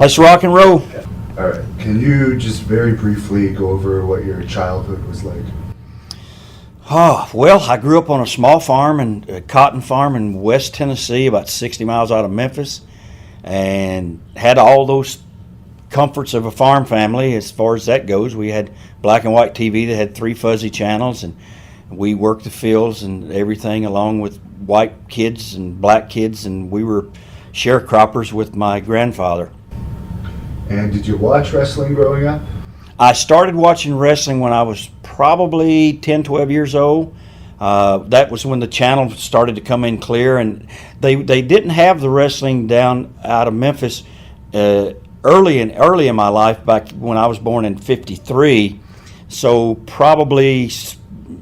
Let's rock and roll. Okay. All right. Can you just very briefly go over what your childhood was like? Oh, well, I grew up on a small farm, and a cotton farm in West Tennessee, about 60 miles out of Memphis, and had all those comforts of a farm family as far as that goes. We had black and white TV that had 3 fuzzy channels, and we worked the fields and everything along with white kids and black kids, and we were sharecroppers with my grandfather. And did you watch wrestling growing up? I started watching wrestling when I was probably 10, 12 years old. That was when the channel started to come in clear, and they didn't have the wrestling down out of Memphis early in my life, back when I was born in '53. So probably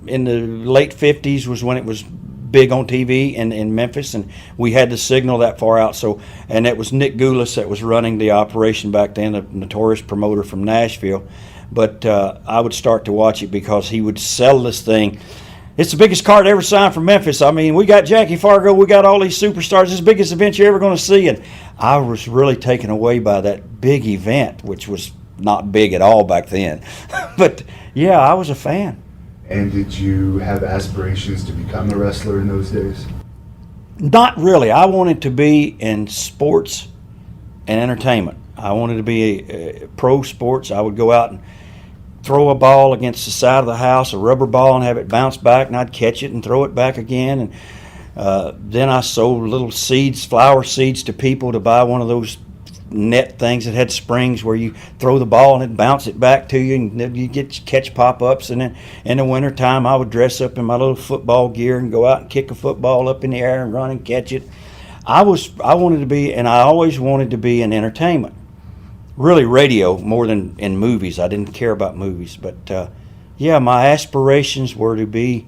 in the late '50s was when it was big on TV in Memphis, and we had the signal that far out. So, and it was Nick Goulas that was running the operation back then, a notorious promoter from Nashville. But I would start to watch it because he would sell this thing. It's the biggest card ever signed for Memphis. I mean, we got Jackie Fargo, we got all these superstars. It's the biggest event you're ever going to see. And I was really taken away by that big event, which was not big at all back then. But yeah, I was a fan. And did you have aspirations to become a wrestler in those days? Not really. I wanted to be in sports and entertainment. I wanted to be pro sports. I would go out and throw a ball against the side of the house, a rubber ball, and have it bounce back, and I'd catch it and throw it back again. And then I sold little seeds, flower seeds, to people to buy one of those net things that had springs where you throw the ball and it bounce it back to you, and then you catch pop-ups. And then in the wintertime, I would dress up in my little football gear and go out and kick a football up in the air and run and catch it. I wanted to be, and I always wanted to be in entertainment. Really radio more than in movies. I didn't care about movies. But yeah, my aspirations were to be,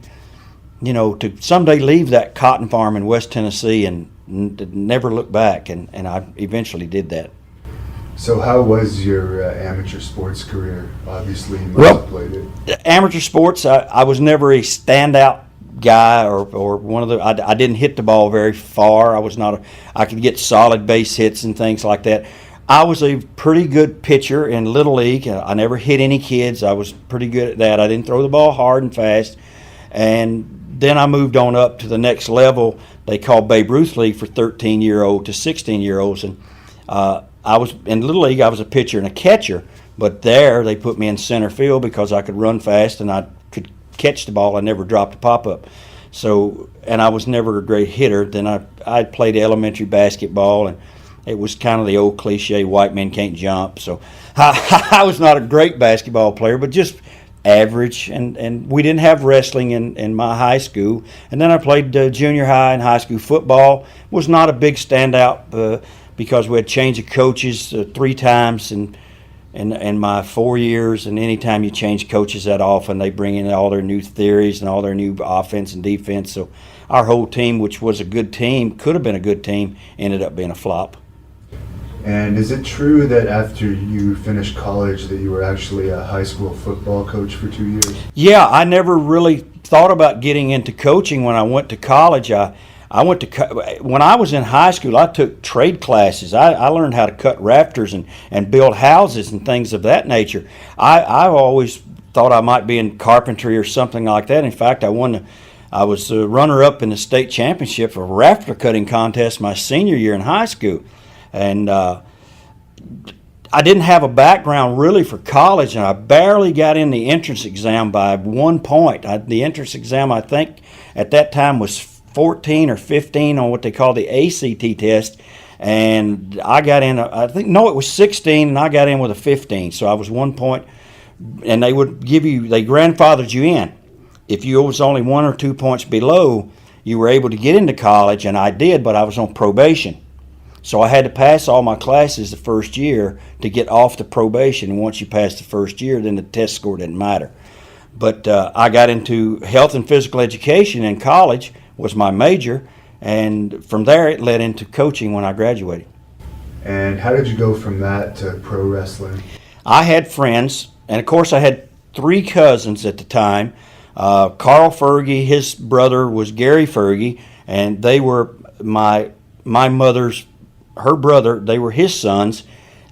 to someday leave that cotton farm in West Tennessee and never look back, and I eventually did that. So how was your amateur sports career? Obviously you must have played it. Amateur sports, I was never a standout guy or one of the, I didn't hit the ball very far. I could get solid base hits and things like that. I was a pretty good pitcher in Little League. I never hit any kids. I was pretty good at that. I didn't throw the ball hard and fast. And then I moved on up to the next level. They called Babe Ruth League for 13-year-old to 16-year-olds. And I was in Little League. I was a pitcher and a catcher. But there they put me in center field because I could run fast and I could catch the ball. I never dropped a pop-up. So, and I was never a great hitter. Then I played elementary basketball, and it was kind of the old cliche, white men can't jump. So I was not a great basketball player, but just average. And we didn't have wrestling in my high school. And then I played junior high and high school football. Was not a big standout because we had changed of coaches 3 times in my 4 years. And anytime you change coaches that often, they bring in all their new theories and all their new offense and defense. So our whole team, which was a good team, could have been a good team, ended up being a flop. And is it true that after you finished college that you were actually a high school football coach for 2 years? Yeah, I never really thought about getting into coaching when I went to college. When I was in high school, I took trade classes. I learned how to cut rafters and build houses and things of that nature. I always thought I might be in carpentry or something like that. In fact, I was the runner-up in the state championship for a rafter cutting contest my senior year in high school. And I didn't have a background really for college, and I barely got in the entrance exam by 1 point. The entrance exam, I think, at that time was 14 or 15 on what they call the ACT test, and I got in, it was 16, and I got in with a 15, so I was 1 point, and they grandfathered you in. If you was only 1 or 2 points below, you were able to get into college, and I did, but I was on probation. So I had to pass all my classes the first year to get off the probation. And once you pass the first year, then the test score didn't matter. But I got into health and physical education in college, was my major, and from there it led into coaching when I graduated. And how did you go from that to pro wrestling? I had friends, and of course I had 3 cousins at the time. Carl Fergie, his brother was Gary Fergie, and they were my mother's, her brother, they were his sons.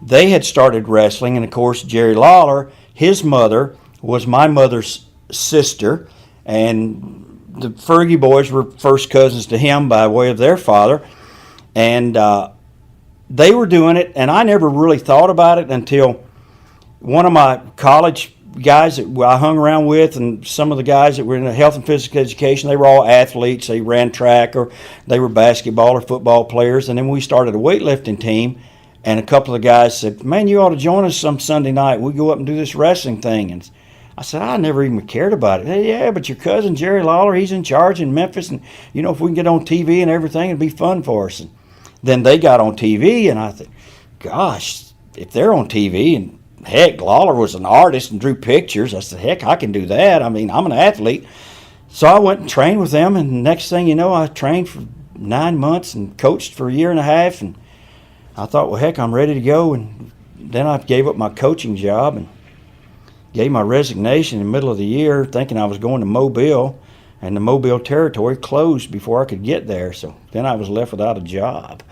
they had started wrestling, and of course Jerry Lawler, his mother was my mother's sister, and the Fergie boys were first cousins to him by way of their father, and they were doing it, and I never really thought about it until one of my college guys that I hung around with, and some of the guys that were in health and physical education, they were all athletes. They ran track, or they were basketball or football players. And then we started a weightlifting team, and a couple of the guys said, "Man, you ought to join us some Sunday night. We go up and do this wrestling thing." And I said, "I never even cared about it." "Hey, yeah, but your cousin Jerry Lawler, he's in charge in Memphis, and if we can get on TV and everything, it'd be fun for us." And then they got on TV, and I thought, gosh, if they're on TV, and heck, Lawler was an artist and drew pictures. I said, heck, I can do that. I mean, I'm an athlete. So I went and trained with them, and next thing you know, I trained for 9 months and coached for a year and a half, and I thought, well, heck, I'm ready to go. And then I gave up my coaching job and gave my resignation in the middle of the year, thinking I was going to Mobile, and the Mobile territory closed before I could get there. So then I was left without a job.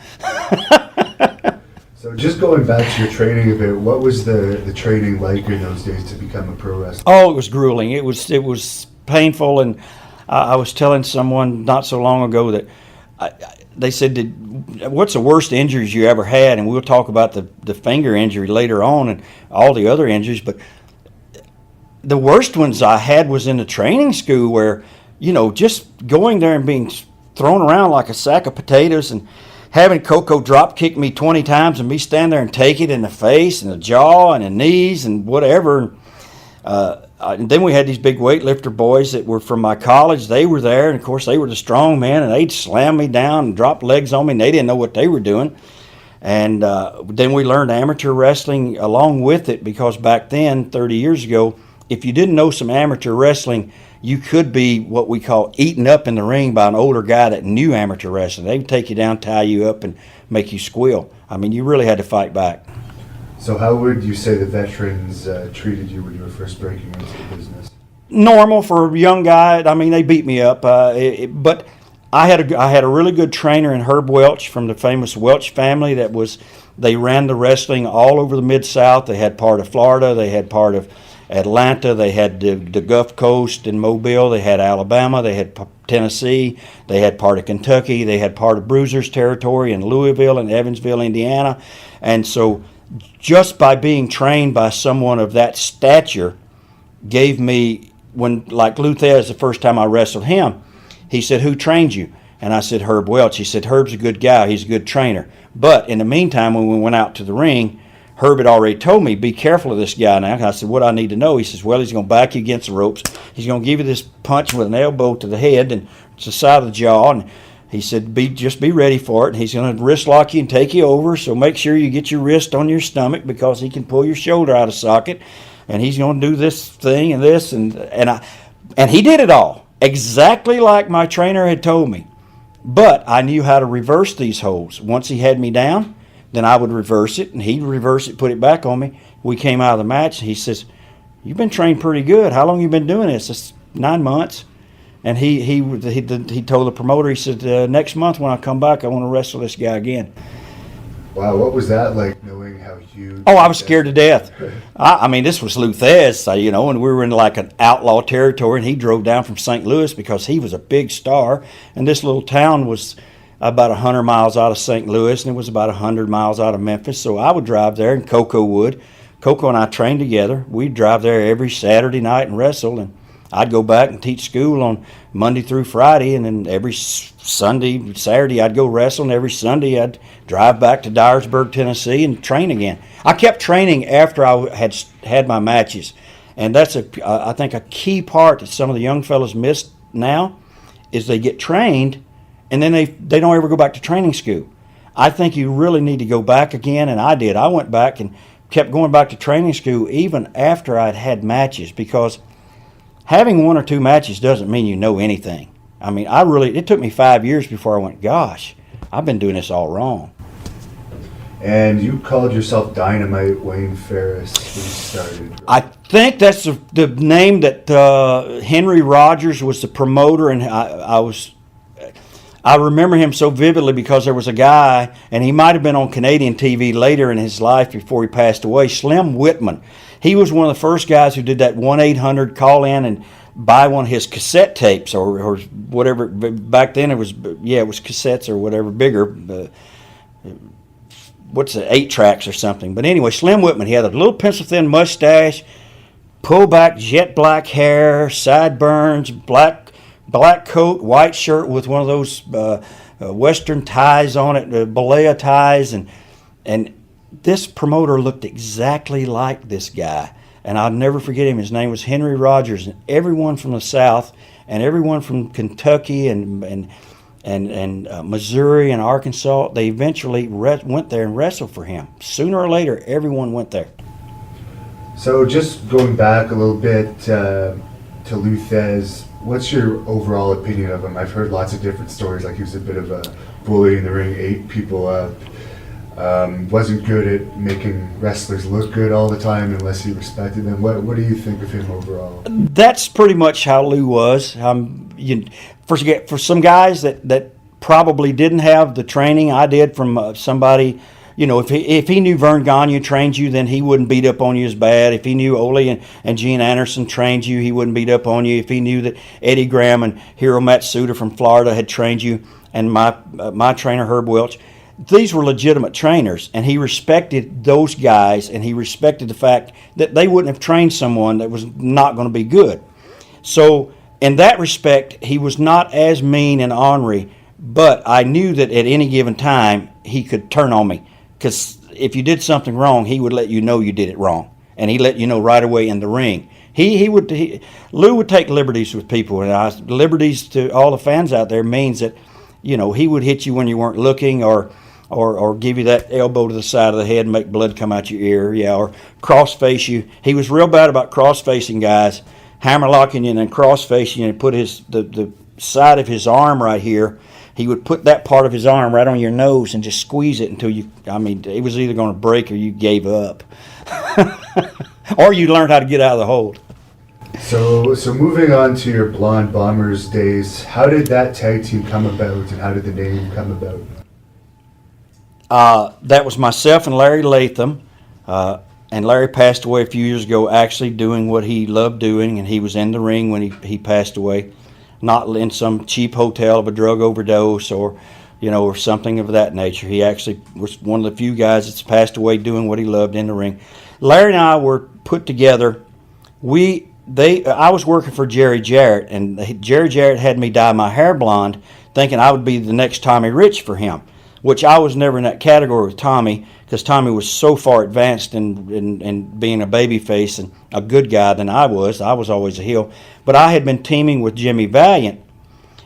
So just going back to your training a bit, what was the training like in those days to become a pro wrestler? Oh, it was grueling. It was painful, and I was telling someone not so long ago that they said, "What's the worst injuries you ever had?" And we'll talk about the finger injury later on and all the other injuries, but the worst ones I had was in the training school, where just going there and being thrown around like a sack of potatoes, and having Coco drop kick me 20 times and me stand there and take it in the face and the jaw and the knees and whatever. And then we had these big weightlifter boys that were from my college. They were there, and of course they were the strong men, and they'd slam me down and drop legs on me, and they didn't know what they were doing. And then we learned amateur wrestling along with it, because back then, 30 years ago, if you didn't know some amateur wrestling, you could be what we call eaten up in the ring by an older guy that knew amateur wrestling. They would take you down, tie you up, and make you squeal. I mean, you really had to fight back. So how would you say the veterans treated you when you were first breaking into the business? Normal for a young guy. I mean, they beat me up, but I had a really good trainer in Herb Welch from the famous Welch family. They ran the wrestling all over the Mid-South. They had part of Florida. They had part of Atlanta. They had the Gulf Coast and Mobile. They had Alabama. They had Tennessee. They had part of Kentucky. They had part of Bruiser's territory in Louisville and Evansville, Indiana. And so just by being trained by someone of that stature gave me, like Luthez, the first time I wrestled him, he said, "Who trained you?" And I said, "Herb Welch." He said, "Herb's a good guy. He's a good trainer." But in the meantime, when we went out to the ring, Herb had already told me, "Be careful of this guy now." I said, "What do I need to know?" He says, "Well, he's going to back you against the ropes. He's going to give you this punch with an elbow to the head and to the side of the jaw." And he said, just be ready for it. And he's going to wrist lock you and take you over. So make sure you get your wrist on your stomach, because he can pull your shoulder out of socket. And he's going to do this thing and this. And he did it all exactly like my trainer had told me. But I knew how to reverse these holds. Once he had me down, then I would reverse it, and he'd reverse it, put it back on me. We came out of the match, and he says, "You've been trained pretty good. How long you been doing this?" It's 9 months. And he told the promoter, he said, "Next month when I come back, I want to wrestle this guy again." Wow, what was that like, knowing how huge? Oh, I was scared to death. I mean, this was Luthez, and we were in like an outlaw territory, and he drove down from St. Louis because he was a big star. And this little town was about 100 miles out of St. Louis, and it was about 100 miles out of Memphis. So I would drive there, and Coco would. Coco and I trained together. We'd drive there every Saturday night and wrestle, and I'd go back and teach school on Monday through Friday, and then every Saturday I'd go wrestle, and every Sunday I'd drive back to Dyersburg, Tennessee, and train again. I kept training after I had my matches, and that's I think a key part that some of the young fellas miss now is they get trained, and then they don't ever go back to training school. I think you really need to go back again, and I did. I went back and kept going back to training school even after I'd had matches, because having 1 or 2 matches doesn't mean you know anything. I mean, it took me 5 years before I went, gosh, I've been doing this all wrong. And you called yourself Dynamite Wayne Ferris when you started. I think that's the name that Henry Rogers was the promoter, and I I remember him so vividly because there was a guy, and he might have been on Canadian TV later in his life before he passed away, Slim Whitman. He was one of the first guys who did that 1-800 call in and buy one of his cassette tapes or whatever. Back then it was cassettes or whatever, bigger. What's it, 8 tracks or something. But anyway, Slim Whitman, he had a little pencil-thin mustache, pull-back jet black hair, sideburns, black coat, white shirt with one of those Western ties on it, Balea ties, and this promoter looked exactly like this guy. And I'll never forget him. His name was Henry Rogers, and everyone from the South and everyone from Kentucky and Missouri and Arkansas, they eventually went there and wrestled for him. Sooner or later, everyone went there. So just going back a little bit to Luthez, what's your overall opinion of him? I've heard lots of different stories, like he was a bit of a bully in the ring, ate people up, wasn't good at making wrestlers look good all the time unless he respected them. What do you think of him overall? That's pretty much how Lou was. For some guys that probably didn't have the training I did from somebody, if he knew Vern Gagne trained you, then he wouldn't beat up on you as bad. If he knew Ole and Gene Anderson trained you, he wouldn't beat up on you. If he knew that Eddie Graham and Hiro Matsuda from Florida had trained you, and my trainer Herb Welch, these were legitimate trainers, and he respected those guys, and he respected the fact that they wouldn't have trained someone that was not going to be good. So in that respect, he was not as mean and ornery, but I knew that at any given time he could turn on me, because if you did something wrong, he would let you know you did it wrong, and he let you know right away in the ring. Lou would take liberties with people, and liberties to all the fans out there means that he would hit you when you weren't looking, or give you that elbow to the side of the head and make blood come out your ear, or cross-face you. He was real bad about cross-facing guys, hammerlocking you and then cross-facing you, and put the side of his arm right here. He would put that part of his arm right on your nose and just squeeze it until it was either going to break or you gave up. Or you learned how to get out of the hold. So moving on to your Blonde Bombers days, how did that tag team come about, and how did the name come about? That was myself and Larry Latham, and Larry passed away a few years ago actually doing what he loved doing, and he was in the ring when he passed away, not in some cheap hotel of a drug overdose or something of that nature. He actually was one of the few guys that's passed away doing what he loved in the ring. Larry and I were put together. I was working for Jerry Jarrett, and Jerry Jarrett had me dye my hair blonde, thinking I would be the next Tommy Rich for him, which I was never in that category with Tommy, because Tommy was so far advanced in being a babyface and a good guy than I was. I was always a heel. But I had been teaming with Jimmy Valiant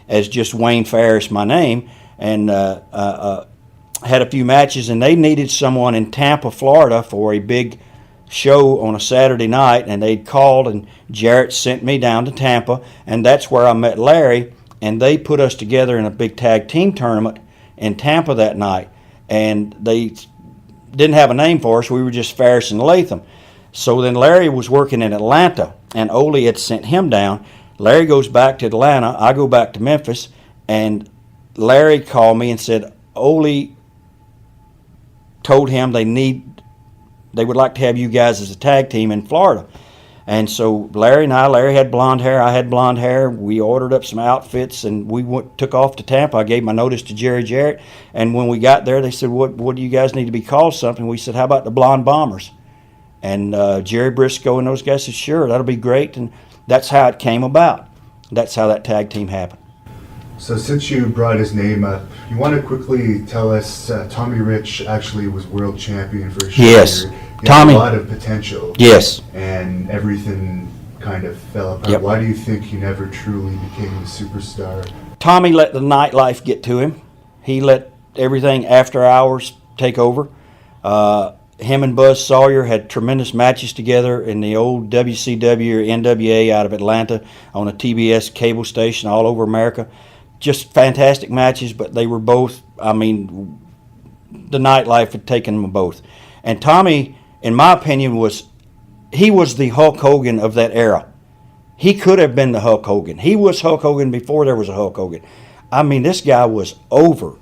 as just Wayne Ferris, my name, and had a few matches, and they needed someone in Tampa, Florida for a big show on a Saturday night, and they'd called, and Jarrett sent me down to Tampa, and that's where I met Larry, and they put us together in a big tag team tournament in Tampa that night, and they didn't have a name for us. We were just Ferris and Latham. So then Larry was working in Atlanta, and Ole had sent him down. Larry goes back to Atlanta. I go back to Memphis, and Larry called me and said Ole told him they would like to have you guys as a tag team in Florida. And so Larry had blonde hair, I had blonde hair. We ordered up some outfits, and we took off to Tampa. I gave my notice to Jerry Jarrett, and when we got there, they said, what do you guys need to be called something? We said, how about the Blonde Bombers? And Jerry Briscoe and those guys said, sure, that'll be great. And that's how it came about. That's how that tag team happened. So since you brought his name up, you want to quickly tell us Tommy Rich actually was world champion for a short Yes. period. He Tommy had a lot of potential. Yes. And everything kind of fell apart. Yep. Why do you think he never truly became a superstar? Tommy let the nightlife get to him. He let everything after hours take over. Him and Buzz Sawyer had tremendous matches together in the old WCW or NWA out of Atlanta on a TBS cable station all over America. Just fantastic matches, but they were both, the nightlife had taken them both. And Tommy, in my opinion, was the Hulk Hogan of that era. He could have been the Hulk Hogan. He was Hulk Hogan before there was a Hulk Hogan. I mean, this guy was over.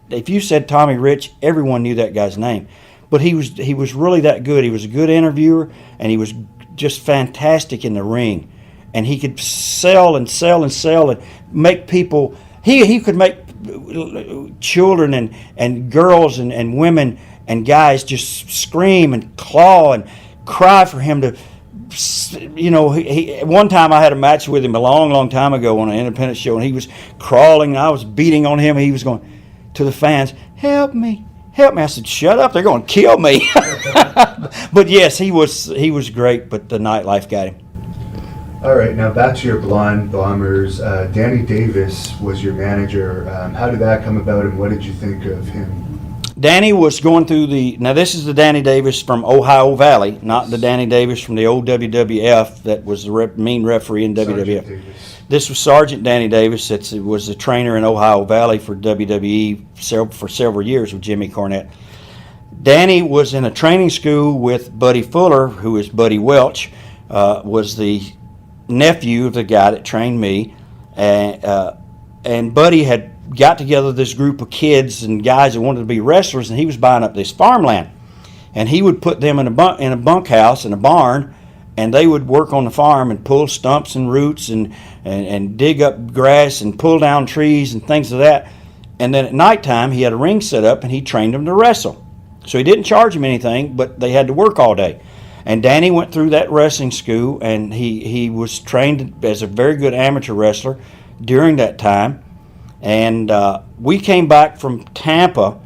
If you said Tommy Rich, everyone knew that guy's name. But he was really that good. He was a good interviewer, and he was just fantastic in the ring. And he could sell and sell and sell and make people. He could make children and girls and women and guys just scream and claw and cry for him to. One time I had a match with him a long time ago on an independent show, and he was crawling, and I was beating on him, and he was going to the fans, help me. I said, shut up, they're going to kill me. But yes, he was great, but the nightlife got him. All right, now back to your Blonde Bombers. Danny Davis was your manager. How did that come about, and what did you think of him? Danny was going through now this is the Danny Davis from Ohio Valley, not the Danny Davis from the old WWF that was the mean referee in WWF. Davis. This was Sergeant Danny Davis. That was a trainer in Ohio Valley for WWE for several years with Jimmy Cornette. Danny was in a training school with Buddy Fuller, who is Buddy Welch, was the nephew of the guy that trained me, and Buddy had got together this group of kids and guys that wanted to be wrestlers, and he was buying up this farmland, and he would put them in a bunkhouse in a barn, and they would work on the farm and pull stumps and roots and dig up grass and pull down trees and things of that. And then at nighttime he had a ring set up and he trained them to wrestle. So he didn't charge them anything, but they had to work all day. And Danny went through that wrestling school, and he was trained as a very good amateur wrestler during that time. And we came back from Tampa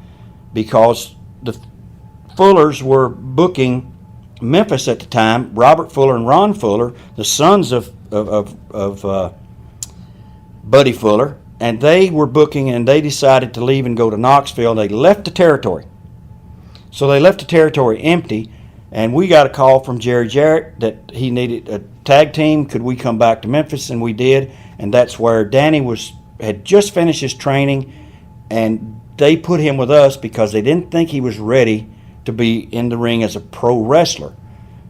because the Fullers were booking Memphis at the time. Robert Fuller and Ron Fuller, the sons of Buddy Fuller, and they were booking, and they decided to leave and go to Knoxville. They left the territory. So they left the territory empty, and we got a call from Jerry Jarrett that he needed a tag team. Could we come back to Memphis? And we did, and that's where Danny had just finished his training, and they put him with us because they didn't think he was ready to be in the ring as a pro wrestler.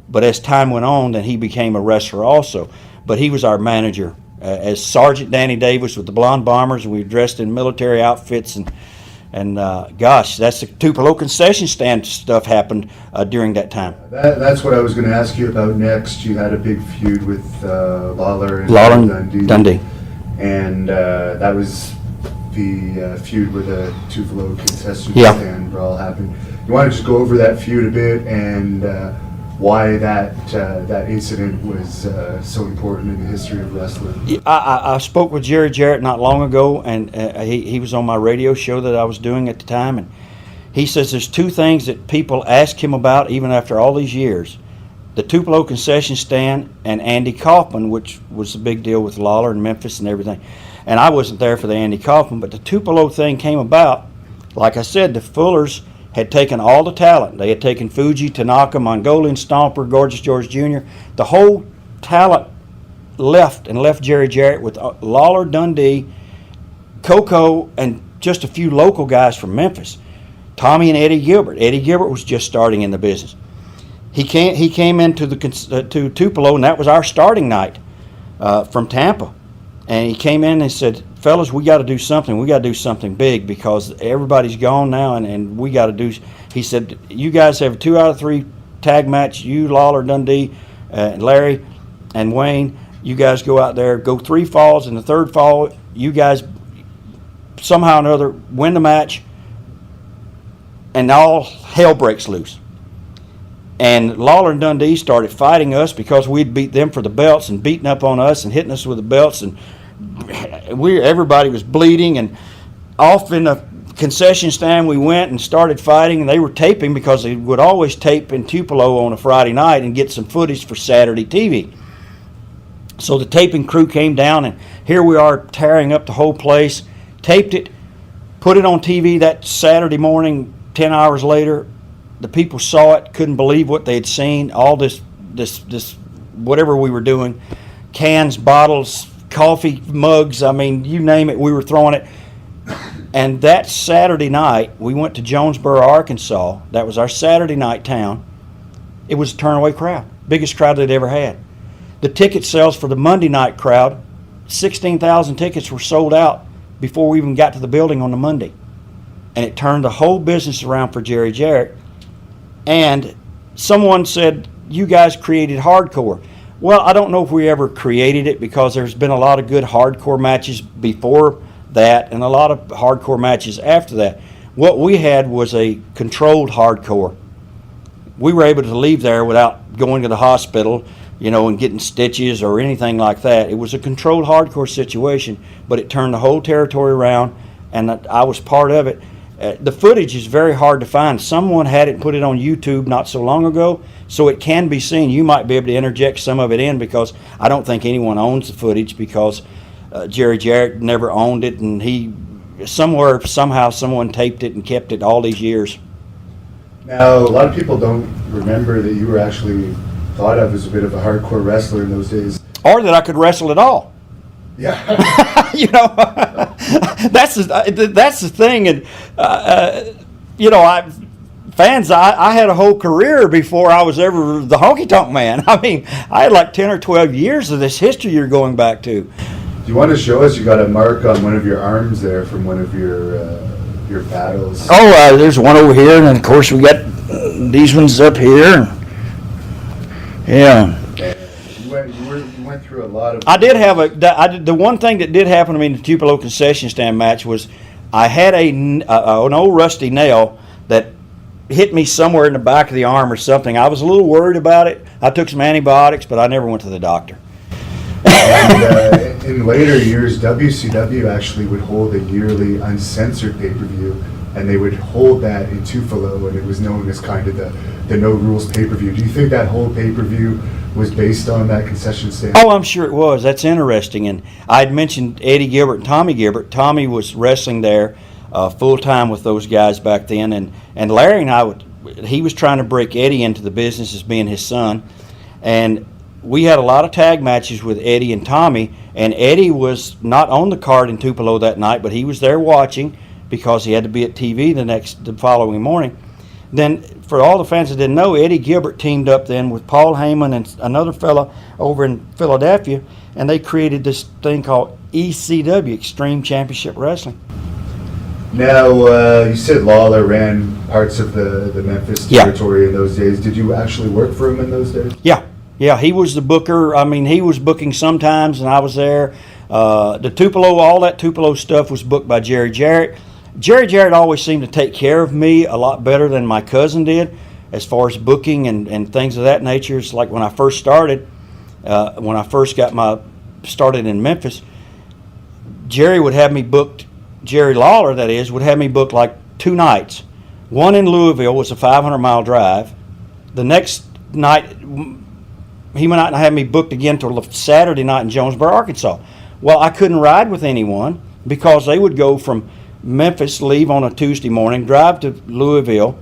But as time went on, then he became a wrestler also. But he was our manager as Sergeant Danny Davis with the Blonde Bombers, and we were dressed in military outfits, and gosh, that's the Tupelo concession stand stuff happened during that time. That's what I was going to ask you about next. You had a big feud with Lawler and Dundee. And that was the feud where the Tupelo concession Yeah. stand brawl happened. You want to just go over that feud a bit and why that incident was so important in the history of wrestling? I spoke with Jerry Jarrett not long ago, and he was on my radio show that I was doing at the time, and he says there's two things that people ask him about even after all these years: the Tupelo concession stand and Andy Kaufman, which was a big deal with Lawler and Memphis and everything. And I wasn't there for the Andy Kaufman, but the Tupelo thing came about. Like I said, the Fullers had taken all the talent. They had taken Fuji, Tanaka, Mongolian Stomper, Gorgeous George Jr. The whole talent left Jerry Jarrett with Lawler, Dundee, Coco, and just a few local guys from Memphis. Tommy and Eddie Gilbert. Eddie Gilbert was just starting in the business. He came into to Tupelo, and that was our starting night from Tampa. And he came in and said, fellas, we got to do something. We got to do something big because everybody's gone now, and we got to do. He said, you guys have a 2 out of 3 tag match. You, Lawler, Dundee, Larry, and Wayne. You guys go out there, go 3 falls, and the third fall, you guys somehow or another win the match, and all hell breaks loose. And Lawler and Dundee started fighting us because we'd beat them for the belts and beating up on us and hitting us with the belts, and everybody was bleeding. And off in the concession stand we went and started fighting, and they were taping because they would always tape in Tupelo on a Friday night and get some footage for Saturday TV. So the taping crew came down, and here we are tearing up the whole place, taped it, put it on TV that Saturday morning. 10 hours later, the people saw it, couldn't believe what they had seen. All this whatever we were doing, cans, bottles, coffee mugs, I mean, you name it, we were throwing it. And that Saturday night, we went to Jonesboro, Arkansas. That was our Saturday night town. It was a turn-away crowd, biggest crowd they'd ever had. The ticket sales for the Monday night crowd, 16,000 tickets were sold out before we even got to the building on the Monday. And it turned the whole business around for Jerry Jarrett. And someone said, you guys created hardcore. Well, I don't know if we ever created it, because there's been a lot of good hardcore matches before that and a lot of hardcore matches after that. What we had was a controlled hardcore. We were able to leave there without going to the hospital, and getting stitches or anything like that. It was a controlled hardcore situation, but it turned the whole territory around, and I was part of it. The footage is very hard to find. Someone had it and put it on YouTube not so long ago, so it can be seen. You might be able to interject some of it in, because I don't think anyone owns the footage, because Jerry Jarrett never owned it, and somehow someone taped it and kept it all these years. Now, a lot of people don't remember that you were actually thought of as a bit of a hardcore wrestler in those days. Or that I could wrestle at all. Yeah. That's the thing, and I had a whole career before I was ever the Honkytonk Man. I mean, I had like 10 or 12 years of this history you're going back to. Do you want to show us? You got a mark on one of your arms there from one of your battles. Oh, there's one over here, and then of course we got these ones up here. Yeah. You went through a lot of. I did have the one thing that did happen to me in the Tupelo concession stand match was I had an old rusty nail that hit me somewhere in the back of the arm or something. I was a little worried about it. I took some antibiotics, but I never went to the doctor. And in later years, WCW actually would hold a yearly uncensored pay-per-view, and they would hold that in Tupelo, and it was known as kind of the No Rules pay-per-view. Do you think that whole pay-per-view was based on that concession stand? Oh, I'm sure it was. That's interesting. And I'd mentioned Eddie Gilbert and Tommy Gilbert. Tommy was wrestling there full-time with those guys back then, and Larry and I he was trying to break Eddie into the business as being his son, and we had a lot of tag matches with Eddie and Tommy, and Eddie was not on the card in Tupelo that night, but he was there watching because he had to be at TV the following morning. Then, for all the fans that didn't know, Eddie Gilbert teamed up then with Paul Heyman and another fella over in Philadelphia, and they created this thing called ECW, Extreme Championship Wrestling. Now, you said Lawler ran parts of the Memphis territory in those days. Did you actually work for him in those days? Yeah, he was the booker. I mean, he was booking sometimes, and I was there. The Tupelo, all that Tupelo stuff was booked by Jerry Jarrett. Jerry Jarrett always seemed to take care of me a lot better than my cousin did as far as booking and things of that nature. It's like when I first started, when I first got started in Memphis, Jerry would have me booked, Jerry Lawler, that is, would have me booked like 2 nights. One in Louisville was a 500-mile drive. The next night, he went out and had me booked again till Saturday night in Jonesboro, Arkansas. Well, I couldn't ride with anyone because they would go from Memphis, leave on a Tuesday morning, drive to Louisville,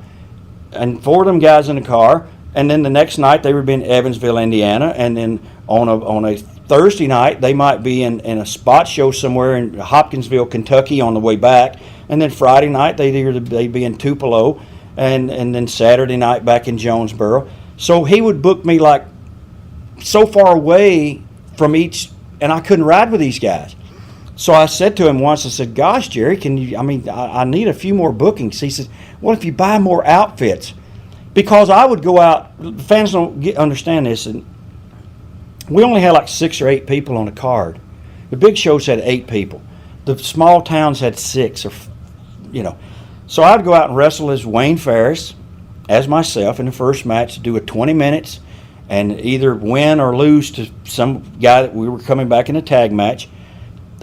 and 4 of them guys in the car, and then the next night they would be in Evansville, Indiana, and then on a Thursday night they might be in a spot show somewhere in Hopkinsville, Kentucky on the way back, and then Friday night they'd be in Tupelo, and then Saturday night back in Jonesboro. So he would book me like so far away from each, and I couldn't ride with these guys. So I said to him once, I said, gosh, Jerry, I need a few more bookings. He said, well, if you buy more outfits, because I would go out, fans don't understand this, and we only had like 6 or 8 people on the card. The big shows had 8 people. The small towns had 6 So I'd go out and wrestle as Wayne Ferris, as myself in the first match, do a 20 minutes, and either win or lose to some guy that we were coming back in a tag match.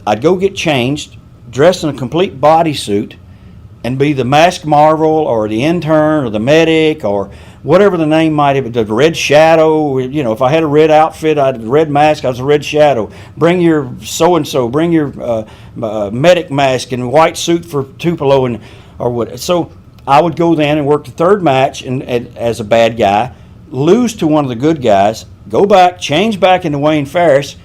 I'd go get changed, dressed in a complete bodysuit, and be the Masked Marvel or the intern or the medic or whatever the name might have been, the Red Shadow. If I had a red outfit, I had a red mask, I was a Red Shadow. Bring your so-and-so, bring your medic mask and white suit for Tupelo or what. So I would go then and work the 3rd match and as a bad guy, lose to one of the good guys, go back, change back into Wayne Ferris,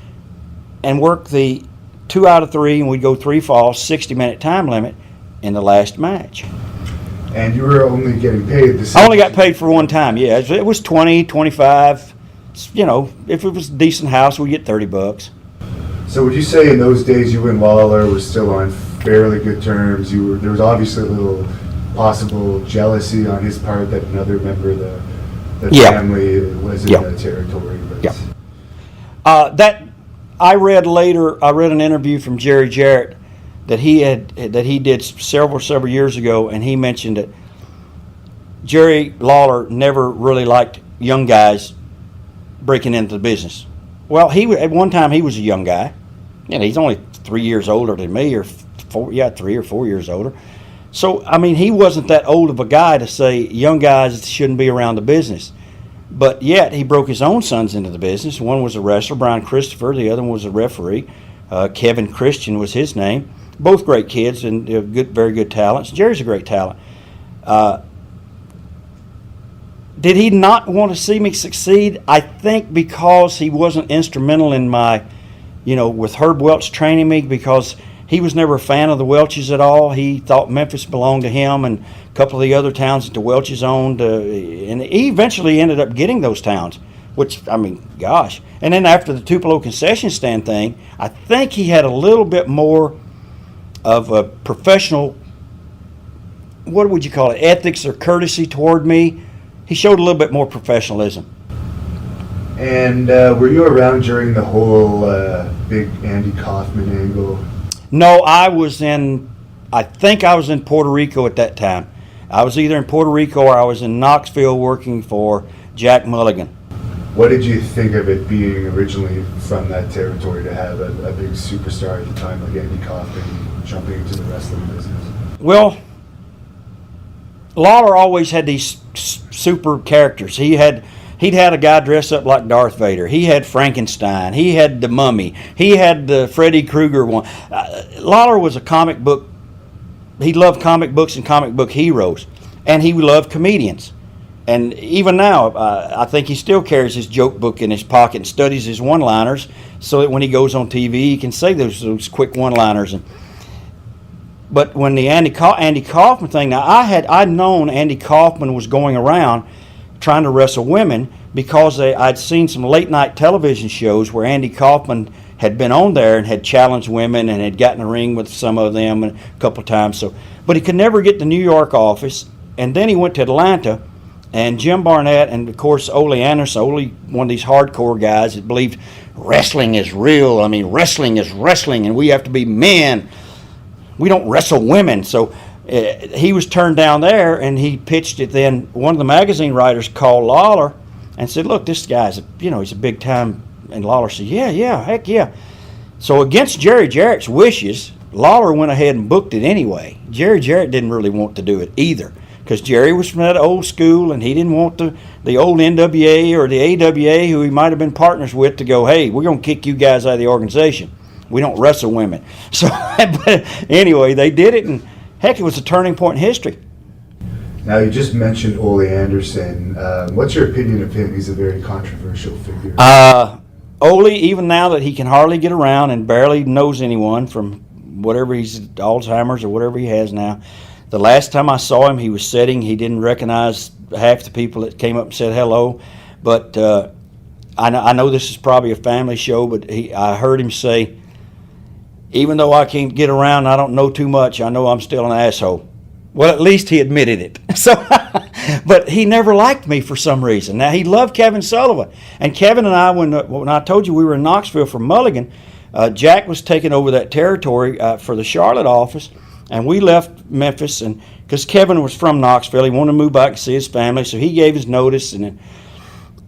and work the 2 out of 3, and we'd go 3 falls, 60-minute time limit in the last match. And you were only getting paid the same. I only got paid for one time, yeah. It was 20, 25. If it was a decent house, we'd get $30. So would you say in those days you and Lawler were still on fairly good terms. There was obviously a little possible jealousy on his part that another member of the Yeah. family was in Yeah. the territory. But Yeah. That I read later. I read an interview from Jerry Jarrett that he did several years ago, and he mentioned that Jerry Lawler never really liked young guys breaking into the business. Well, at one time he was a young guy. He's only 3 years older than me, or 3 or 4 years older. So, I mean, he wasn't that old of a guy to say young guys shouldn't be around the business. But yet, he broke his own sons into the business. One was a wrestler, Brian Christopher. The other one was a referee. Kevin Christian was his name. Both great kids and very good talents. Jerry's a great talent. Did he not want to see me succeed? I think because he wasn't instrumental in my, with Herb Welch training me, because he was never a fan of the Welches at all. He thought Memphis belonged to him and a couple of the other towns that the Welches owned. And he eventually ended up getting those towns, which, I mean, gosh. And then after the Tupelo concession stand thing, I think he had a little bit more of a professional, what would you call it, ethics or courtesy toward me. He showed a little bit more professionalism. And were you around during the whole big Andy Kaufman angle? No, I think I was in Puerto Rico at that time. I was either in Puerto Rico or I was in Knoxville working for Jack Mulligan. What did you think of it being originally from that territory to have a big superstar at the time like Andy Kaufman jumping into the wrestling business? Well, Lawler always had these super characters. He'd had a guy dress up like Darth Vader. He had Frankenstein. He had the Mummy. He had the Freddy Krueger one. Lawler was a comic book. He loved comic books and comic book heroes, and he loved comedians. And even now, I think he still carries his joke book in his pocket and studies his one-liners, so that when he goes on TV, he can say those quick one-liners. But when the Andy Kaufman thing, now I'd known Andy Kaufman was going around trying to wrestle women because I'd seen some late night television shows where Andy Kaufman had been on there and had challenged women and had gotten a ring with some of them a couple of times. But he could never get the New York office, and then he went to Atlanta, and Jim Barnett and of course Ole Anderson, Ole, one of these hardcore guys that believed wrestling is real. I mean, wrestling is wrestling, and we have to be men. We don't wrestle women. So he was turned down there, and he pitched it. Then one of the magazine writers called Lawler and said, "Look, this guy's he's a big time." And Lawler said, "Yeah, heck yeah." So against Jerry Jarrett's wishes, Lawler went ahead and booked it anyway. Jerry Jarrett didn't really want to do it either, because Jerry was from that old school, and he didn't want the old NWA or the AWA, who he might have been partners with, to go, "Hey, we're going to kick you guys out of the organization. We don't wrestle women." So, but anyway, they did it, and heck, it was a turning point in history. Now, you just mentioned Ole Anderson. What's your opinion of him? He's a very controversial figure. Ole, even now that he can hardly get around and barely knows anyone from whatever he's Alzheimer's or whatever he has now, the last time I saw him, he was sitting. He didn't recognize half the people that came up and said hello. But I know this is probably a family show, but I heard him say, "Even though I can't get around, I don't know too much, I know I'm still an asshole." Well, at least he admitted it. So, but he never liked me for some reason. Now, he loved Kevin Sullivan. And Kevin and I, when I told you we were in Knoxville for Mulligan, Jack was taking over that territory for the Charlotte office, and we left Memphis, and because Kevin was from Knoxville, he wanted to move back and see his family, so he gave his notice, and then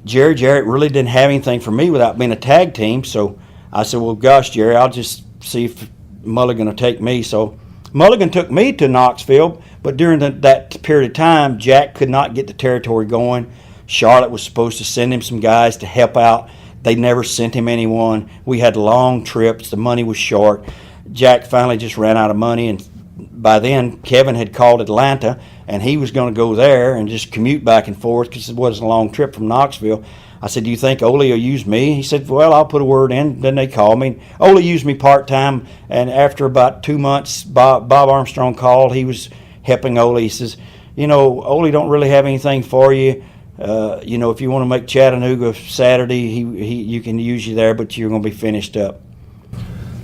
Jerry Jarrett really didn't have anything for me without being a tag team, so I said, "Well, gosh, Jerry, I'll just see if Mulligan will take me." So Mulligan took me to Knoxville, but during that period of time, Jack could not get the territory going. Charlotte was supposed to send him some guys to help out. They never sent him anyone. We had long trips. The money was short. Jack finally just ran out of money, and by then Kevin had called Atlanta, and he was going to go there and just commute back and forth because it wasn't a long trip from Knoxville. I said, "Do you think Ole will use me?" He said, "Well, I'll put a word in." Then they called me. Ole used me part-time, and after about 2 months, Bob Armstrong called. He was helping Ole. He says, "Ole don't really have anything for you. If you want to make Chattanooga Saturday, you can use you there, but you're going to be finished up."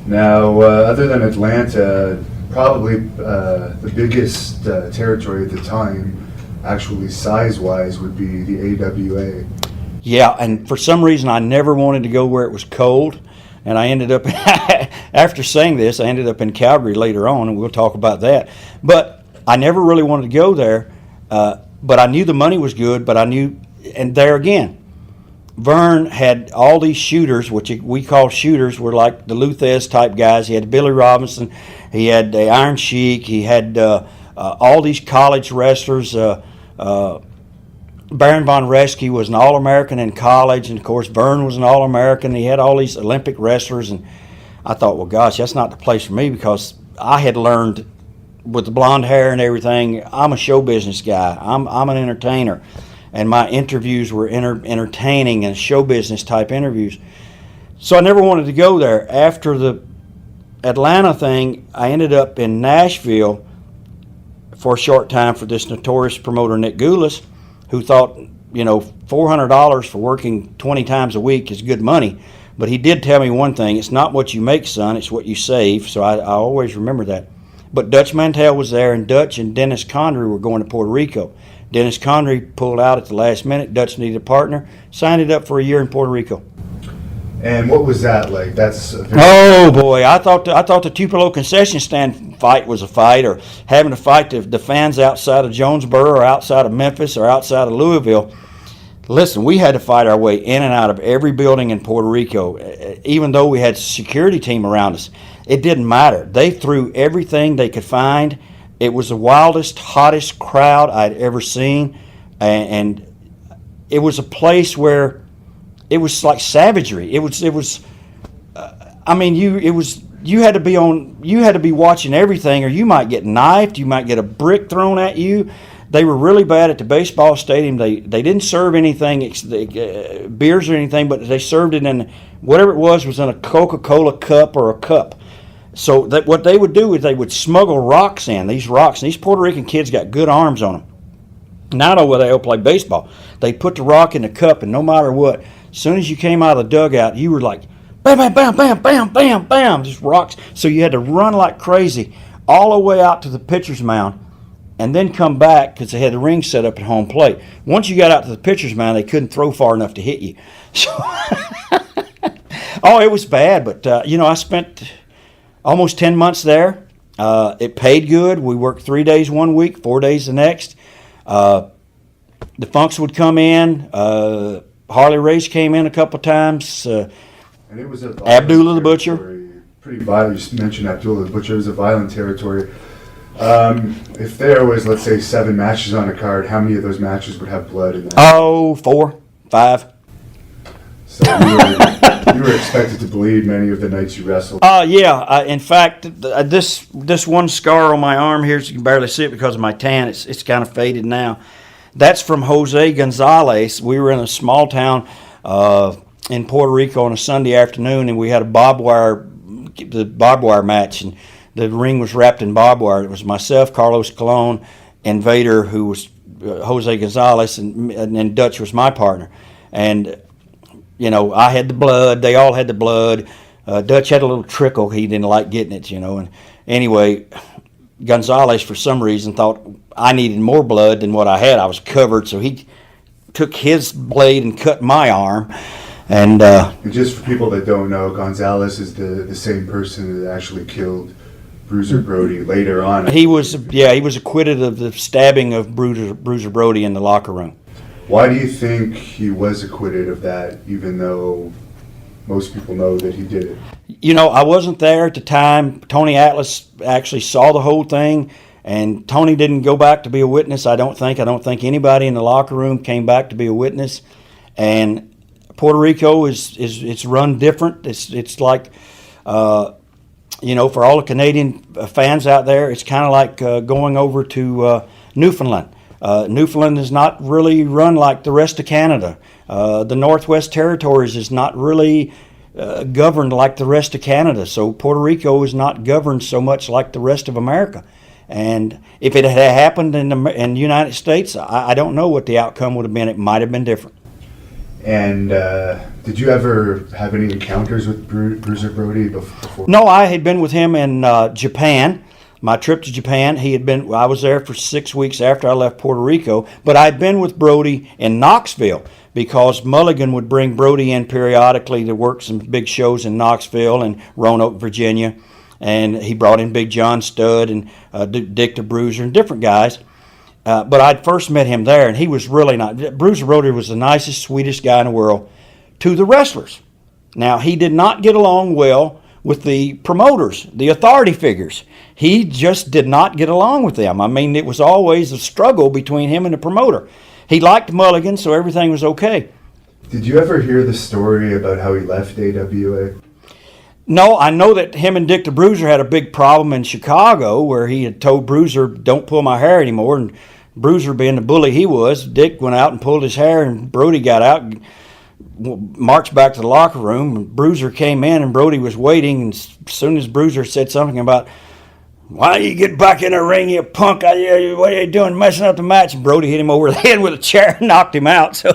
Now, other than Atlanta, probably the biggest territory at the time, actually size-wise, would be the AWA. Yeah, and for some reason I never wanted to go where it was cold, and I ended up, after saying this, I ended up in Calgary later on, and we'll talk about that. But I never really wanted to go there, but I knew the money was good, but I knew, and there again, Vern had all these shooters, which we call shooters, were like the Luthez type guys. He had Billy Robinson, he had the Iron Sheik, he had all these college wrestlers. Baron von Reschke was an All-American in college, and of course Vern was an All-American. He had all these Olympic wrestlers, and I thought, well, gosh, that's not the place for me, because I had learned with the blonde hair and everything, I'm a show business guy. I'm an entertainer, and my interviews were entertaining and show business type interviews. So I never wanted to go there. After the Atlanta thing, I ended up in Nashville for a short time for this notorious promoter, Nick Goulas, who thought, $400 for working 20 times a week is good money. But he did tell me one thing: it's not what you make, son, it's what you save. So I always remember that. But Dutch Mantell was there, and Dutch and Dennis Condrey were going to Puerto Rico. Dennis Condrey pulled out at the last minute. Dutch needed a partner, signed it up for a year in Puerto Rico. And what was that like? That's oh boy! I thought the Tupelo concession stand fight was a fight, or having to fight the fans outside of Jonesboro, or outside of Memphis, or outside of Louisville. Listen, we had to fight our way in and out of every building in Puerto Rico, even though we had a security team around us. It didn't matter. They threw everything they could find. It was the wildest, hottest crowd I'd ever seen, and it was a place where it was like savagery. It was. You had to be watching everything, or you might get knifed. You might get a brick thrown at you. They were really bad at the baseball stadium. They didn't serve anything, beers or anything, but they served it in whatever it was in a Coca-Cola cup or a cup. So what they would do is they would smuggle rocks in, these rocks. And these Puerto Rican kids got good arms on them. Now I know where they all play baseball. They put the rock in the cup, and no matter what, as soon as you came out of the dugout, you were like, bam, bam, bam, bam, bam, bam, bam, just rocks. So you had to run like crazy all the way out to the pitcher's mound, and then come back, because they had the ring set up at home plate. Once you got out to the pitcher's mound, they couldn't throw far enough to hit you. So, it was bad. But, I spent almost 10 months there. It paid good. We worked 3 days one week, 4 days the next. The Funks would come in. Harley Race came in a couple of times. And it was Abdullah the Butcher. Pretty violent. You mentioned Abdullah the Butcher. It was a violent territory. If there was, let's say, 7 matches on a card, how many of those matches would have blood in them? Oh, 4, 5. So you were expected to bleed many of the nights you wrestled. Yeah. In fact, this one scar on my arm here, so you can barely see it because of my tan. It's kind of faded now. That's from Jose Gonzalez. We were in a small town in Puerto Rico on a Sunday afternoon, and we had a barbed wire match, and the ring was wrapped in barbed wire. It was myself, Carlos Colon, and Vader, who was Jose Gonzalez, and Dutch was my partner. And, I had the blood. They all had the blood. Dutch had a little trickle. He didn't like getting it, And anyway, Gonzalez, for some reason, thought I needed more blood than what I had. I was covered, so he took his blade and cut my arm. And just for people that don't know, Gonzalez is the same person that actually killed Bruiser Brody later on. He was acquitted of the stabbing of Bruiser Brody in the locker room. Why do you think he was acquitted of that, even though most people know that he did it? I wasn't there at the time. Tony Atlas actually saw the whole thing, and Tony didn't go back to be a witness, I don't think. I don't think anybody in the locker room came back to be a witness. And Puerto Rico is run different. It's like, for all the Canadian fans out there, it's kind of like going over to Newfoundland. Newfoundland is not really run like the rest of Canada. The Northwest Territories is not really governed like the rest of Canada. So Puerto Rico is not governed so much like the rest of America. And if it had happened in the United States, I don't know what the outcome would have been. It might have been different. And did you ever have any encounters with Bruiser Brody before? No, I had been with him in Japan, my trip to Japan, I was there for 6 weeks after I left Puerto Rico, but I'd been with Brody in Knoxville because Mulligan would bring Brody in periodically to work some big shows in Knoxville and Roanoke, Virginia. And he brought in Big John Studd and Dick the Bruiser and different guys. But I'd first met him there, and he was really not. Bruiser Brody was the nicest, sweetest guy in the world to the wrestlers. Now, he did not get along well with the promoters, the authority figures. He just did not get along with them. I mean, it was always a struggle between him and the promoter. He liked Mulligan, so everything was okay. Did you ever hear the story about how he left AWA? No, I know that him and Dick the Bruiser had a big problem in Chicago where he had told Bruiser, don't pull my hair anymore. And Bruiser, being the bully he was, Dick went out and pulled his hair, and Brody got out and marched back to the locker room. And Bruiser came in, and Brody was waiting. And as soon as Bruiser said something about, why don't you get back in the ring, you punk? What are you doing, messing up the match? And Brody hit him over the head with a chair and knocked him out. So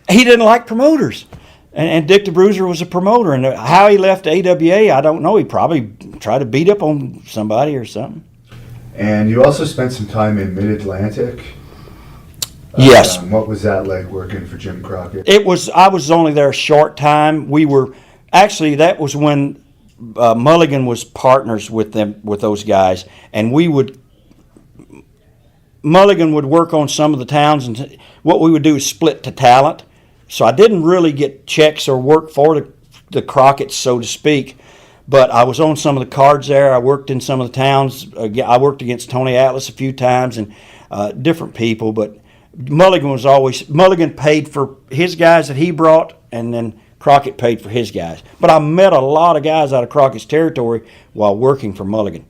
he didn't like promoters. And Dick the Bruiser was a promoter. And how he left AWA, I don't know. He probably tried to beat up on somebody or something. And you also spent some time in Mid-Atlantic. Yes. What was that like working for Jim Crockett? I was only there a short time. That was when Mulligan was partners with those guys. And Mulligan would work on some of the towns, and what we would do is split to talent. So I didn't really get checks or work for the Crockett's, so to speak. But I was on some of the cards there. I worked in some of the towns. I worked against Tony Atlas a few times and different people. But Mulligan paid for his guys that he brought, and then Crockett paid for his guys. But I met a lot of guys out of Crockett's territory while working for Mulligan.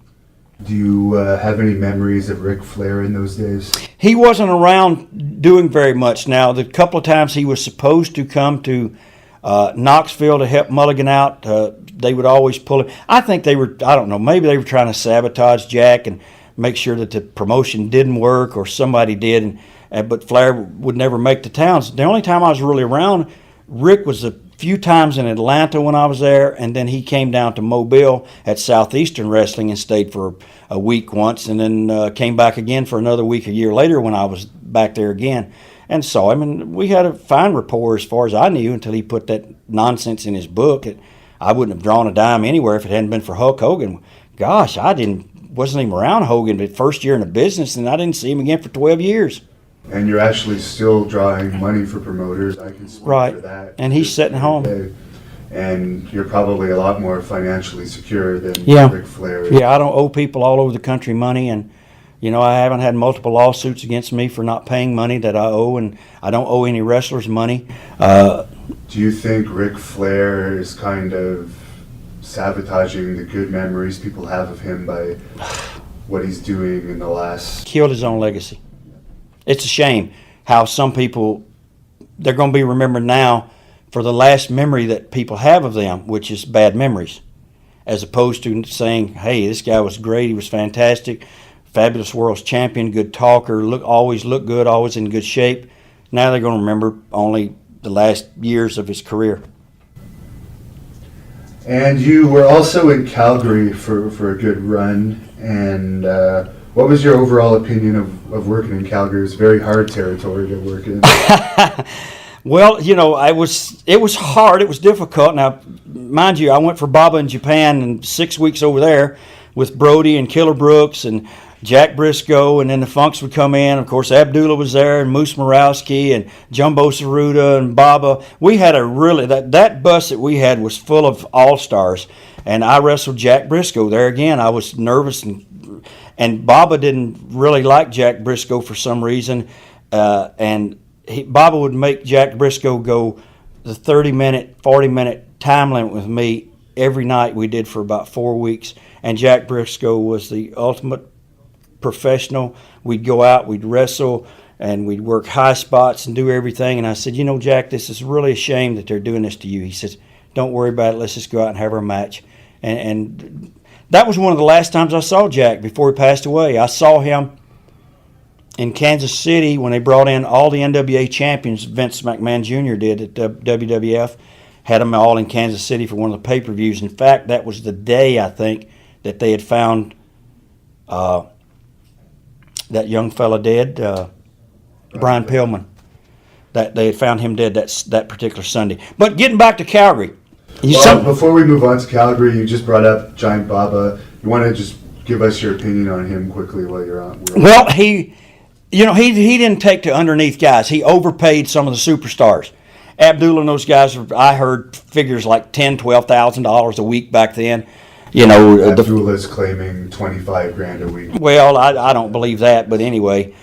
Do you have any memories of Ric Flair in those days? He wasn't around doing very much. Now, the couple of times he was supposed to come to Knoxville to help Mulligan out, they would always pull him. I think I don't know, maybe they were trying to sabotage Jack and make sure that the promotion didn't work, or somebody did, but Flair would never make the towns. The only time I was really around Rick was a few times in Atlanta when I was there, and then he came down to Mobile at Southeastern Wrestling and stayed for a week once, and then came back again for another week a year later when I was back there again and saw him. And we had a fine rapport as far as I knew until he put that nonsense in his book. I wouldn't have drawn a dime anywhere if it hadn't been for Hulk Hogan. Gosh, wasn't even around Hogan the first year in the business, and I didn't see him again for 12 years. And you're actually still drawing money for promoters. I can speak right. for that. And he's sitting home. And you're probably a lot more financially secure than Ric Flair. Yeah, I don't owe people all over the country money, and I haven't had multiple lawsuits against me for not paying money that I owe, and I don't owe any wrestlers money. Do you think Ric Flair is kind of sabotaging the good memories people have of him by what he's doing in the last... Killed his own legacy. It's a shame how some people, they're going to be remembered now for the last memory that people have of them, which is bad memories, as opposed to saying, hey, this guy was great, he was fantastic, fabulous world's champion, good talker, always looked good, always in good shape. Now they're going to remember only the last years of his career. And you were also in Calgary for a good run, and what was your overall opinion of working in Calgary? It's very hard territory to work in. Well, it was hard. It was difficult. Now, mind you, I went for Baba in Japan and 6 weeks over there with Brody and Killer Brooks and Jack Briscoe, and then the Funks would come in. Of course, Abdullah was there, and Moose Morowski, and Jumbo Saruta, and Baba. We had that bus that we had was full of all-stars, and I wrestled Jack Briscoe there again. I was nervous, and Baba didn't really like Jack Briscoe for some reason, and Baba would make Jack Briscoe go the 30-minute, 40-minute time limit with me every night. We did for about 4 weeks, and Jack Briscoe was the ultimate professional. We'd go out, we'd wrestle, and we'd work high spots and do everything. And I said, Jack, this is really a shame that they're doing this to you. He says, don't worry about it. Let's just go out and have our match. And that was one of the last times I saw Jack before he passed away. I saw him in Kansas City when they brought in all the NWA champions. Vince McMahon Jr. did at WWF. Had them all in Kansas City for one of the pay-per-views. In fact, that was the day, I think, that they had found that young fella dead, Brian Pillman. That they had found him dead that particular Sunday. But getting back to Calgary. Before we move on to Calgary, you just brought up Giant Baba. You want to just give us your opinion on him quickly while you're on? Well, he didn't take to underneath guys. He overpaid some of the superstars. Abdullah and those guys, I heard figures like $10,000, $12,000 a week back then. Abdullah's claiming $25,000 a week. Well, I don't believe that, but anyway,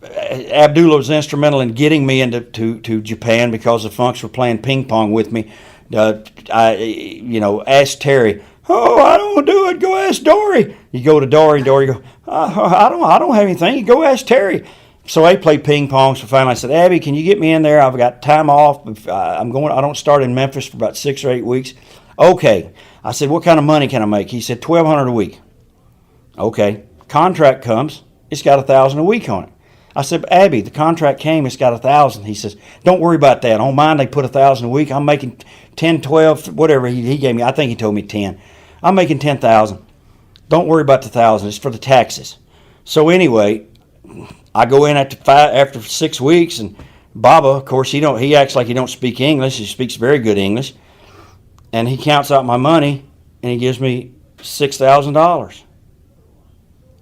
Abdullah was instrumental in getting me to Japan because the Funks were playing ping pong with me. I asked Terry, "Oh, I don't do it. Go ask Dory." You go to Dory, Dory go, "I don't have anything. You go ask Terry." So I played ping pong. So finally I said, "Abby, can you get me in there? I've got time off. I don't start in Memphis for about 6 or 8 weeks." Okay. I said, "What kind of money can I make?" He said, $1,200 a week. Okay. Contract comes. It's got $1,000 a week on it. I said, "Abby, the contract came. It's got $1,000." He says, "Don't worry about that. On mine, they put $1,000 a week. I'm making 10, 12, whatever he gave me. I think he told me 10. I'm making 10,000. Don't worry about the 1,000. It's for the taxes." So anyway, I go in after 6 weeks, and Baba, of course, he acts like he don't speak English. He speaks very good English, and he counts out my money, and he gives me $6,000.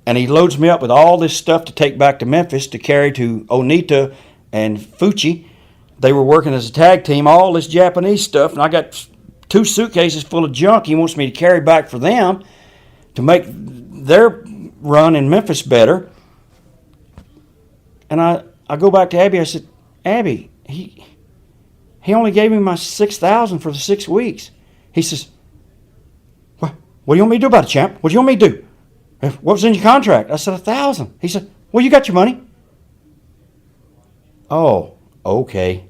And he loads me up with all this stuff to take back to Memphis to carry to Onita and Fuchi. They were working as a tag team, all this Japanese stuff, and I got 2 suitcases full of junk he wants me to carry back for them to make their run in Memphis better. And I go back to Abby. I said, "Abby, he only gave me my $6,000 for the 6 weeks." He says, "What do you want me to do about it, champ? What do you want me to do? What was in your contract?" I said, $1,000. He said, "Well, you got your money." Oh, okay.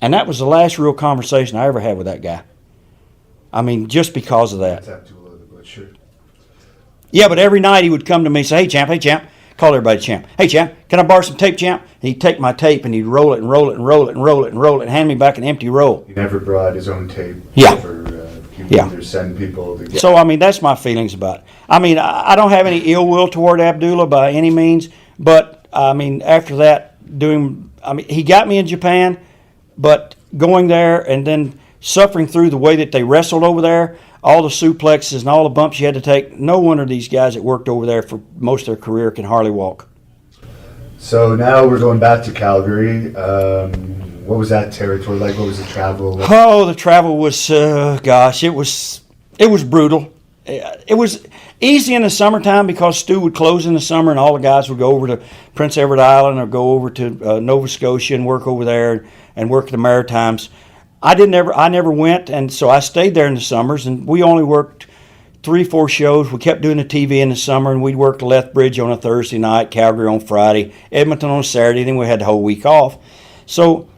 And that was the last real conversation I ever had with that guy. I mean, just because of that. That's Abdullah the Butcher. Yeah, but every night he would come to me and say, hey, champ. Call everybody champ. "Hey, champ, can I borrow some tape, champ?" And he'd take my tape and he'd roll it and roll it and roll it and roll it and roll it and hand me back an empty roll. He never brought his own tape. Yeah. He would either send people to get. So, I mean, that's my feelings about it. I mean, I don't have any ill will toward Abdullah by any means, but, I mean, after that, he got me in Japan, but going there and then suffering through the way that they wrestled over there, all the suplexes and all the bumps you had to take, no wonder these guys that worked over there for most of their career can hardly walk. So now we're going back to Calgary. What was that territory like? What was the travel like? Oh, the travel was, it was brutal. It was easy in the summertime because Stu would close in the summer and all the guys would go over to Prince Edward Island or go over to Nova Scotia and work over there and work the Maritimes. I never went, and so I stayed there in the summers, and we only worked 3-4 shows. We kept doing the TV in the summer, and we'd work Lethbridge on a Thursday night, Calgary on Friday, Edmonton on Saturday, then we had the whole week off. So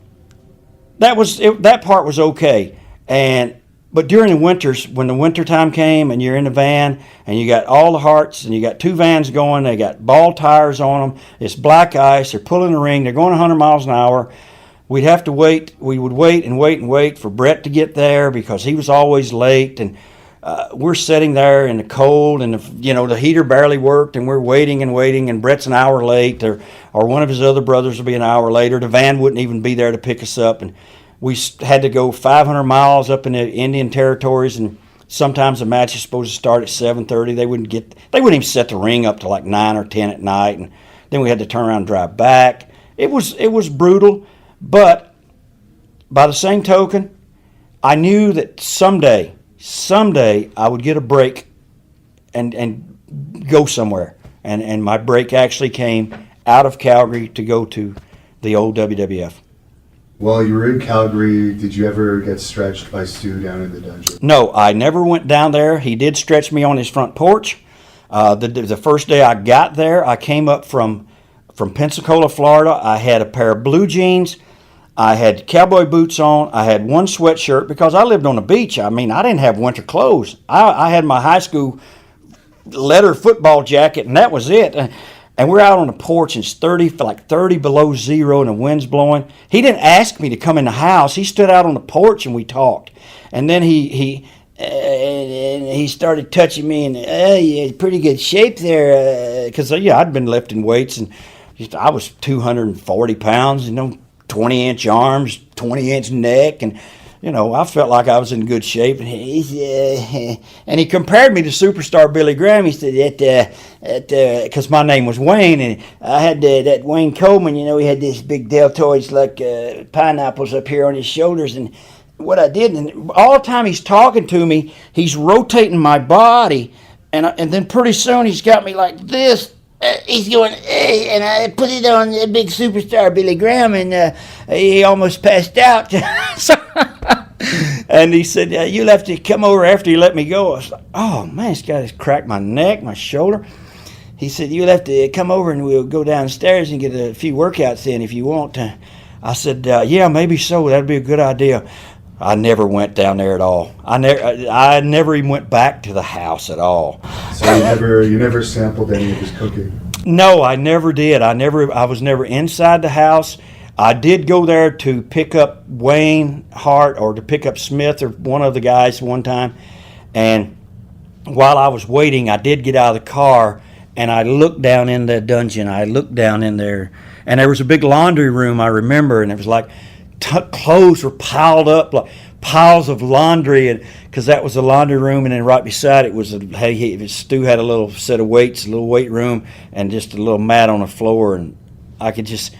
that part was okay. But during the winters, when the winter time came and you're in the van and you got all the Hearts and you got 2 vans going, they got ball tires on them, it's black ice, they're pulling the ring, they're going 100 miles an hour. We'd have to wait. We would wait and wait and wait for Brett to get there because he was always late. And we're sitting there in the cold, and the heater barely worked, and we're waiting and waiting. And Brett's an hour late, or one of his other brothers will be an hour later. The van wouldn't even be there to pick us up, and we had to go 500 miles up in the Indian territories. And sometimes the match is supposed to start at 7:30. They wouldn't even set the ring up to like 9 or 10 at night, and then we had to turn around and drive back. It was brutal. But by the same token, I knew that someday I would get a break and go somewhere. And my break actually came out of Calgary to go to the old WWF. While you were in Calgary, did you ever get stretched by Stu down in the dungeon? No, I never went down there. He did stretch me on his front porch. The first day I got there, I came up from Pensacola, Florida. I had a pair of blue jeans. I had cowboy boots on. I had one sweatshirt because I lived on the beach. I mean, I didn't have winter clothes. I had my high school leather football jacket, and that was it. And we're out on the porch, and it's 30 below zero, and the wind's blowing. He didn't ask me to come in the house. He stood out on the porch, and we talked. And then and he started touching me, and you're in pretty good shape there, because I'd been lifting weights, and I was 240 pounds, 20-inch arms, 20-inch neck, and I felt like I was in good shape. And he compared me to superstar Billy Graham. He said because my name was Wayne, and I had that Wayne Coleman. He had this big deltoids like pineapples up here on his shoulders. And what I did, and all the time he's talking to me, he's rotating my body, and then pretty soon he's got me like this. He's going, hey, and I put it on the big superstar Billy Graham, and he almost passed out. And he said, you'll have to come over after you let me go. I was like, oh, man, this guy just cracked my neck, my shoulder. He said, you'll have to come over and we'll go downstairs and get a few workouts in if you want to. I said, yeah, maybe so. That'd be a good idea. I never went down there at all. I never even went back to the house at all. So you never sampled any of his cooking? No, I never did. I was never inside the house. I did go there to pick up Wayne Hart or to pick up Smith or one of the guys one time. And while I was waiting, I did get out of the car and I looked down in the dungeon. I looked down in there, and there was a big laundry room, I remember, and it was like clothes were piled up like piles of laundry, and because that was the laundry room, and then right beside it was Stu had a little set of weights, a little weight room, and just a little mat on the floor, and I just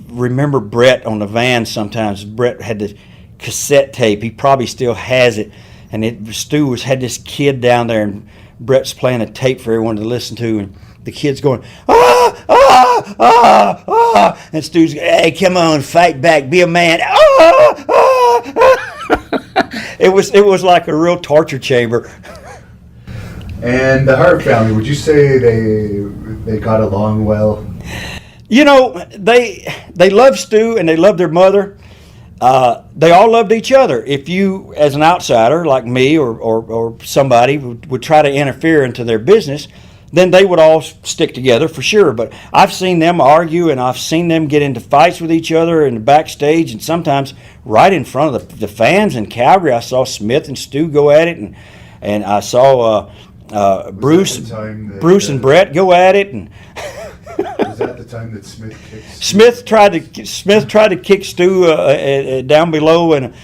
remember Brett on the van sometimes. Brett had the cassette tape. He probably still has it, and Stu had this kid down there, and Brett's playing a tape for everyone to listen to, and the kid's going, ah, ah, ah, ah, and Stu's, hey, come on, fight back, be a man, ah, ah, ah. It was like a real torture chamber. And the Hart family, would you say they got along well? They loved Stu and they loved their mother. They all loved each other. If you, as an outsider like me or somebody, would try to interfere into their business, then they would all stick together for sure. But I've seen them argue, and I've seen them get into fights with each other in the backstage, and sometimes right in front of the fans in Calgary. I saw Smith and Stu go at it, and I saw Bruce and Brett go at it, and was that the time that Smith kicked Smith tried to kick Stu down below, and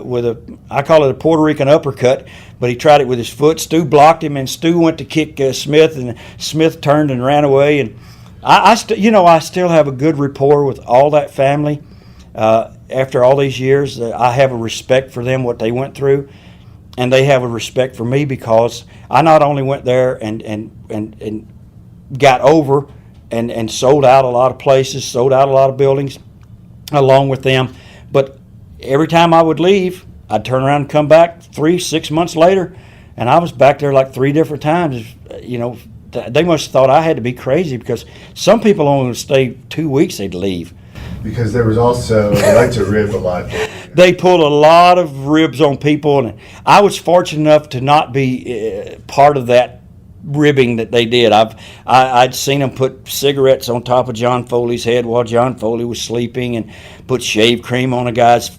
with I call it a Puerto Rican uppercut, but he tried it with his foot. Stu blocked him, and Stu went to kick Smith, and Smith turned and ran away. And I still have a good rapport with all that family. After all these years, I have a respect for them, what they went through, and they have a respect for me because I not only went there and got over and sold out a lot of places, sold out a lot of buildings along with them, but every time I would leave, I'd turn around and come back 3-6 months later, and I was back there like 3 different times. They must have thought I had to be crazy because some people only would stay 2 weeks, they'd leave. Because there was also, they like to rib a lot. They pulled a lot of ribs on people, and I was fortunate enough to not be part of that ribbing that they did. I'd seen them put cigarettes on top of John Foley's head while John Foley was sleeping, and put shave cream on a guy's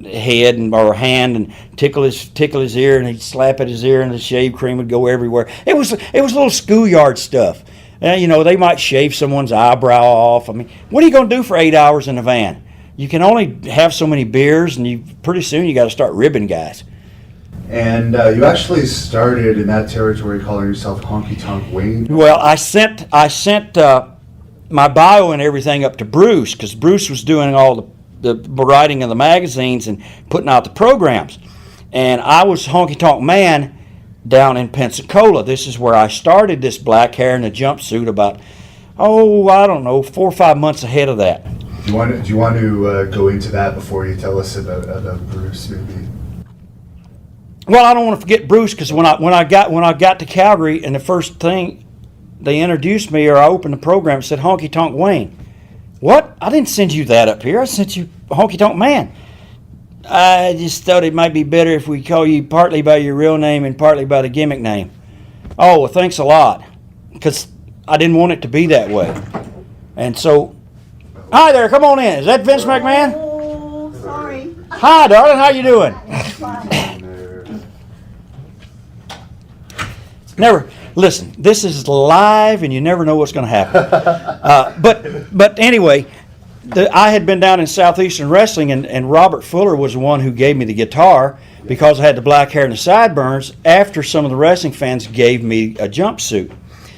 head or hand and tickle his ear, and he'd slap at his ear, and the shave cream would go everywhere. It was little schoolyard stuff. They might shave someone's eyebrow off. I mean, what are you going to do for 8 hours in a van? You can only have so many beers, and pretty soon you got to start ribbing guys. And you actually started in that territory calling yourself Honkytonk Wayne. Well, I sent my bio and everything up to Bruce, because Bruce was doing all the writing of the magazines and putting out the programs. And I was Honkytonk Man down in Pensacola. This is where I started this black hair and the jumpsuit about, 4 or 5 months ahead of that. Do you want to go into that before you tell us about Bruce, maybe? Well, I don't want to forget Bruce, because when I got to Calgary, and the first thing they introduced me, or I opened the program, it said Honkytonk Wayne. What? I didn't send you that up here. I sent you Honkytonk Man. I just thought it might be better if we call you partly by your real name and partly by the gimmick name. Oh, well, thanks a lot, because I didn't want it to be that way. And so, hi there, come on in. Is that Vince McMahon? Oh, sorry. Hi, darling. How you doing? Never listen. This is live, and you never know what's going to happen. But anyway, I had been down in Southeastern Wrestling, and Robert Fuller was the one who gave me the guitar because I had the black hair and the sideburns. After some of the wrestling fans gave me a jumpsuit,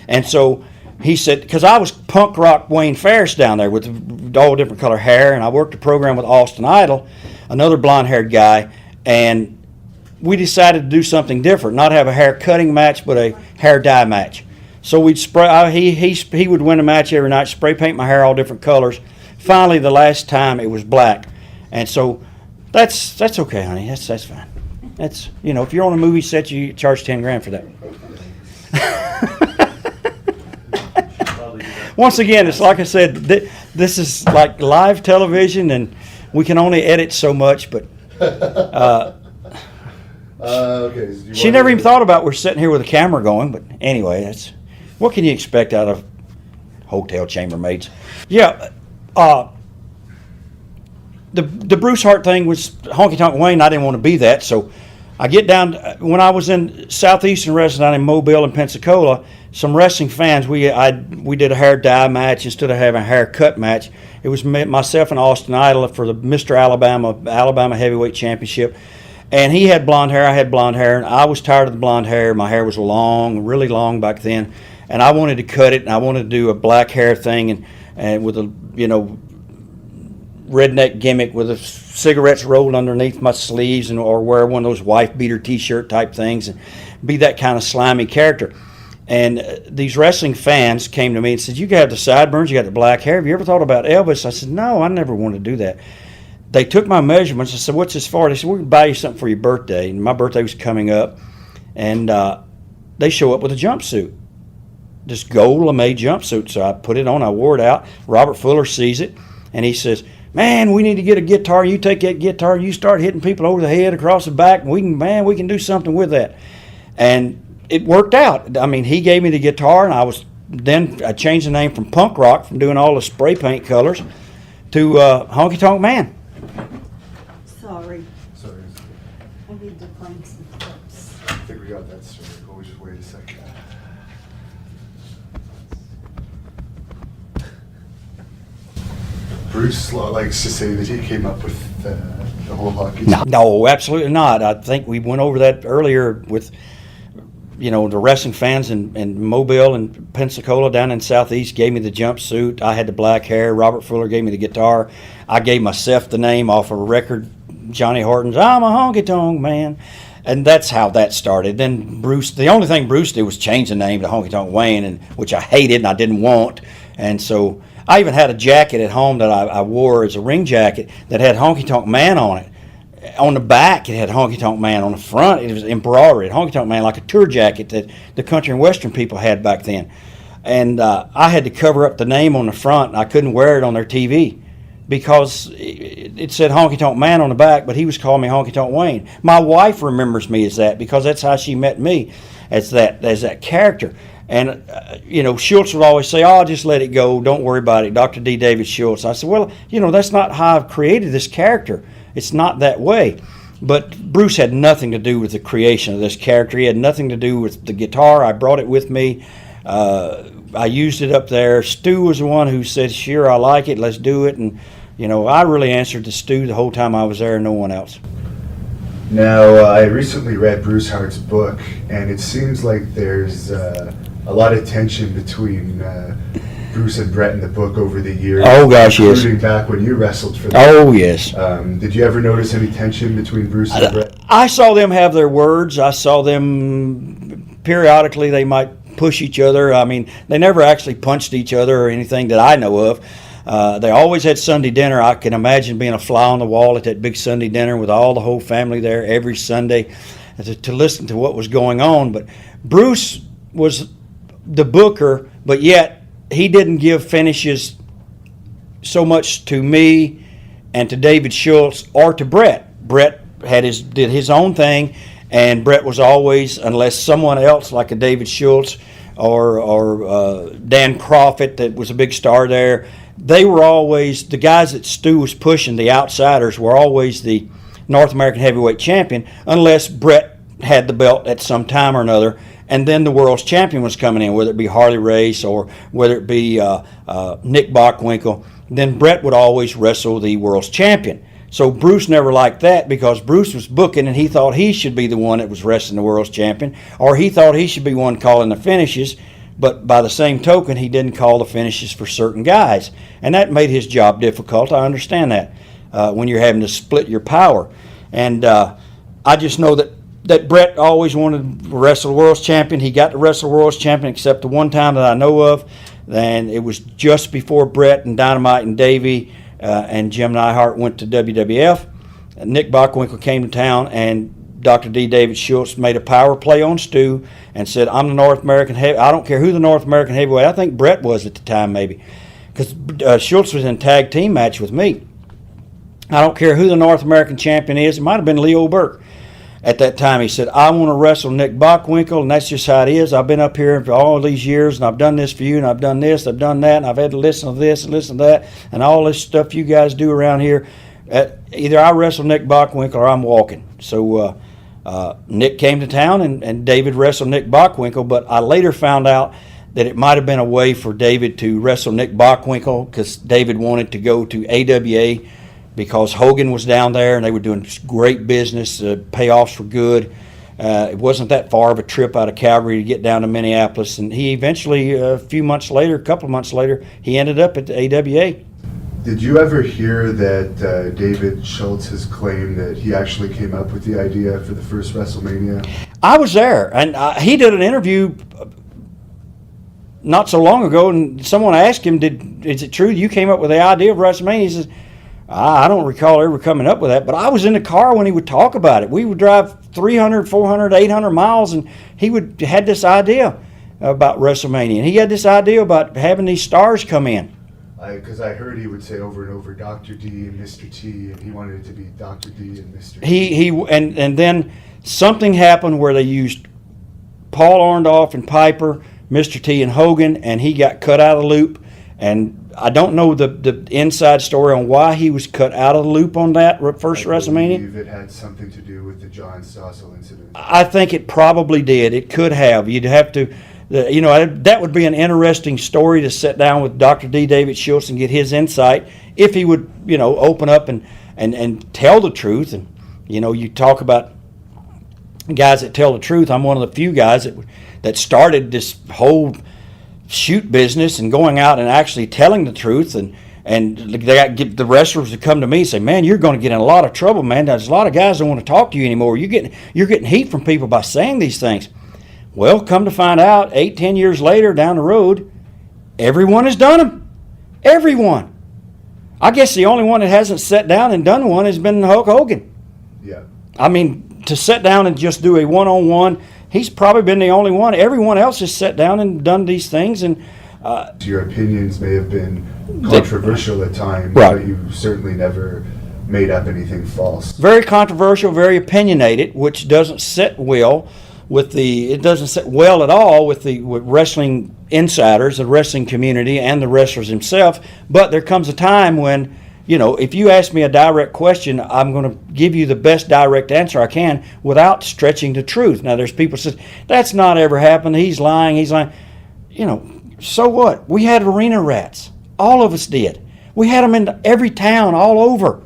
and so he said, because I was punk rock Wayne Ferris down there with all different color hair, and I worked a program with Austin Idol, another blonde-haired guy, and we decided to do something different, not have a hair cutting match, but a hair dye match. So we'd spray. He would win a match every night, spray paint my hair all different colors. Finally, the last time it was black, and so that's okay, honey. That's fine. That's, if you're on a movie set, you charge $10,000 for that. Once again, it's like I said, this is like live television, and we can only edit so much. But okay. So she never even thought about we're sitting here with a camera going. But anyway, that's what can you expect out of hotel chambermaids? Yeah. The Bruce Hart thing was Honkytonk Wayne. I didn't want to be that, so I get down when I was in Southeastern Wrestling down in Mobile and Pensacola. Some wrestling fans, we did a hair dye match instead of having a haircut match. It was myself and Austin Idol for the Mr. Alabama Heavyweight Championship, and he had blonde hair, I had blonde hair, and I was tired of the blonde hair. My hair was long, really long back then, and I wanted to cut it, and I wanted to do a black hair thing, and with a redneck gimmick with the cigarettes rolled underneath my sleeves, or wear one of those wife beater T-shirt type things, and be that kind of slimy character. And these wrestling fans came to me and said, "You got the sideburns, you got the black hair. Have you ever thought about Elvis?" I said, "No, I never wanted to do that." They took my measurements. I said, "What's this for?" They said, "We're going to buy you something for your birthday." And my birthday was coming up, and they show up with a jumpsuit, this gold lame jumpsuit. So I put it on. I wore it out. Robert Fuller sees it, and he says, "Man, we need to get a guitar. You take that guitar, you start hitting people over the head, across the back, and we can do something with that." And it worked out. I mean, he gave me the guitar, and I changed the name from Punk Rock, from doing all the spray paint colors, to Honky-Tonk Man. Sorry. I need to find some clips. I think we got that story. Oh, just wait a second. Bruce likes to say that he came up with the whole hockey. No, absolutely not. I think we went over that earlier with, the wrestling fans in Mobile and Pensacola down in Southeast gave me the jumpsuit. I had the black hair. Robert Fuller gave me the guitar. I gave myself the name off of a record, Johnny Horton's "I'm a Honky-Tonk Man." And that's how that started. Then Bruce, the only thing Bruce did was change the name to Honky-Tonk Wayne, which I hated and I didn't want. And so I even had a jacket at home that I wore as a ring jacket that had Honky-Tonk Man on it. On the back, it had Honky-Tonk Man. On the front, it was embroidered. Honky-Tonk Man, like a tour jacket that the country and western people had back then. And I had to cover up the name on the front. I couldn't wear it on their TV because it said Honky-Tonk Man on the back, but he was calling me Honky-Tonk Wayne. My wife remembers me as that because that's how she met me, as that character. And, Schultz would always say, "Oh, just let it go. Don't worry about it." Dr. D. David Schultz. I said, "Well, that's not how I've created this character. It's not that way." But Bruce had nothing to do with the creation of this character. He had nothing to do with the guitar. I brought it with me. I used it up there. Stu was the one who said, "Sure, I like it. Let's do it." And, I really answered to Stu the whole time I was there, no one else. Now, I recently read Bruce Hart's book, and it seems like there's a lot of tension between Bruce and Brett in the book over the years. Oh, gosh, yes. Including back when you wrestled for them. Oh, yes. Did you ever notice any tension between Bruce and Brett? I saw them have their words. I saw them periodically. They might push each other. I mean, they never actually punched each other or anything that I know of. They always had Sunday dinner. I can imagine being a fly on the wall at that big Sunday dinner with all the whole family there every Sunday to listen to what was going on. But Bruce was the booker, but yet he didn't give finishes so much to me and to David Schultz or to Brett. Brett did his own thing, and Brett was always, unless someone else like a David Schultz or Dan Crawford that was a big star there, they were always the guys that Stu was pushing. The outsiders were always the North American heavyweight champion unless Brett had the belt at some time or another, and then the world's champion was coming in, whether it be Harley Race or whether it be Nick Bockwinkel. Then Brett would always wrestle the world's champion. So Bruce never liked that because Bruce was booking and he thought he should be the one that was wrestling the world's champion, or he thought he should be one calling the finishes, but by the same token, he didn't call the finishes for certain guys. And that made his job difficult. I understand that when you're having to split your power. And I just know that Brett always wanted to wrestle the world's champion. He got to wrestle the world's champion except the one time that I know of, and it was just before Brett and Dynamite and Davey and Jim Neihart went to WWF. Nick Bockwinkel came to town, and Dr. D. David Schultz made a power play on Stu and said, I'm the North American heavyweight. I don't care who the North American heavyweight. I think Brett was at the time maybe, because Schultz was in a tag team match with me. I don't care who the North American champion is. It might have been Leo Burke. At that time, he said, I want to wrestle Nick Bockwinkel, and that's just how it is. I've been up here for all these years, and I've done this for you, and I've done this, I've done that, and I've had to listen to this and listen to that, and all this stuff you guys do around here. Either I wrestle Nick Bockwinkel or I'm walking. So Nick came to town, and David wrestled Nick Bockwinkel, but I later found out that it might have been a way for David to wrestle Nick Bockwinkel because David wanted to go to AWA because Hogan was down there and they were doing great business. Payoffs were good. It wasn't that far of a trip out of Calgary to get down to Minneapolis. And he eventually, a couple of months later, he ended up at the AWA. Did you ever hear that David Schultz has claimed that he actually came up with the idea for the first WrestleMania? I was there, and he did an interview not so long ago, and someone asked him, is it true you came up with the idea of WrestleMania? He says, I don't recall ever coming up with that, but I was in the car when he would talk about it. We would drive 300, 400, 800 miles, and he had this idea about WrestleMania, and he had this idea about having these stars come in. Because I heard he would say over and over Dr. D and Mr. T, and he wanted it to be Dr. D and Mr. T. And then something happened where they used Paul Orndorff and Piper, Mr. T and Hogan, and he got cut out of the loop. And I don't know the inside story on why he was cut out of the loop on that first WrestleMania. I believe it had something to do with the John Stossel incident. I think it probably did. It could have. You'd have to, that would be an interesting story to sit down with Dr. D. David Schultz and get his insight if he would, open up and tell the truth. And, you talk about guys that tell the truth. I'm one of the few guys that started this whole shoot business and going out and actually telling the truth, and the wrestlers to come to me and say, man, you're going to get in a lot of trouble, man. There's a lot of guys don't want to talk to you anymore. You're getting heat from people by saying these things. Well, come to find out, 8-10 years later down the road, everyone has done them. Everyone. I guess the only one that hasn't sat down and done one has been Hulk Hogan. Yeah. I mean, to sit down and just do a one-on-one, he's probably been the only one. Everyone else has sat down and done these things. And your opinions may have been controversial at times, right, but you certainly never made up anything false. Very controversial, very opinionated, which doesn't sit well with it doesn't sit well at all with wrestling insiders, the wrestling community, and the wrestlers themselves. But there comes a time when, if you ask me a direct question, I'm going to give you the best direct answer I can without stretching the truth. Now, there's people that say, that's not ever happened. He's lying. So what? We had arena rats. All of us did. We had them in every town all over.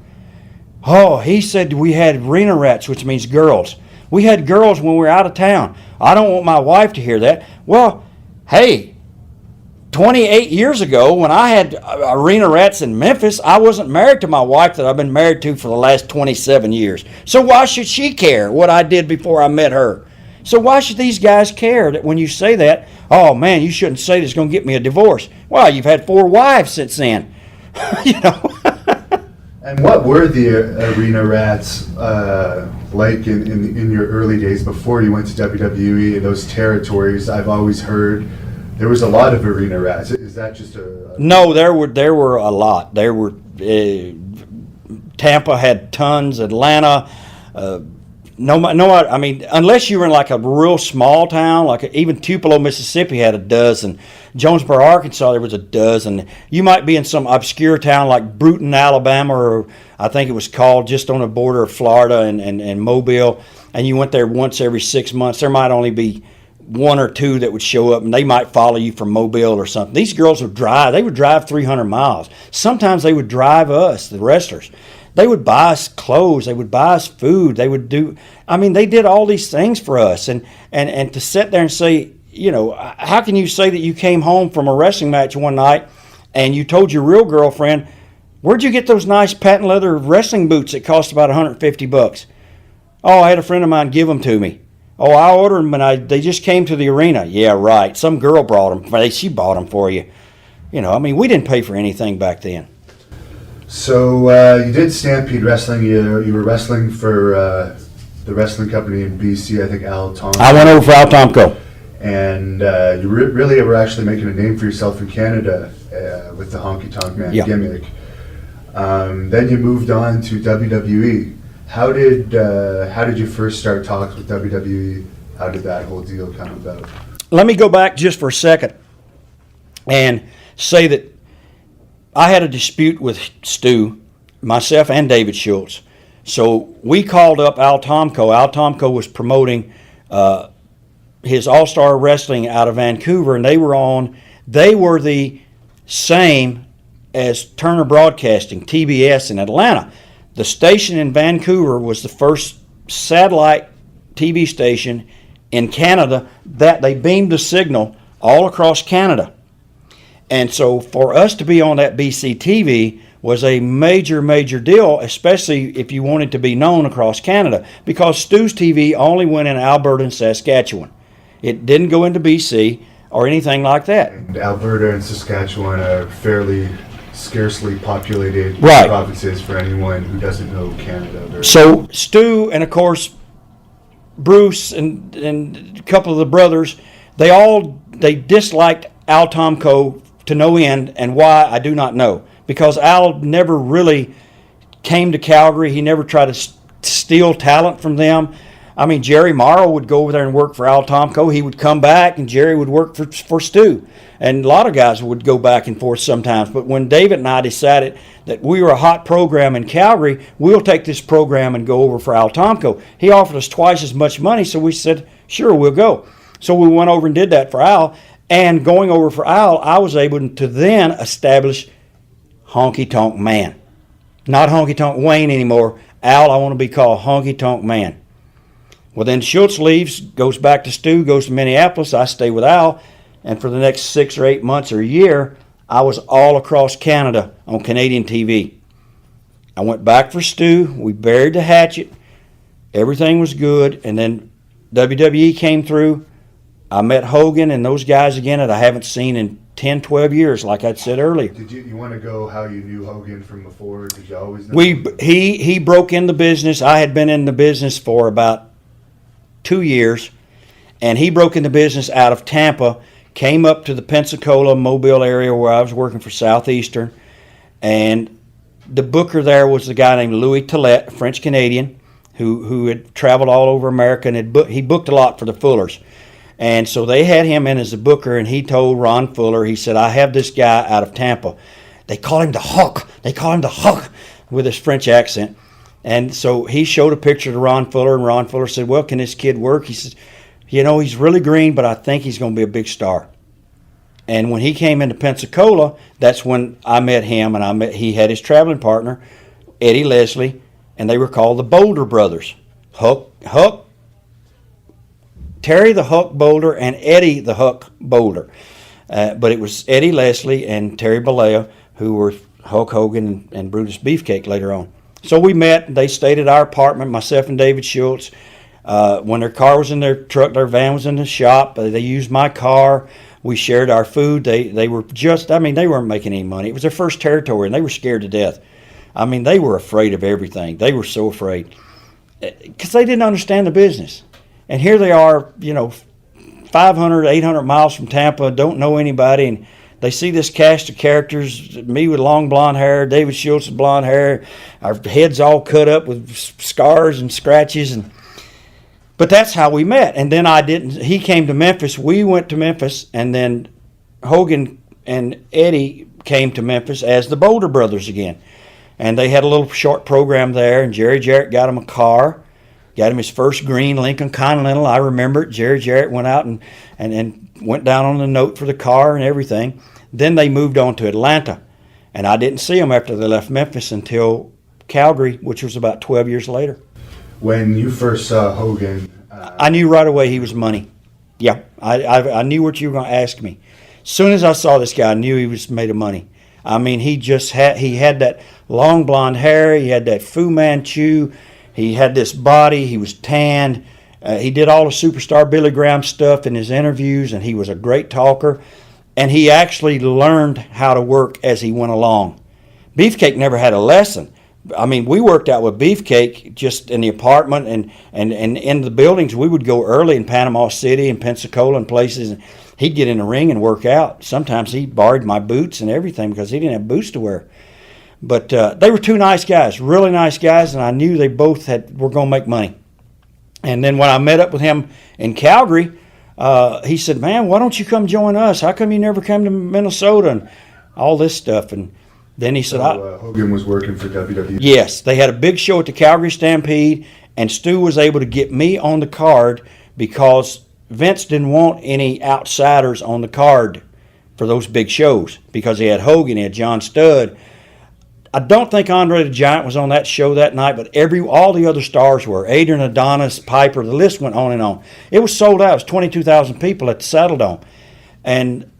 Oh, he said we had arena rats, which means girls. We had girls when we were out of town. I don't want my wife to hear that. Well, hey, 28 years ago when I had arena rats in Memphis, I wasn't married to my wife that I've been married to for the last 27 years. So why should she care what I did before I met her? So why should these guys care that when you say that, oh man, you shouldn't say this, it's going to get me a divorce. Well, you've had 4 wives since then. And what were the arena rats like in your early days before you went to WWE and those territories? I've always heard there was a lot of arena rats. Is that just a... No, there were a lot. There were Tampa had tons, Atlanta, I mean, unless you were in like a real small town, like even Tupelo, Mississippi had a dozen. Jonesboro, Arkansas, there was a dozen. You might be in some obscure town like Bruton, Alabama, or I think it was called, just on the border of Florida and Mobile, and you went there once every 6 months. There might only be one or two that would show up, and they might follow you from Mobile or something. These girls would drive. They would drive 300 miles. Sometimes they would drive us, the wrestlers. They would buy us clothes. They would buy us food. They would do. I mean, they did all these things for us, and to sit there and say, you know, how can you say that you came home from a wrestling match one night and you told your real girlfriend, where'd you get those nice patent leather wrestling boots that cost about $150? Oh, I had a friend of mine give them to me. Oh, I ordered them and they just came to the arena. Yeah, right. Some girl brought them. She bought them for you. You know, I mean, we didn't pay for anything back then. So you did Stampede Wrestling. You were wrestling for the wrestling company in BC, I think Al Tom. I went over for Al Tomko. And you really were actually making a name for yourself in Canada with the Honkytonk Man gimmick. Then you moved on to WWE. How did you first start talks with WWE? How did that whole deal come about? Let me go back just for a second and say that I had a dispute with Stu, myself and David Schultz. So we called up Al Tomko. Al Tomko was promoting his All-Star Wrestling out of Vancouver, and they were the same as Turner Broadcasting, TBS in Atlanta. The station in Vancouver was the first satellite TV station in Canada that they beamed the signal all across Canada. And so for us to be on that BC TV was a major, major deal, especially if you wanted to be known across Canada, because Stu's TV only went in Alberta and Saskatchewan. It didn't go into BC or anything like that. And Alberta and Saskatchewan are fairly scarcely populated provinces for anyone who doesn't know Canada very well. So Stu and, of course, Bruce and a couple of the brothers, they disliked Al Tomko to no end, and why, I do not know. Because Al never really came to Calgary. He never tried to steal talent from them. I mean, Jerry Morrow would go over there and work for Al Tomko. He would come back, and Jerry would work for Stu. And a lot of guys would go back and forth sometimes. But when David and I decided that we were a hot program in Calgary, we'll take this program and go over for Al Tomko. He offered us twice as much money, so we said, sure, we'll go. So we went over and did that for Al. And going over for Al, I was able to then establish Honkytonk Man. Not Honkytonk Wayne anymore. Al, I want to be called Honkytonk Man. Well, then Schultz leaves, goes back to Stu, goes to Minneapolis. I stay with Al. And for the next 6 or 8 months or a year, I was all across Canada on Canadian TV. I went back for Stu. We buried the hatchet. Everything was good. And then WWE came through. I met Hogan and those guys again that I haven't seen in 10, 12 years, like I said earlier. Did you want to go how you knew Hogan from before? Did you always know? He broke in the business. I had been in the business for about 2 years, and he broke in the business out of Tampa, came up to the Pensacola, Mobile area where I was working for Southeastern, and the booker there was a guy named Louis Tillett, a French-Canadian, who had traveled all over America, and he booked a lot for the Fullers. And so they had him in as a booker, and he told Ron Fuller, he said, I have this guy out of Tampa. They call him the Huck. They call him the Huck with his French accent. And so he showed a picture to Ron Fuller, and Ron Fuller said, well, can this kid work? He says, you know, he's really green, but I think he's going to be a big star. And when he came into Pensacola, that's when I met him, and he had his traveling partner, Eddie Leslie, and they were called the Boulder Brothers. Terry the Huck Boulder and Eddie the Huck Boulder. But it was Eddie Leslie and Terry Bollea who were Hulk Hogan and Brutus Beefcake later on. So we met. They stayed at our apartment, myself and David Schultz. When their car was in their truck, their van was in the shop. They used my car. We shared our food. They were they weren't making any money. It was their first territory, and they were scared to death. I mean, they were afraid of everything. They were so afraid because they didn't understand the business. And here they are, 500, 800 miles from Tampa, don't know anybody, and they see this cast of characters, me with long blonde hair, David Schultz with blonde hair, our heads all cut up with scars and scratches, and But that's how we met. And then he came to Memphis. We went to Memphis, and then Hogan and Eddie came to Memphis as the Boulder Brothers again. And they had a little short program there, and Jerry Jarrett got him a car, got him his first green Lincoln Continental. I remember it. Jerry Jarrett went out and went down on the note for the car and everything. Then they moved on to Atlanta, and I didn't see them after they left Memphis until Calgary, which was about 12 years later. When you first saw Hogan, I knew right away he was money. Yeah, I knew what you were going to ask me. As soon as I saw this guy, I knew he was made of money. I mean, he had that long blonde hair. He had that Fu Manchu. He had this body. He was tanned. He did all the superstar Billy Graham stuff in his interviews, and he was a great talker. And he actually learned how to work as he went along. Beefcake never had a lesson. I mean, we worked out with Beefcake just in the apartment and in the buildings. We would go early in Panama City and Pensacola and places, and he'd get in the ring and work out. Sometimes he borrowed my boots and everything because he didn't have boots to wear. But they were two nice guys, really nice guys, and I knew they both were going to make money. And then when I met up with him in Calgary, he said, "Man, why don't you come join us? How come you never come to Minnesota?" And all this stuff. And then he said, Hogan was working for WWE. Yes, they had a big show at the Calgary Stampede, and Stu was able to get me on the card because Vince didn't want any outsiders on the card for those big shows because he had Hogan, he had John Studd. I don't think Andre the Giant was on that show that night, but all the other stars were. Adrian Adonis, Piper, the list went on and on. It was sold out. It was 22,000 people at the Saddle Dome. And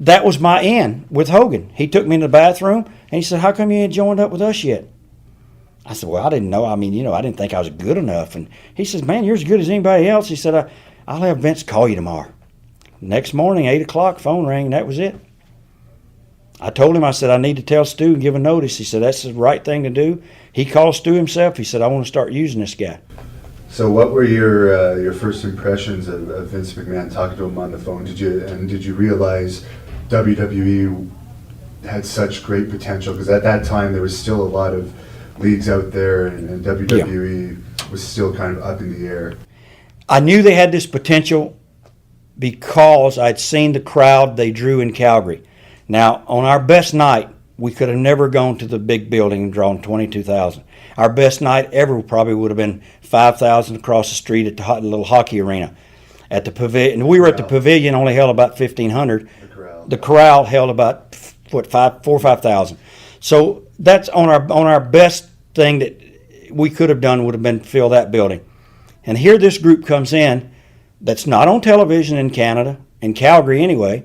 that was my in with Hogan. He took me in the bathroom, and he said, "How come you ain't joined up with us yet?" I said, "Well, I didn't know. I mean, I didn't think I was good enough." And he says, "Man, you're as good as anybody else." He said, "I'll have Vince call you tomorrow." Next morning, 8 o'clock, phone rang, and that was it. I told him, I said, "I need to tell Stu and give a notice." He said, "That's the right thing to do." He called Stu himself. He said, "I want to start using this guy." So what were your first impressions of Vince McMahon talking to him on the phone? Did you realize WWE had such great potential? Because at that time there was still a lot of leagues out there, and WWE was still kind of up in the air. I knew they had this potential because I'd seen the crowd they drew in Calgary. Now, on our best night, we could have never gone to the big building and drawn 22,000. Our best night ever probably would have been 5,000 across the street at the little hockey arena. At the pavilion, we were at the pavilion, only held about 1,500. The corral held about 4,000 or 5,000. So that's on our best thing that we could have done would have been fill that building. And here this group comes in that's not on television in Canada, in Calgary anyway,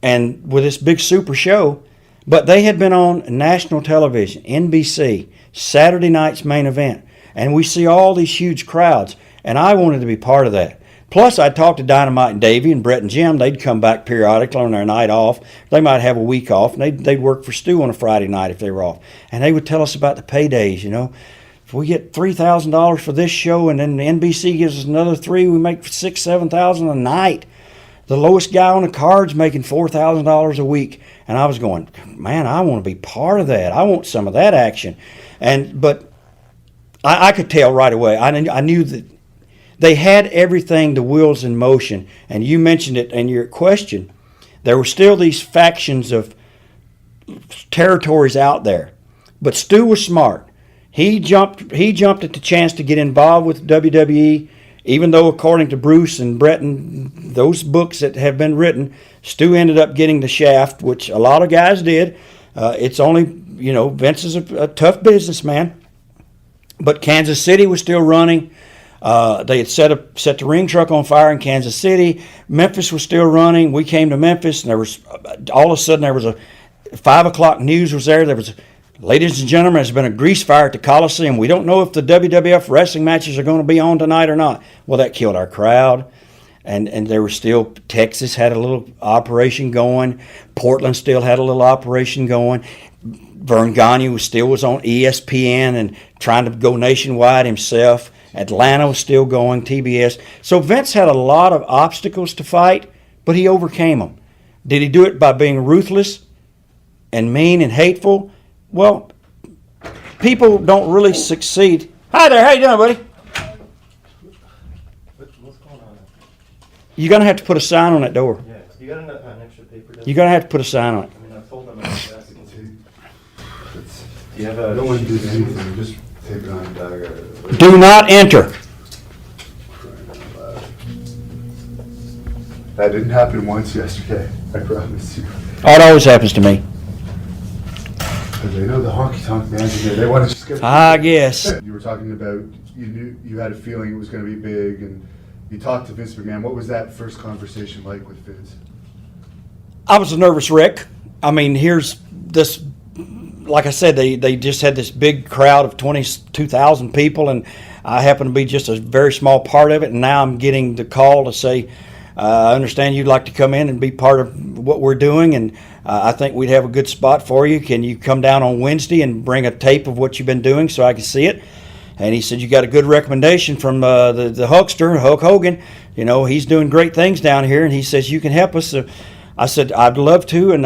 and with this big super show, but they had been on national television, NBC, Saturday night's main event, and we see all these huge crowds, and I wanted to be part of that. Plus, I'd talk to Dynamite and Davey and Brett and Jim. They'd come back periodically on their night off. They might have a week off, and they'd work for Stu on a Friday night if they were off. And they would tell us about the paydays, If we get $3,000 for this show, and then the NBC gives us another $3,000, we make $6,000, $7,000 a night. The lowest guy on the card's making $4,000 a week. And I was going, man, I want to be part of that. I want some of that action. But I could tell right away. I knew that they had everything, the wheels in motion. And you mentioned it in your question. There were still these factions of territories out there. But Stu was smart. He jumped at the chance to get involved with WWE. Even though, according to Bruce and Brett and those books that have been written, Stu ended up getting the shaft, which a lot of guys did. It's only, Vince is a tough businessman. But Kansas City was still running. They had set the ring truck on fire in Kansas City. Memphis was still running. We came to Memphis, and there was all of a sudden there was a 5 o'clock news was there. There was, "Ladies and gentlemen, there's been a grease fire at the Coliseum. We don't know if the WWF wrestling matches are going to be on tonight or not." Well, that killed our crowd. And there was still, Texas had a little operation going. Portland still had a little operation going. Vern Gagne was on ESPN and trying to go nationwide himself. Atlanta was still going, TBS. So Vince had a lot of obstacles to fight, but he overcame them. Did he do it by being ruthless and mean and hateful? Well, people don't really succeed. Hi there, how you doing, buddy? You're gonna have to put a sign on that door. Yeah, you got an extra paper? You're gonna have to put a sign on it. I mean, I've told them I'm asking. Do you have a? No one did anything, just take it on a dagger. Do not enter. That didn't happen once yesterday, I promise you. Oh, it always happens to me. Because they know the honky-tonk man's in there, they want to just get... I guess. You were talking about, you knew, you had a feeling it was going to be big, and you talked to Vince McMahon. What was that first conversation like with Vince? I was a nervous wreck. I mean, here's this, like I said, they just had this big crowd of 22,000 people, and I happen to be just a very small part of it, and now I'm getting the call to say, I understand you'd like to come in and be part of what we're doing, and I think we'd have a good spot for you. Can you come down on Wednesday and bring a tape of what you've been doing so I can see it? And he said, you got a good recommendation from the Hulkster, Hulk Hogan. You know, he's doing great things down here, and he says, you can help us. I said, I'd love to, and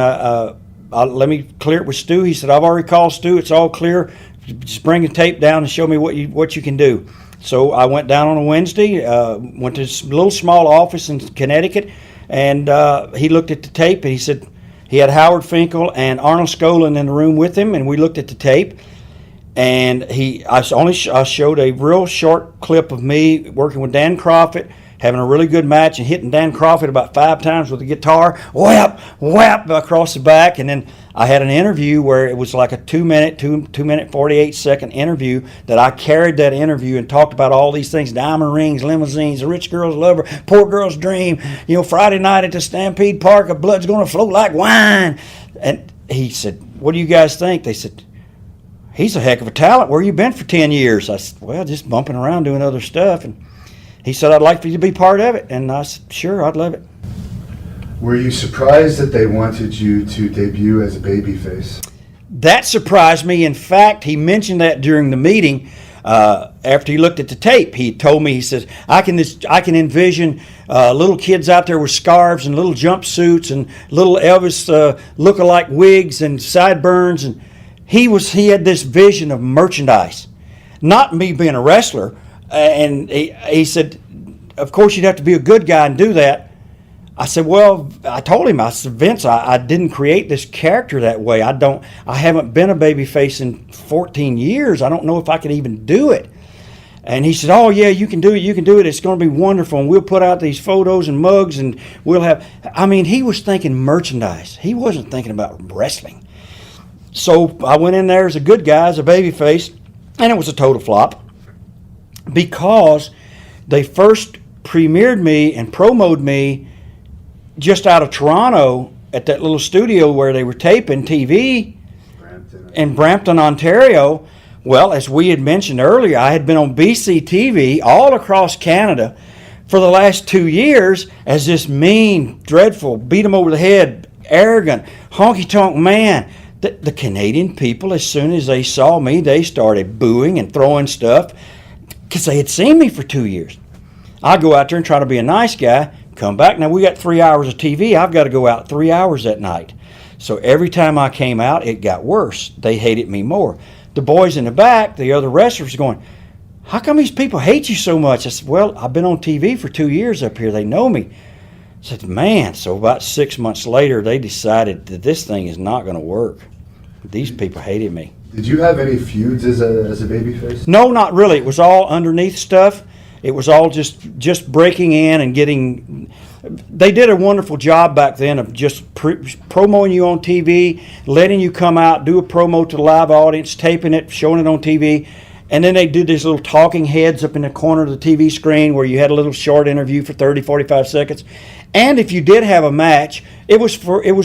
let me clear it with Stu. He said, I've already called Stu. It's all clear. Just bring the tape down and show me what you can do. So I went down on a Wednesday, went to this little small office in Connecticut, and he looked at the tape, and he said he had Howard Finkel and Arnold Skolin in the room with him, and we looked at the tape, and I showed a real short clip of me working with Dan Crawford, having a really good match and hitting Dan Crawford about 5 times with the guitar, whap, whap, across the back. And then I had an interview where it was like a 2 minute, 48-second interview that I carried that interview and talked about all these things, diamond rings, limousines, a rich girl's lover, poor girl's dream, Friday night at the Stampede Park, blood's going to flow like wine. And he said, what do you guys think? They said, he's a heck of a talent. Where you been for 10 years? I said, well, just bumping around doing other stuff. And he said, I'd like for you to be part of it. And I said, sure, I'd love it. Were you surprised that they wanted you to debut as a babyface? That surprised me. In fact, he mentioned that during the meeting after he looked at the tape. He told me, he says, I can envision little kids out there with scarves and little jumpsuits and little Elvis look-alike wigs and sideburns. And he had this vision of merchandise, not me being a wrestler. And he said, of course, you'd have to be a good guy and do that. I said, well, I told him, I said, Vince, I didn't create this character that way. I haven't been a babyface in 14 years. I don't know if I can even do it. And he said, oh, yeah, you can do it. It's going to be wonderful. And we'll put out these photos and mugs, and we'll have, he was thinking merchandise. He wasn't thinking about wrestling. So I went in there as a good guy, as a babyface, and it was a total flop. Because they first premiered me and promoted me just out of Toronto at that little studio where they were taping TV in Brampton, Ontario. Well, as we had mentioned earlier, I had been on BC TV all across Canada for the last 2 years as this mean, dreadful, beat them over the head, arrogant, honky-tonk man. The Canadian people, as soon as they saw me, they started booing and throwing stuff, because they had seen me for 2 years. I go out there and try to be a nice guy, come back. Now, we got 3 hours of TV. I've got to go out 3 hours at night. So every time I came out, it got worse. They hated me more. The boys in the back, the other wrestlers, going, how come these people hate you so much? I said, well, I've been on TV for 2 years up here. They know me. I said, man. So about 6 months later, they decided that this thing is not going to work. These people hated me. Did you have any feuds as a babyface? No, not really. It was all underneath stuff. It was all just breaking in and getting. They did a wonderful job back then of just promoting you on TV, letting you come out, do a promo to the live audience, taping it, showing it on TV. And then they did these little talking heads up in the corner of the TV screen where you had a little short interview for 30, 45 seconds. And if you did have a match, it was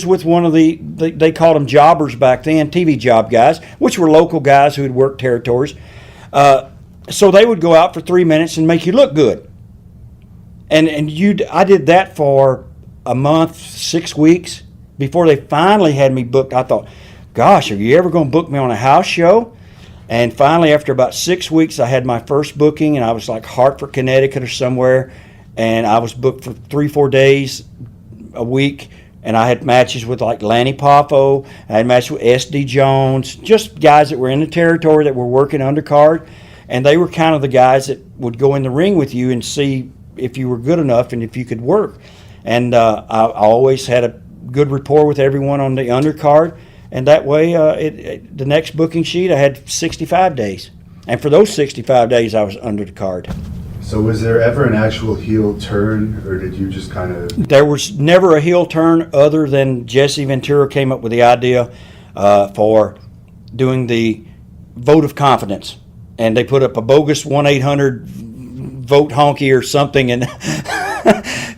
with one of they called them jobbers back then, TV job guys, which were local guys who had worked territories. So they would go out for 3 minutes and make you look good. I did that for a month, 6 weeks before they finally had me booked. I thought, gosh, are you ever going to book me on a house show? And finally, after about 6 weeks, I had my first booking, and I was like Hartford, Connecticut or somewhere, and I was booked for 3-4 days a week, and I had matches with like Lanny Poffo, I had matches with S.D. Jones, just guys that were in the territory that were working undercard, and they were kind of the guys that would go in the ring with you and see if you were good enough and if you could work. And I always had a good rapport with everyone on the undercard, and that way, the next booking sheet I had 65 days, and for those 65 days I was under the card. So was there ever an actual heel turn, or did you just kind of? There was never a heel turn other than Jesse Ventura came up with the idea for doing the vote of confidence, and they put up a bogus 1-800 vote honky or something, and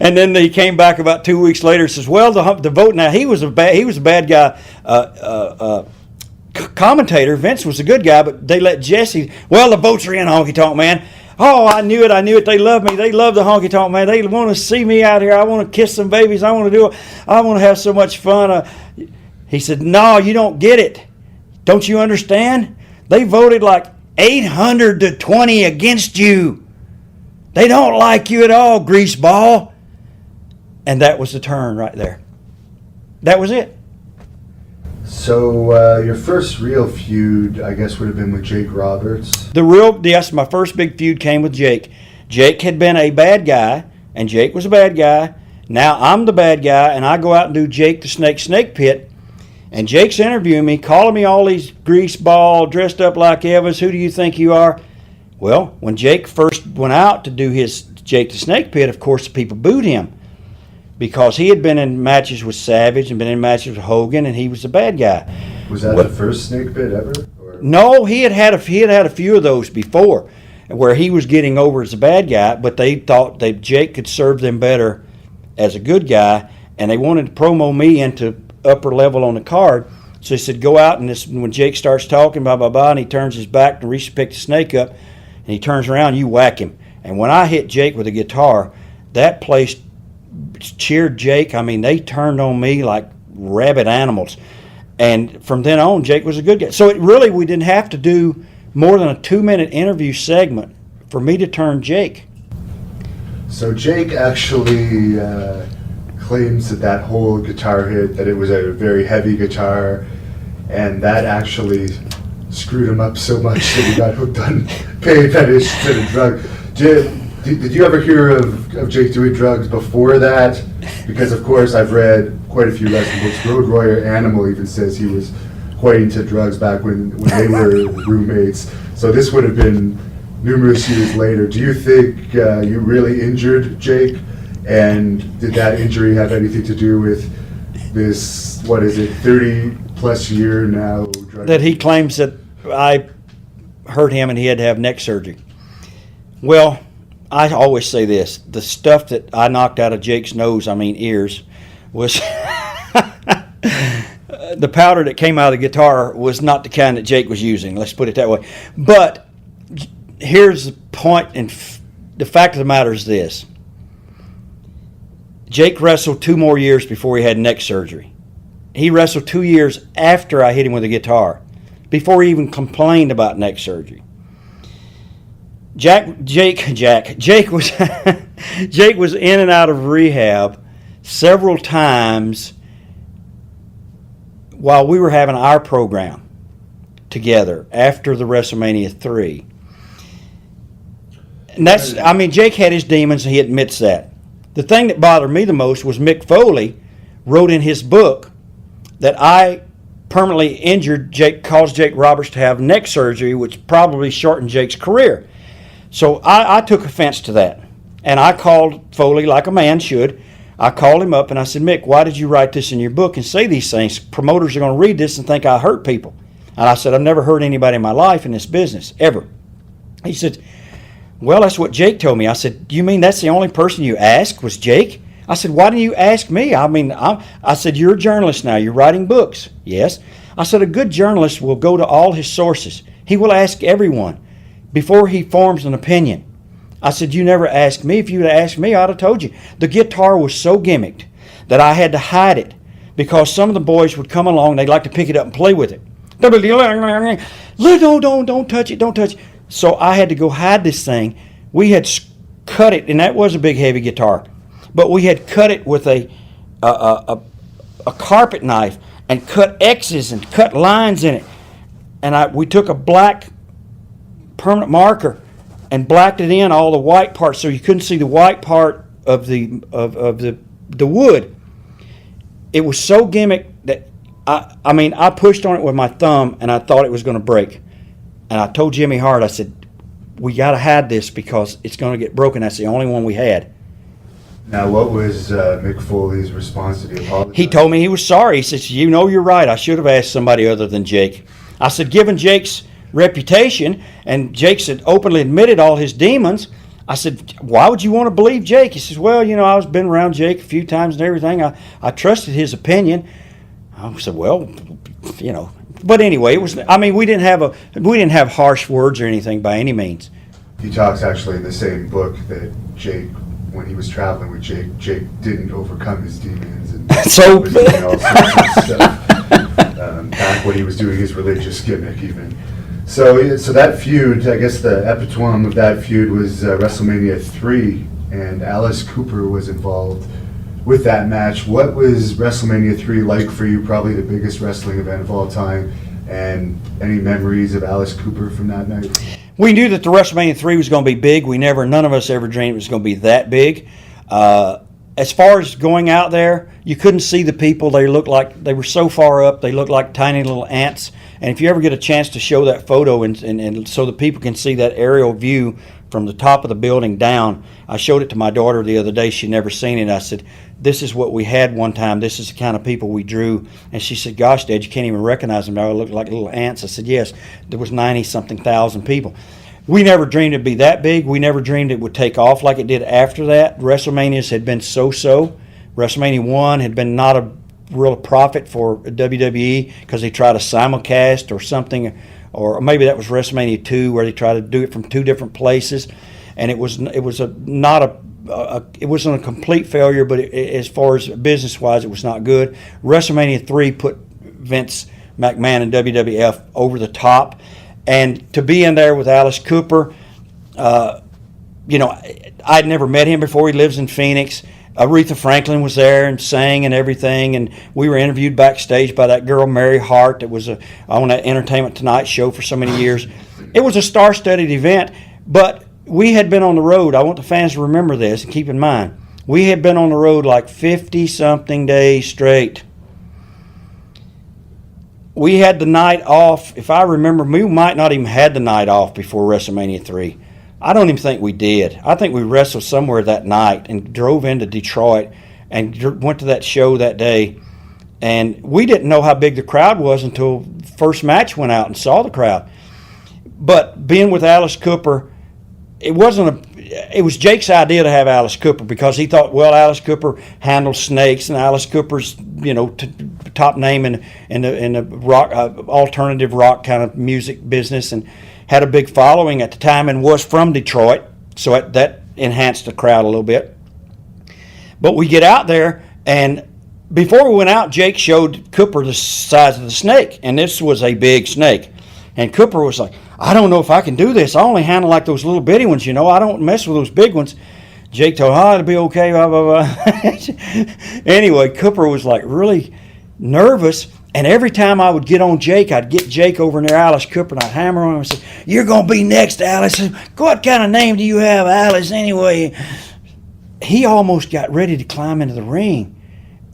and then they came back about 2 weeks later and says, well, the vote, now he was a bad guy commentator. Vince was a good guy, but they let Jesse, well, the votes are in, Honkytonk Man. Oh, I knew it. They love me. They love the Honkytonk Man. They want to see me out here. I want to kiss some babies. I want to have so much fun. He said, no, you don't get it. Don't you understand? They voted like 800 to 20 against you. They don't like you at all, greaseball. And that was the turn right there. That was it. So your first real feud, I guess, would have been with Jake Roberts. Yes, my first big feud came with Jake. Jake had been a bad guy, and Jake was a bad guy. Now I'm the bad guy, and I go out and do Jake the Snake Pit. And Jake's interviewing me, calling me all these greaseball, dressed up like Evans. Who do you think you are? Well, when Jake first went out to do his Jake the Snake Pit, of course, the people booed him because he had been in matches with Savage and been in matches with Hogan, and he was the bad guy. Was that the first snake pit ever? Or? No, he had a few of those before, where he was getting over as a bad guy, but they thought that Jake could serve them better as a good guy, and they wanted to promo me into upper level on the card. So he said, go out, and when Jake starts talking, blah, blah, blah, and he turns his back to reach to pick the snake up, and he turns around, you whack him. And when I hit Jake with a guitar, that place cheered Jake. I mean, they turned on me like rabid animals. And from then on, Jake was a good guy. So we didn't have to do more than a 2-minute interview segment for me to turn Jake. So Jake actually claims that whole guitar hit, that it was a very heavy guitar, and that actually screwed him up so much that he got hooked on pain fetish instead of drug. Did you ever hear of Jake doing drugs before that? Because, of course, I've read quite a few lesson books. Road Warrior Animal even says he was quite into drugs back when they were roommates. So this would have been numerous years later. Do you think you really injured Jake? And did that injury have anything to do with this, 30-plus year now? That he claims that I hurt him and he had to have neck surgery. Well, I always say this. The stuff that I knocked out of Jake's ears, was the powder that came out of the guitar was not the kind that Jake was using. Let's put it that way. But here's the point, and the fact of the matter is this. Jake wrestled 2 more years before he had neck surgery. He wrestled 2 years after I hit him with a guitar, before he even complained about neck surgery. Jake was Jake was in and out of rehab several times while we were having our program together after the WrestleMania 3. And Jake had his demons, and he admits that. The thing that bothered me the most was Mick Foley wrote in his book that I permanently injured Jake, caused Jake Roberts to have neck surgery, which probably shortened Jake's career. So I took offense to that. And I called Foley like a man should. I called him up and I said, Mick, why did you write this in your book and say these things? Promoters are going to read this and think I hurt people. And I said, I've never hurt anybody in my life in this business, ever. He said, well, that's what Jake told me. I said, you mean that's the only person you asked was Jake? I said, why didn't you ask me? I said, you're a journalist now. You're writing books. Yes. I said, a good journalist will go to all his sources. He will ask everyone before he forms an opinion. I said, you never asked me. If you had asked me, I'd have told you. The guitar was so gimmicked that I had to hide it because some of the boys would come along, they'd like to pick it up and play with it. No, don't touch it, don't touch it. So I had to go hide this thing. We had cut it, and that was a big, heavy guitar, but we had cut it with a carpet knife and cut X's and cut lines in it. And we took a black permanent marker and blacked it in all the white parts so you couldn't see the white part of the wood. It was so gimmick that I pushed on it with my thumb and I thought it was going to break. And I told Jimmy Hart, I said, we got to hide this because it's going to get broken. That's the only one we had. Now, what was Mick Foley's response to the apology? He told me he was sorry. He says, you're right. I should have asked somebody other than Jake. I said, given Jake's reputation, and Jake's had openly admitted all his demons, I said, why would you want to believe Jake? He says, well, I was been around Jake a few times and everything. I trusted his opinion. I said, well, But anyway, we didn't have harsh words or anything by any means. He talks actually in the same book that Jake, when he was traveling with Jake didn't overcome his demons and So was doing all sorts of stuff. Back when he was doing his religious gimmick, even. So that feud, I guess the epitome of that feud was WrestleMania 3, and Alice Cooper was involved with that match. What was WrestleMania 3 like for you? Probably the biggest wrestling event of all time. And any memories of Alice Cooper from that night? We knew that the WrestleMania 3 was going to be big. None of us ever dreamed it was going to be that big. As far as going out there, you couldn't see the people. They looked like they were so far up. They looked like tiny little ants. And if you ever get a chance to show that photo and so the people can see that aerial view from the top of the building down, I showed it to my daughter the other day. She'd never seen it. I said, this is what we had one time. This is the kind of people we drew. And she said, gosh, Dad, you can't even recognize them. They look like little ants. I said, yes, there was 90-something thousand people. We never dreamed it'd be that big. We never dreamed it would take off like it did after that. WrestleManias had been so-so. WrestleMania 1 had been not a real profit for WWE because they tried a simulcast or something, or maybe that was WrestleMania 2 where they tried to do it from two different places, and it wasn't a complete failure, but as far as business-wise, it was not good. WrestleMania 3 put Vince McMahon and WWF over the top. And to be in there with Alice Cooper, I'd never met him before. He lives in Phoenix. Aretha Franklin was there and sang and everything. And we were interviewed backstage by that girl, Mary Hart, that was on that Entertainment Tonight show for so many years. It was a star-studded event, but we had been on the road. I want the fans to remember this and keep in mind. We had been on the road like 50-something days straight. We had the night off. If I remember, we might not even had the night off before WrestleMania 3. I don't even think we did. I think we wrestled somewhere that night and drove into Detroit and went to that show that day. And we didn't know how big the crowd was until first match went out and saw the crowd. But being with Alice Cooper, it was Jake's idea to have Alice Cooper because he thought, well, Alice Cooper handles snakes, and Alice Cooper's top name in the rock alternative rock kind of music business, and had a big following at the time, and was from Detroit, so that enhanced the crowd a little bit. But we get out there, and before we went out, Jake showed Cooper the size of the snake, and this was a big snake, and Cooper was like, I don't know if I can do this. I only handle like those little bitty ones, I don't mess with those big ones. Jake told him, it'll be okay, blah, blah, blah. Anyway, Cooper was like really nervous, and every time I would get on Jake, I'd get Jake over near Alice Cooper, and I'd hammer on him and say, you're going to be next, Alice. What kind of name do you have, Alice, anyway? He almost got ready to climb into the ring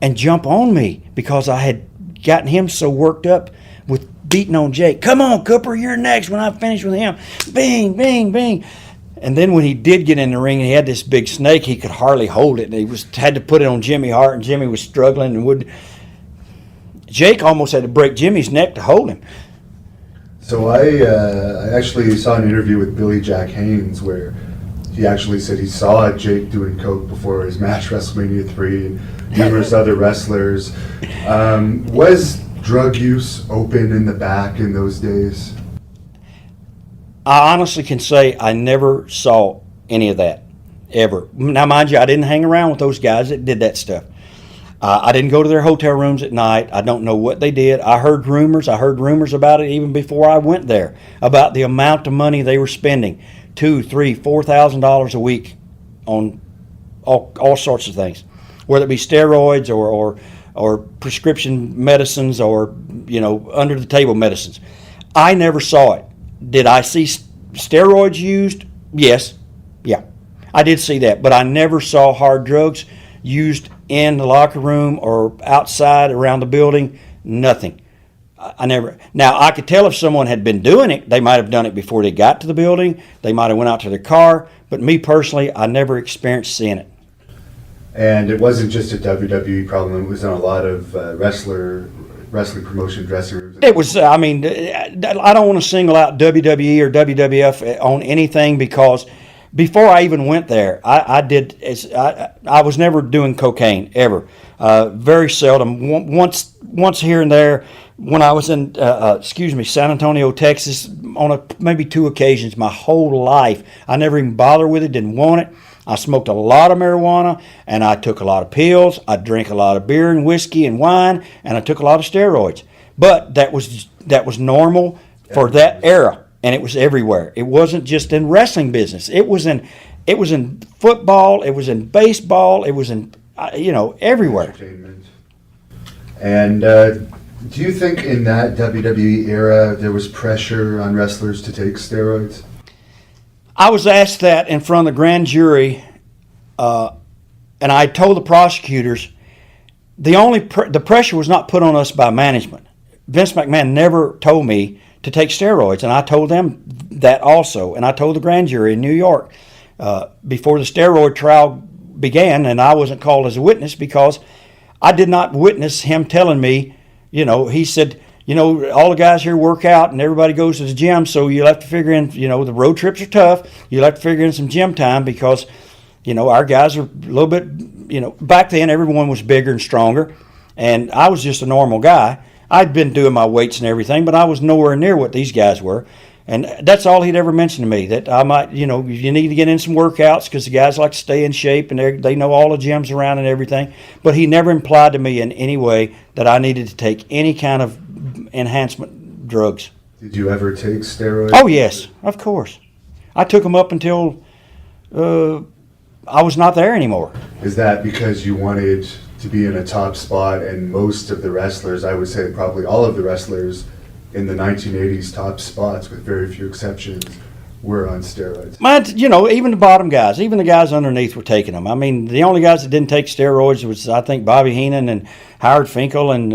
and jump on me because I had gotten him so worked up with beating on Jake. Come on, Cooper, you're next when I finish with him. Bing, bing, bing. And then when he did get in the ring and he had this big snake, he could hardly hold it. And he had to put it on Jimmy Hart, and Jimmy was struggling and would. Jake almost had to break Jimmy's neck to hold him. So I actually saw an interview with Billy Jack Haynes where he actually said he saw Jake doing coke before his match WrestleMania 3 and numerous other wrestlers. Was drug use open in the back in those days? I honestly can say I never saw any of that, ever. Now, mind you, I didn't hang around with those guys that did that stuff. I didn't go to their hotel rooms at night. I don't know what they did. I heard rumors about it even before I went there, about the amount of money they were spending, $2,000, $3,000, $4,000 a week on all sorts of things, whether it be steroids or prescription medicines or under the table medicines. I never saw it. Did I see steroids used? Yes, yeah, I did see that, but I never saw hard drugs used in the locker room or outside around the building. Nothing. I never. Now I could tell if someone had been doing it, they might have done it before they got to the building. They might have went out to their car. But me personally, I never experienced seeing it. And it wasn't just a WWE problem. It was on a lot of wrestling promotion dressing rooms. It was. I mean, I don't want to single out WWE or WWF on anything because before I even went there, I was never doing cocaine ever. Very seldom. Once here and there. When I was in, San Antonio, Texas, on maybe 2 occasions my whole life, I never even bothered with it, didn't want it. I smoked a lot of marijuana, and I took a lot of pills. I drank a lot of beer and whiskey and wine, and I took a lot of steroids. But that was normal for that era, and it was everywhere. It wasn't just in wrestling business. It was in football. It was in baseball. It was in everywhere. Entertainment. And do you think in that WWE era there was pressure on wrestlers to take steroids? I was asked that in front of the grand jury, and I told the prosecutors the pressure was not put on us by management. Vince McMahon never told me to take steroids, and I told them that also. And I told the grand jury in New York before the steroid trial began, and I wasn't called as a witness because I did not witness him telling me. He said, all the guys here work out and everybody goes to the gym, so you'll have to figure in, the road trips are tough. You'll have to figure in some gym time because, our guys are a little bit, back then everyone was bigger and stronger, and I was just a normal guy. I'd been doing my weights and everything, but I was nowhere near what these guys were. And that's all he'd ever mentioned to me, that I might, you need to get in some workouts because the guys like to stay in shape and they know all the gyms around and everything. But he never implied to me in any way that I needed to take any kind of enhancement drugs. Did you ever take steroids? Oh, yes, of course. I took them up until I was not there anymore. Is that because you wanted to be in a top spot, and most of the wrestlers, I would say probably all of the wrestlers in the 1980s top spots, with very few exceptions, were on steroids? Even the bottom guys, even the guys underneath were taking them. I mean, the only guys that didn't take steroids was, I think, Bobby Heenan and Howard Finkel and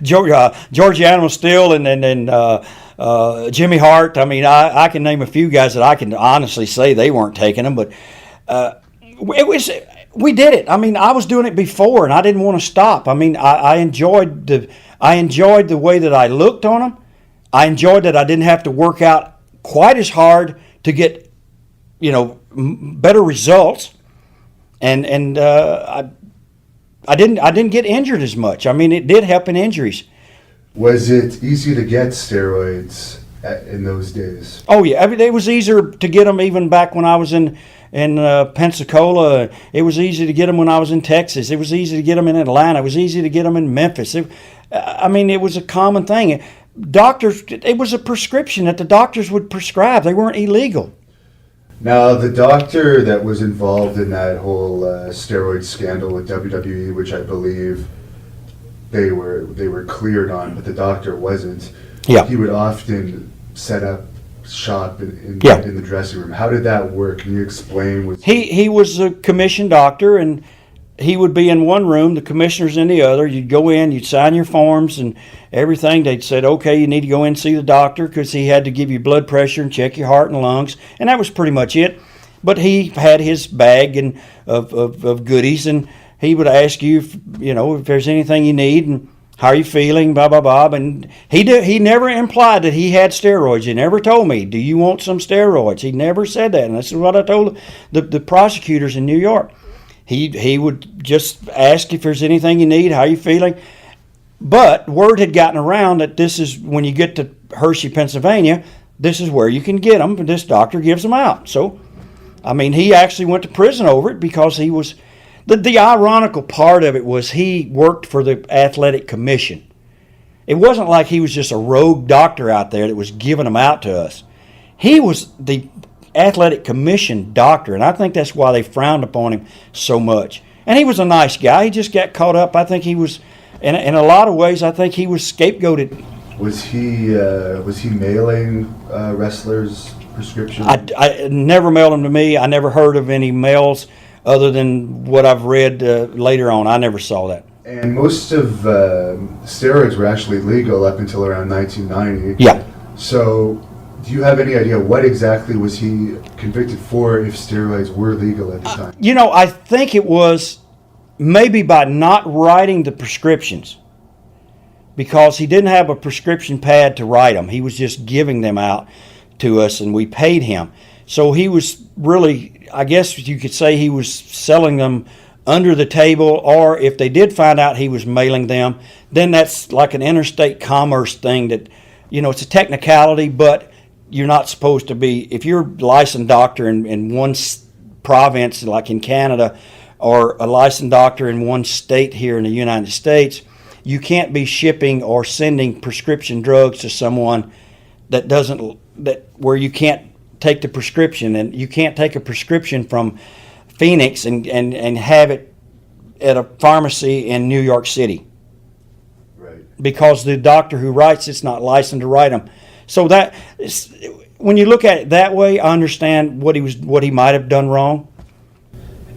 George Animal Steel and Jimmy Hart. I mean, I can name a few guys that I can honestly say they weren't taking them, but we did it. I mean, I was doing it before, and I didn't want to stop. I mean, I enjoyed the way that I looked on them. I enjoyed that I didn't have to work out quite as hard to get, better results, and I didn't get injured as much. I mean, it did help in injuries. Was it easy to get steroids in those days? Oh yeah, it was easier to get them even back when I was in Pensacola. It was easy to get them when I was in Texas. It was easy to get them in Atlanta. It was easy to get them in Memphis. It was a common thing. Doctors, it was a prescription that the doctors would prescribe. They weren't illegal. Now, the doctor that was involved in that whole steroid scandal with WWE, which I believe they were cleared on, but the doctor wasn't. Yeah. He would often set up shop in the dressing room. How did that work? Can you explain? He was a commissioned doctor, and he would be in one room, the commissioner's in the other. You'd go in, you'd sign your forms and everything. They'd said, okay, you need to go in and see the doctor because he had to give you blood pressure and check your heart and lungs, and that was pretty much it. But he had his bag of goodies, and he would ask you if there's anything you need and how are you feeling, blah, blah, blah. And he never implied that he had steroids. He never told me, do you want some steroids? He never said that. And this is what I told the prosecutors in New York. He would just ask if there's anything you need, how are you feeling. But word had gotten around that this is, when you get to Hershey, Pennsylvania, this is where you can get them, and this doctor gives them out. So, I mean, he actually went to prison over it because he was... The ironical part of it was he worked for the athletic commission. It wasn't like he was just a rogue doctor out there that was giving them out to us. He was the athletic commission doctor, and I think that's why they frowned upon him so much. And he was a nice guy. He just got caught up. I think he was, in a lot of ways, I think he was scapegoated. Was he mailing wrestlers prescription? I never mailed them to me. I never heard of any mails other than what I've read later on. I never saw that. And most of steroids were actually legal up until around 1990. Yeah. So, do you have any idea what exactly was he convicted for if steroids were legal at the time? You know, I think it was maybe by not writing the prescriptions, because he didn't have a prescription pad to write them. He was just giving them out to us, and we paid him. So he was really, I guess you could say, he was selling them under the table, or if they did find out he was mailing them, then that's like an interstate commerce thing that, you know, it's a technicality, but you're not supposed to be, if you're a licensed doctor in one province, like in Canada, or a licensed doctor in one state here in the United States, you can't be shipping or sending prescription drugs to someone that doesn't, that where you can't take the prescription, and you can't take a prescription from Phoenix and have it at a pharmacy in New York City. Right. Because the doctor who writes it's not licensed to write them. So that, when you look at it that way, I understand what he might have done wrong.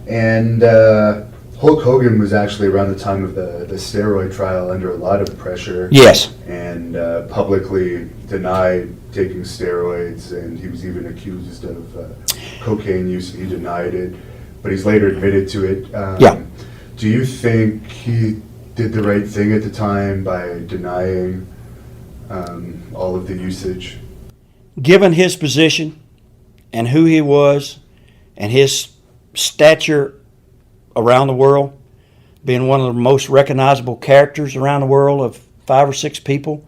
And Hulk Hogan was actually around the time of the steroid trial under a lot of pressure. Yes. And publicly denied taking steroids, and he was even accused of cocaine use, and he denied it, but he's later admitted to it. Yeah. Do you think he did the right thing at the time by denying all of the usage? Given his position and who he was and his stature around the world, being one of the most recognizable characters around the world of 5 or 6 people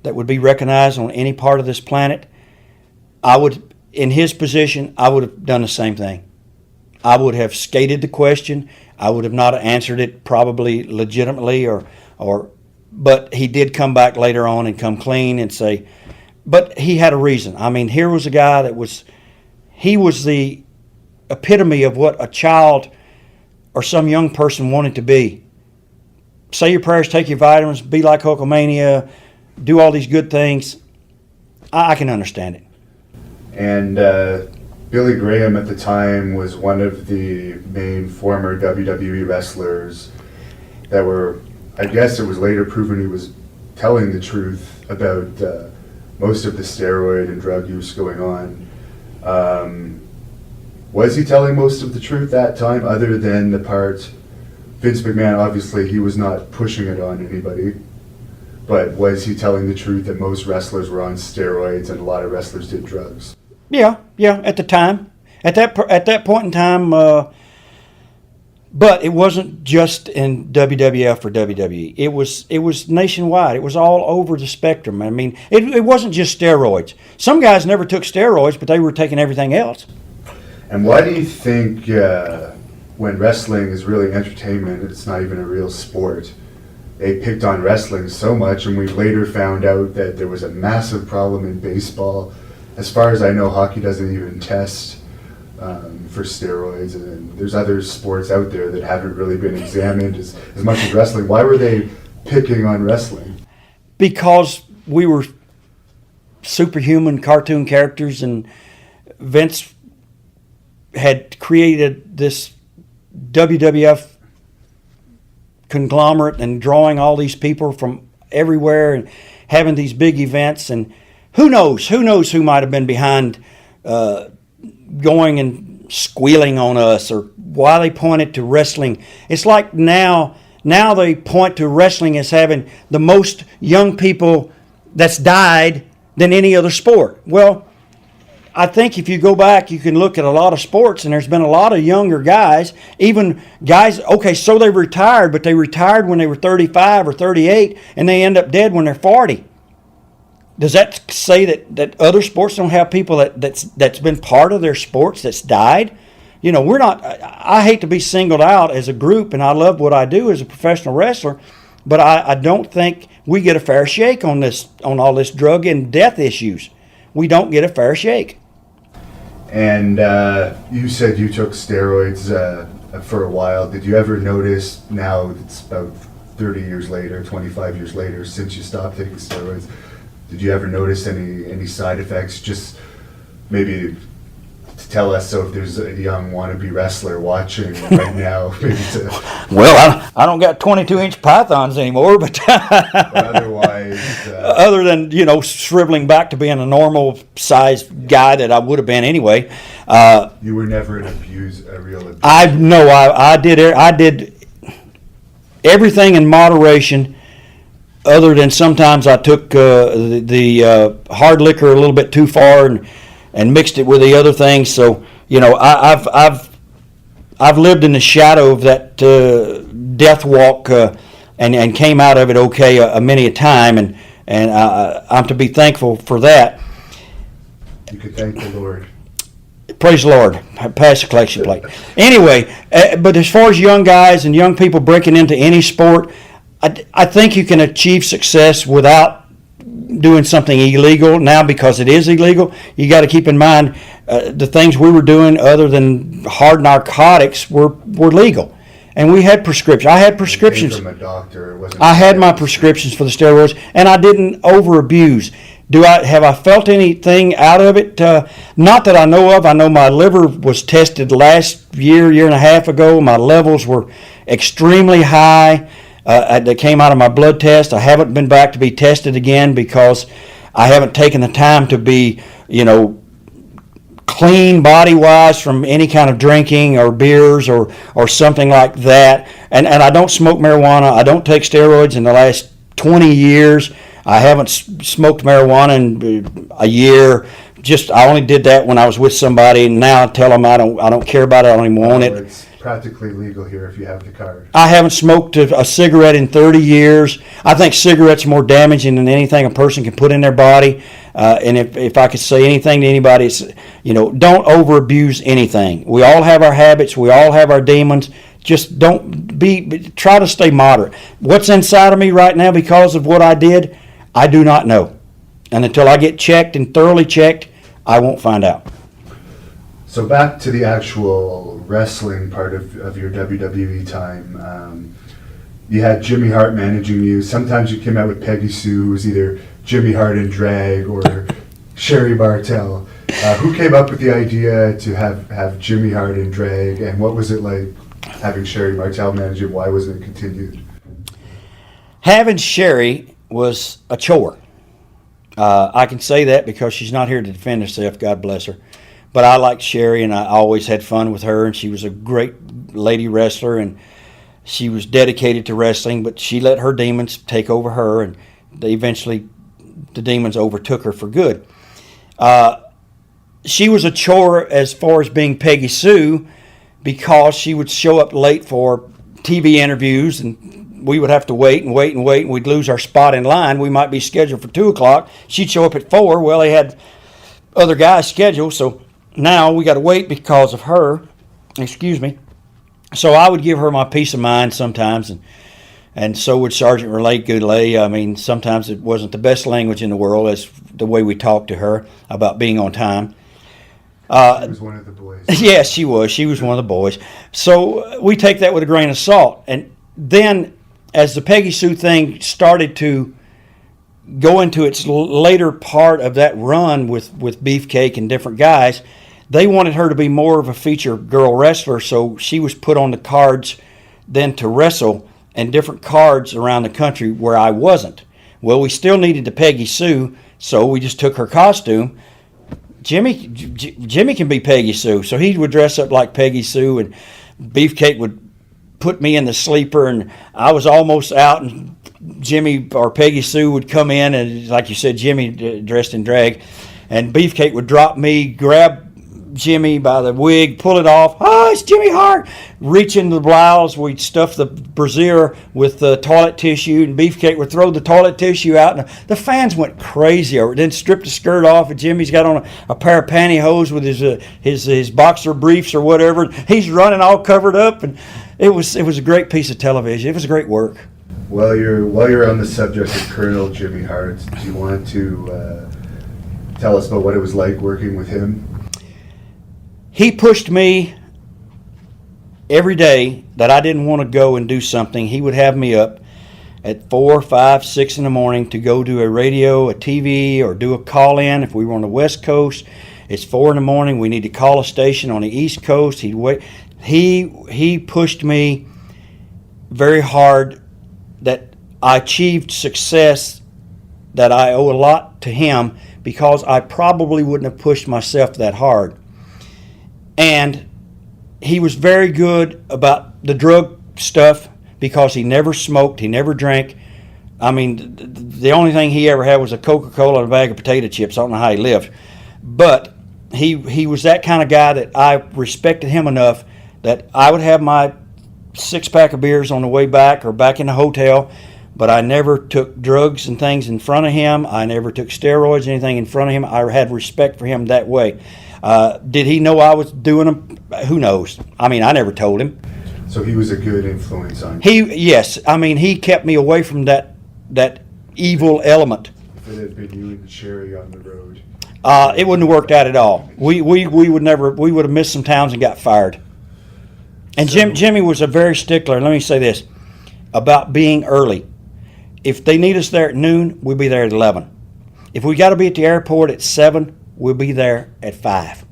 that would be recognized on any part of this planet, I would, in his position, I would have done the same thing. I would have skated the question. I would have not answered it probably legitimately, but he did come back later on and come clean and say, but he had a reason. I mean, here was a guy he was the epitome of what a child or some young person wanted to be. Say your prayers, take your vitamins, be like Hulkamania, do all these good things. I can understand it. And Billy Graham at the time was one of the main former WWE wrestlers that were, I guess it was later proven he was telling the truth about most of the steroid and drug use going on. Was he telling most of the truth that time, other than the part, Vince McMahon, obviously he was not pushing it on anybody, but was he telling the truth that most wrestlers were on steroids and a lot of wrestlers did drugs? Yeah, at the time. At that point in time, but it wasn't just in WWF or WWE. It was nationwide. It was all over the spectrum. I mean, it wasn't just steroids. Some guys never took steroids, but they were taking everything else. And why do you think when wrestling is really entertainment, it's not even a real sport, they picked on wrestling so much, and we later found out that there was a massive problem in baseball? As far as I know, hockey doesn't even test for steroids, and there's other sports out there that haven't really been examined as much as wrestling. Why were they picking on wrestling? Because we were superhuman cartoon characters, and Vince had created this WWF conglomerate and drawing all these people from everywhere and having these big events, and who knows who might have been behind going and squealing on us, or why they pointed to wrestling. It's like now they point to wrestling as having the most young people that's died than any other sport. Well, I think if you go back, you can look at a lot of sports, and there's been a lot of younger guys, even guys, okay, so they retired, but they retired when they were 35 or 38, and they end up dead when they're 40. Does that say that other sports don't have people that's been part of their sports that's died? You know, we're not, I hate to be singled out as a group, and I love what I do as a professional wrestler, but I don't think we get a fair shake on all this drug and death issues. We don't get a fair shake. And you said you took steroids for a while. Did you ever notice, now it's about 30 years later, 25 years later, since you stopped taking steroids, did you ever notice any side effects? Just maybe to tell us, so if there's a young wannabe wrestler watching right now, maybe to, Well, I don't got 22-inch pythons anymore, but but otherwise, other than, shriveling back to being a normal sized guy that I would have been anyway. you were never a real abuser. I did everything in moderation, other than sometimes I took the hard liquor a little bit too far and mixed it with the other things. So I've lived in the shadow of that death walk and came out of it okay many a time, and I'm to be thankful for that. You could thank the Lord. Praise the Lord. Pass the collection plate. Anyway, but as far as young guys and young people breaking into any sport, I think you can achieve success without doing something illegal. Now, because it is illegal, you got to keep in mind the things we were doing other than hard narcotics were legal. And we had prescriptions. I had prescriptions. It came from a doctor. It wasn't I had my prescriptions for the steroids, and I didn't over-abuse. Have I felt anything out of it? Not that I know of. I know my liver was tested last year and a half ago. My levels were extremely high. That came out of my blood test. I haven't been back to be tested again because I haven't taken the time to be, clean body-wise from any kind of drinking or beers or something like that. And I don't smoke marijuana. I don't take steroids in the last 20 years. I haven't smoked marijuana in a year. I only did that when I was with somebody, and now I tell them I don't care about it. I don't even want it. It's practically legal here if you have the card. I haven't smoked a cigarette in 30 years. I think cigarettes are more damaging than anything a person can put in their body. And if I could say anything to anybody, it's, don't over-abuse anything. We all have our habits. We all have our demons. Just try to stay moderate. What's inside of me right now because of what I did, I do not know. And until I get checked and thoroughly checked, I won't find out. So back to the actual wrestling part of your WWE time. You had Jimmy Hart managing you. Sometimes you came out with Peggy Sue, who was either Jimmy Hart in drag or Sherry Bartel. Who came up with the idea to have Jimmy Hart in drag, and what was it like having Sherry Bartel manage him? Why wasn't it continued? Having Sherry was a chore. I can say that because she's not here to defend herself, God bless her. But I liked Sherry, and I always had fun with her, and she was a great lady wrestler, and she was dedicated to wrestling, but she let her demons take over her, and eventually the demons overtook her for good. She was a chore as far as being Peggy Sue because she would show up late for TV interviews, and we would have to wait, and we'd lose our spot in line. We might be scheduled for 2 o'clock. She'd show up at 4. Well, they had other guys scheduled, so now we got to wait because of her. Excuse me. So I would give her my peace of mind sometimes, and so would Sergeant Relay Goulet. I mean, sometimes it wasn't the best language in the world as the way we talked to her about being on time. She was one of the boys. Yes, she was. She was one of the boys. So we take that with a grain of salt. And then as the Peggy Sue thing started to go into its later part of that run with Beefcake and different guys, they wanted her to be more of a feature girl wrestler, so she was put on the cards then to wrestle and different cards around the country where I wasn't. Well, we still needed the Peggy Sue, so we just took her costume. Jimmy can be Peggy Sue, so he would dress up like Peggy Sue, and Beefcake would put me in the sleeper, and I was almost out, and Jimmy or Peggy Sue would come in, and like you said, Jimmy dressed in drag, and Beefcake would drop me, grab Jimmy by the wig, pull it off. Oh, it's Jimmy Hart. Reach into the blouse. We'd stuff the brassiere with the toilet tissue, and Beefcake would throw the toilet tissue out. And the fans went crazy over it. Then stripped the skirt off, and Jimmy's got on a pair of pantyhose with his boxer briefs or whatever. He's running all covered up, and it was a great piece of television. It was great work. While you're on the subject of Colonel Jimmy Hart, do you want to tell us about what it was like working with him? He pushed me every day that I didn't want to go and do something. He would have me up at 4, 5, 6 in the morning to go do a radio, a TV, or do a call-in if we were on the West Coast. It's 4 in the morning. We need to call a station on the East Coast. He'd wait. He pushed me very hard. That I achieved success that I owe a lot to him, because I probably wouldn't have pushed myself that hard. And he was very good about the drug stuff, because he never smoked, he never drank. I mean, the only thing he ever had was a Coca-Cola and a bag of potato chips. I don't know how he lived. But he was that kind of guy that I respected him enough that I would have my 6-pack of beers on the way back or back in the hotel, but I never took drugs and things in front of him. I never took steroids, anything in front of him. I had respect for him that way. Did he know I was doing them? Who knows? I mean, I never told him. So he was a good influence on you. Yes. I mean, he kept me away from that evil element. If it had been you and Sherry on the road, It wouldn't have worked out at all. We would have missed some towns and got fired. And Jimmy was a very stickler. Let me say this about being early. If they need us there at noon, we'll be there at 11. If we got to be at the airport at 7, we'll be there at 5.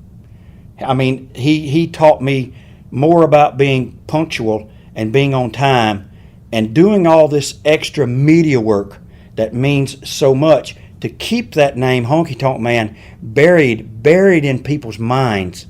I mean, he taught me more about being punctual and being on time and doing all this extra media work that means so much to keep that name, Honkytonk Man, buried in people's minds.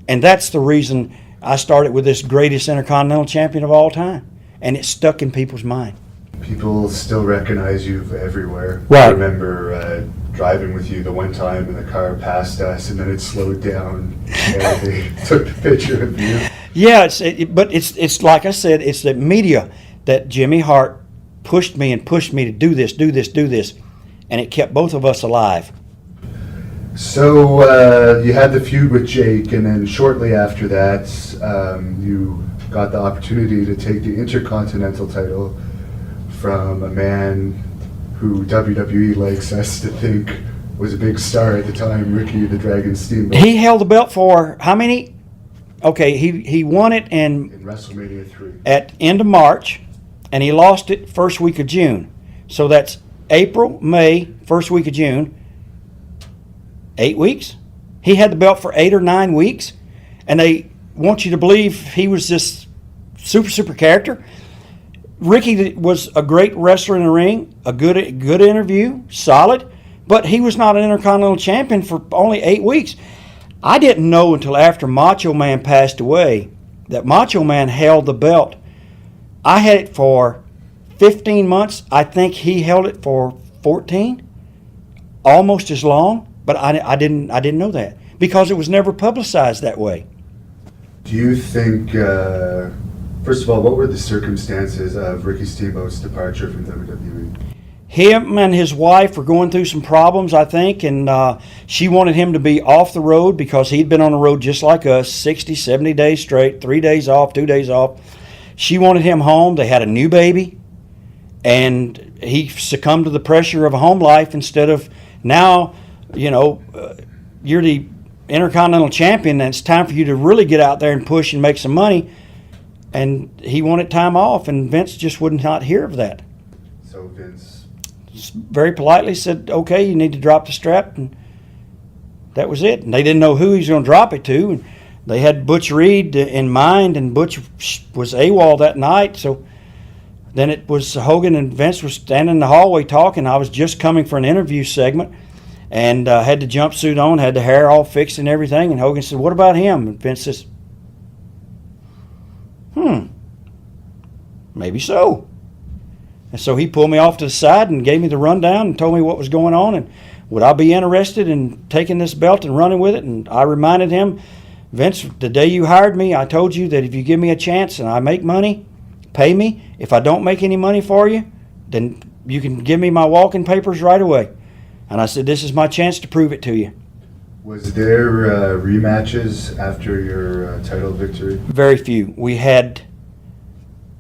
And that's the reason I started with this greatest Intercontinental Champion of all time. And it stuck in people's mind. people still recognize you everywhere. Right. I remember driving with you the one time and the car passed us and then it slowed down and they took a picture of you. Yeah, but it's like I said, it's the media that Jimmy Hart pushed me to do this, and it kept both of us alive. So you had the feud with Jake, and then shortly after that, you got the opportunity to take the Intercontinental title from a man who WWE likes us to think was a big star at the time, Ricky the Dragon Steamboat. He held the belt for how many? Okay, he won it In WrestleMania 3. at end of March, and he lost it first week of June. So that's April, May, first week of June. 8 weeks. He had the belt for 8 or 9 weeks, and they want you to believe he was this super character. Ricky was a great wrestler in the ring, a good interview, solid, but he was not an Intercontinental Champion for only 8 weeks. I didn't know until after Macho Man passed away that Macho Man held the belt. I had it for 15 months. I think he held it for 14, almost as long. But I didn't know that because it was never publicized that way. Do you think, first of all, what were the circumstances of Ricky Steamboat's departure from WWE? Him and his wife were going through some problems, I think, and she wanted him to be off the road because he'd been on the road just like us, 60, 70 days straight, 3 days off, 2 days off. She wanted him home. They had a new baby, and he succumbed to the pressure of a home life instead of now, you're the Intercontinental Champion, and it's time for you to really get out there and push and make some money. And he wanted time off, and Vince just would not hear of that. So Vince Very politely said, okay, you need to drop the strap, and that was it. And they didn't know who he was going to drop it to, and they had Butch Reed in mind, and Butch was AWOL that night, so then it was Hogan and Vince were standing in the hallway talking. I was just coming for an interview segment, and had the jumpsuit on, had the hair all fixed and everything, and Hogan said, what about him? And Vince says, maybe so. And so he pulled me off to the side and gave me the rundown and told me what was going on and would I be interested in taking this belt and running with it. And I reminded him, Vince, the day you hired me, I told you that if you give me a chance and I make money, pay me. If I don't make any money for you, then you can give me my walking papers right away. And I said, this is my chance to prove it to you. Was there rematches after your title victory? Very few. We had,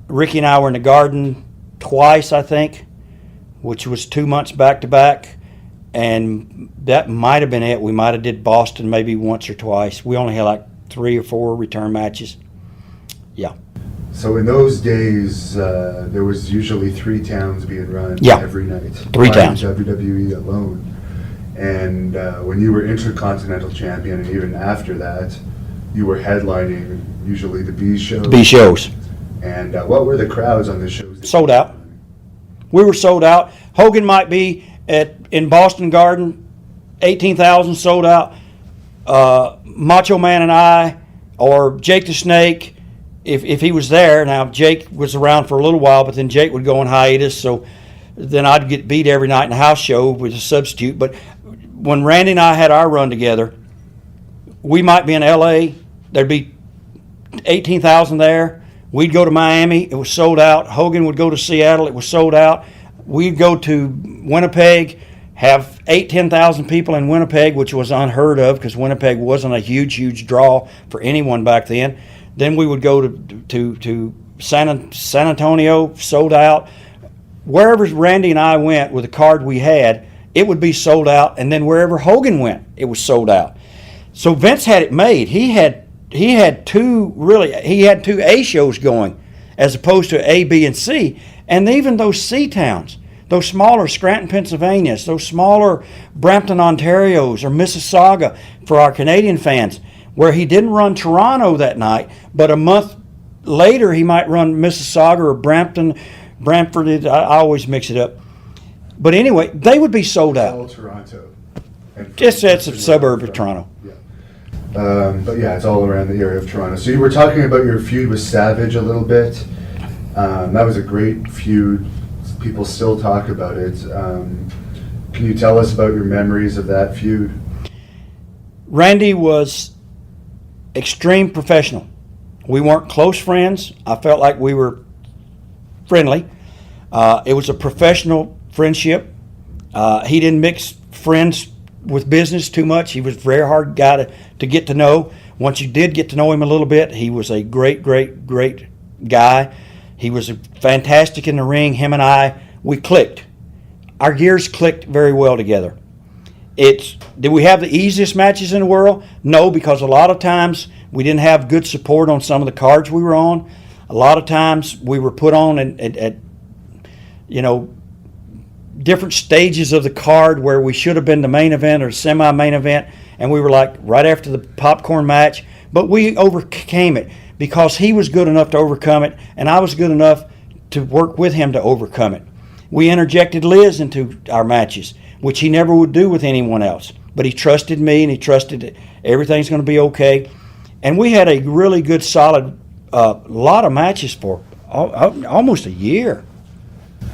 Ricky and I were in the Garden twice, I think, which was 2 months back to back. And that might have been it. We might have did Boston maybe once or twice. We only had like 3 or 4 return matches. Yeah. So in those days, there was usually 3 towns being run Yeah. every night. 3 by towns. WWE alone. And when you were Intercontinental Champion, and even after that, you were headlining usually the B shows. B shows. And what were the crowds on the shows? Sold out. We were sold out. Hogan might be in Boston Garden, 18,000 sold out. Macho Man and I, or Jake the Snake, if he was there. Now, Jake was around for a little while, but then Jake would go on hiatus, so then I'd get beat every night in the house show with a substitute. But when Randy and I had our run together, we might be in L.A., there'd be 18,000 there. We'd go to Miami, it was sold out. Hogan would go to Seattle, it was sold out. We'd go to Winnipeg, have 10,000 people in Winnipeg, which was unheard of because Winnipeg wasn't a huge draw for anyone back then. Then we would go to San Antonio, sold out. Wherever Randy and I went with the card we had, it would be sold out. And then wherever Hogan went, it was sold out. So Vince had it made. He had two A shows going as opposed to A, B, and C. And even those C towns, those smaller Scranton, Pennsylvanias, those smaller Brampton, Ontarios, or Mississauga for our Canadian fans, where he didn't run Toronto that night, but a month later he might run Mississauga or Brampton, Brantford. I always mix it up. But anyway, they would be sold All out. Toronto. Just that's a suburb of Toronto. Yeah. But yeah, it's all around the area of Toronto. So you were talking about your feud with Savage a little bit. That was a great feud. People still talk about it. Can you tell us about your memories of that feud? Randy was extreme professional. We weren't close friends. I felt like we were friendly. It was a professional friendship. He didn't mix friends with business too much. He was a very hard guy to get to know. Once you did get to know him a little bit, he was a great guy. He was fantastic in the ring. Him and I, we clicked. Our gears clicked very well together. Did we have the easiest matches in the world? No, because a lot of times we didn't have good support on some of the cards we were on. A lot of times we were put on at different stages of the card where we should have been the main event or semi-main event, and we were like right after the popcorn match. But we overcame it because he was good enough to overcome it, and I was good enough to work with him to overcome it. We interjected Liz into our matches, which he never would do with anyone else. But he trusted me, and he trusted that everything's going to be okay. And we had a really good, solid lot of matches for almost a year.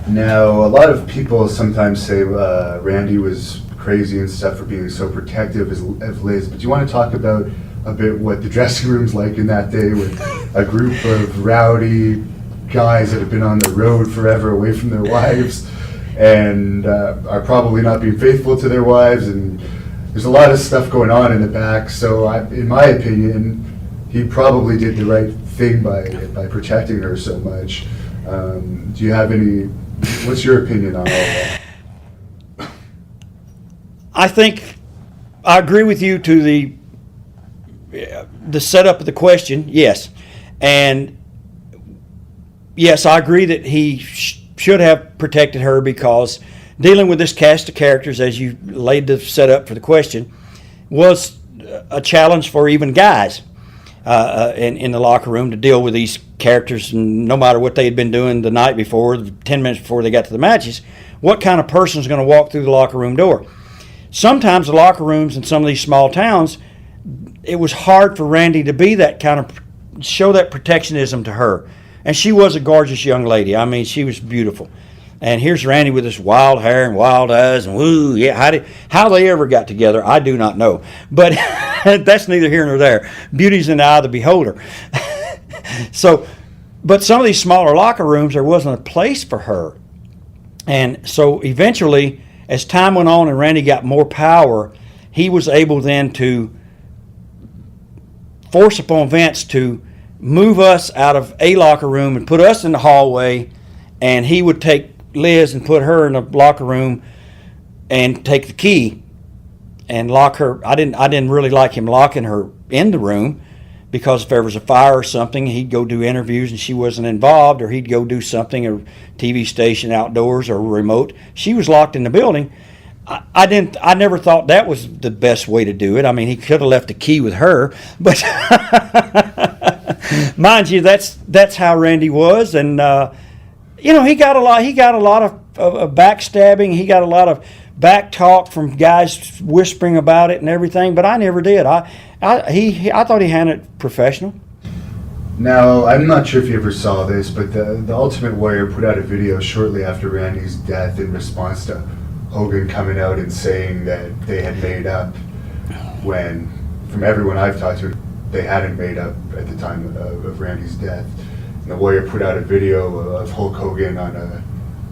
Now, a lot of people sometimes say Randy was crazy and stuff for being so protective of Liz, but do you want to talk about a bit what the dressing room's like in that day with a group of rowdy guys that have been on the road forever away from their wives and are probably not being faithful to their wives, and there's a lot of stuff going on in the back. So in my opinion, he probably did the right thing by protecting her so much. Do you have what's your opinion on all that? I think I agree with you to the setup of the question, yes. And yes, I agree that he should have protected her because dealing with this cast of characters, as you laid the setup for the question, was a challenge for even guys in the locker room to deal with these characters, and no matter what they had been doing the night before, 10 minutes before they got to the matches, what kind of person is going to walk through the locker room door? Sometimes the locker rooms in some of these small towns, it was hard for Randy to be that kind of, show that protectionism to her. And she was a gorgeous young lady. I mean, she was beautiful. And here's Randy with this wild hair and wild eyes and woo, yeah. How they ever got together, I do not know. But that's neither here nor there. Beauty's in the eye of the beholder. But some of these smaller locker rooms, there wasn't a place for her. And so eventually, as time went on and Randy got more power, he was able then to force upon Vince to move us out of a locker room and put us in the hallway, and he would take Liz and put her in the locker room and take the key and lock her. I didn't really like him locking her in the room because if there was a fire or something, he'd go do interviews and she wasn't involved, or he'd go do something, a TV station outdoors or remote. She was locked in the building, I never thought that was the best way to do it. I mean, he could have left the key with her, but mind you, that's how Randy was, and he got a lot of backstabbing. He got a lot of back talk from guys whispering about it and everything. But I never did. I thought he handled it professional. Now, I'm not sure if you ever saw this, but the Ultimate Warrior put out a video shortly after Randy's death in response to Hogan coming out and saying that they had made up, when, from everyone I've talked to, they hadn't made up at the time of Randy's death. And the Warrior put out a video of Hulk Hogan on a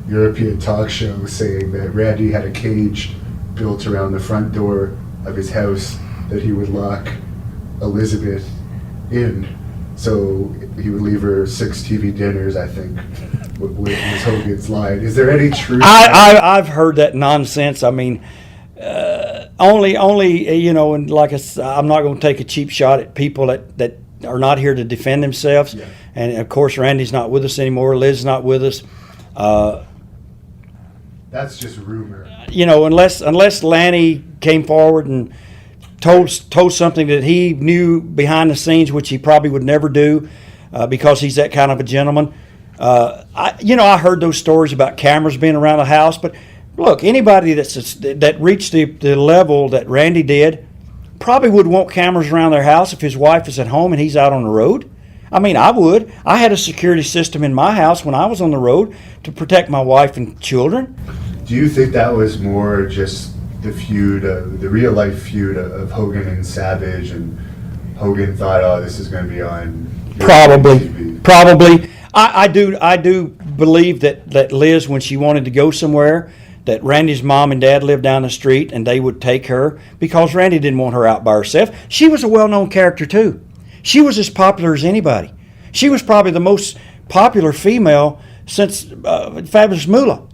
European talk show saying that Randy had a cage built around the front door of his house that he would lock Elizabeth in. So he would leave her 6 TV dinners, I think, with Hogan's line. Is there any truth? I've heard that nonsense. I mean, only and like I'm not going to take a cheap shot at people that are not here to defend themselves. Yeah. And of course, Randy's not with us anymore. Liz's not with us. That's just rumor. Unless Lanny came forward and told something that he knew behind the scenes, which he probably would never do, because he's that kind of a gentleman. I heard those stories about cameras being around the house, but look, anybody that reached the level that Randy did probably would want cameras around their house if his wife is at home and he's out on the road. I mean, I would. I had a security system in my house when I was on the road to protect my wife and children. Do you think that was more just the feud, the real life feud of Hogan and Savage, and Hogan thought, oh, this is going to be on TV? Probably. I do believe that Liz, when she wanted to go somewhere, that Randy's mom and dad lived down the street and they would take her because Randy didn't want her out by herself. She was a well-known character too. She was as popular as anybody. She was probably the most popular female since Fabulous Moolah.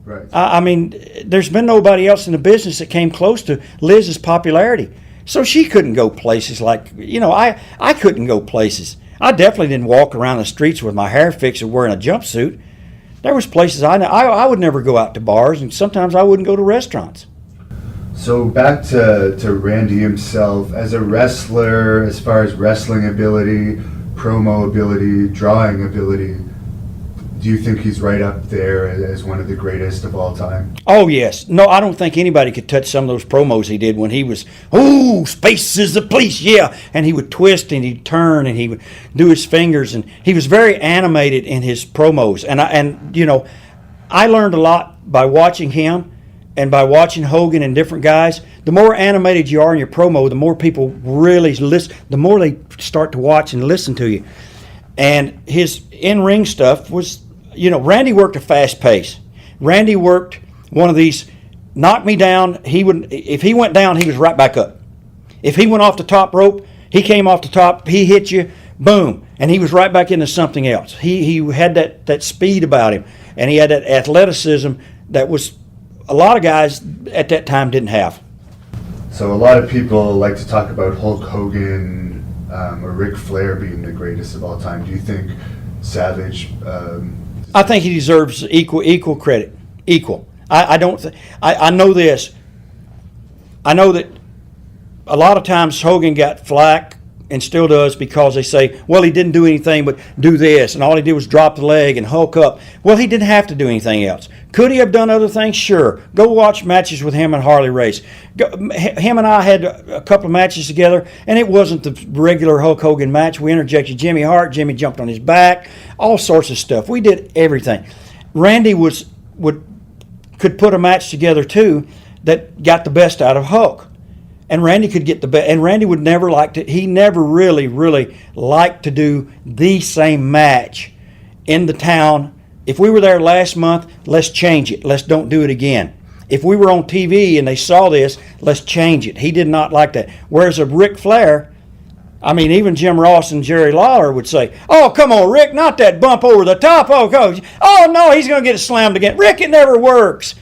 Right. I mean, there's been nobody else in the business that came close to Liz's popularity. So she couldn't go places like, I couldn't go places. I definitely didn't walk around the streets with my hair fixed or wearing a jumpsuit. There was places I would never go out to bars, and sometimes I wouldn't go to restaurants. So back to Randy himself, as a wrestler, as far as wrestling ability, promo ability, drawing ability, do you think he's right up there as one of the greatest of all time? Oh, yes. No, I don't think anybody could touch some of those promos he did when he was, space is the police, yeah. And he would twist and he'd turn and he would do his fingers. And he was very animated in his promos. And I learned a lot by watching him and by watching Hogan and different guys. The more animated you are in your promo, the more people really listen, the more they start to watch and listen to you. And his in-ring stuff was, Randy worked a fast pace. Randy worked one of these, knock me down. If he went down, he was right back up. If he went off the top rope, he came off the top, he hit you, boom, and he was right back into something else. He had that speed about him, and he had that athleticism that was a lot of guys at that time didn't have. So a lot of people like to talk about Hulk Hogan or Ric Flair being the greatest of all time. Do you think Savage? I think he deserves equal credit. Equal. I don't. I know this. I know that a lot of times Hogan got flack and still does because they say, well, he didn't do anything but do this, and all he did was drop the leg and hulk up. Well, he didn't have to do anything else. Could he have done other things? Sure. Go watch matches with him and Harley Race. Him and I had a couple of matches together, and it wasn't the regular Hulk Hogan match. We interjected Jimmy Hart. Jimmy jumped on his back. All sorts of stuff. We did everything. Randy could put a match together too that got the best out of Hulk. And Randy could get the best. And Randy would never he never really liked to do the same match in the town. If we were there last month, let's change it. Let's don't do it again. If we were on TV and they saw this, let's change it. He did not like that. Whereas a Ric Flair, I mean, even Jim Ross and Jerry Lawler would say, oh, come on, Rick, not that bump over the top. Oh, coach. Oh, no, he's going to get it slammed again. Rick, it never works.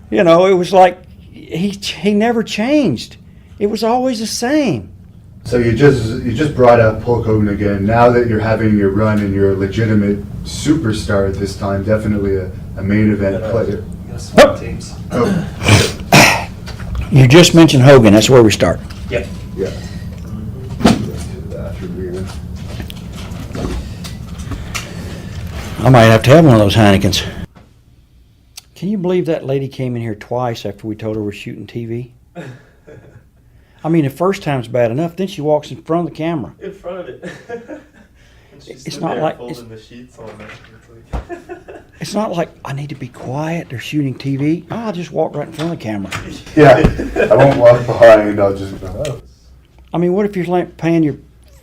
It was like he never changed. It was always the same. So you just brought up Hulk Hogan again. Now that you're having your run and you're a legitimate superstar at this time, definitely a main event player. SWAT teams. Oh. You just mentioned Hogan. That's where we start. Yep. Yeah. Go to the bathroom here. I might have to have one of those Heinekens. Can you believe that lady came in here twice after we told her we're shooting TV? I mean, the first time's bad enough. Then she walks in front of the camera. In front of it. And she's It's stood not there like- folding the sheets on there. It's like It's not like I need to be quiet. They're shooting TV. Oh, I'll just walk right in front of the camera. Yeah, I won't walk behind. I'll just go. Oh. I mean, what if you're like paying your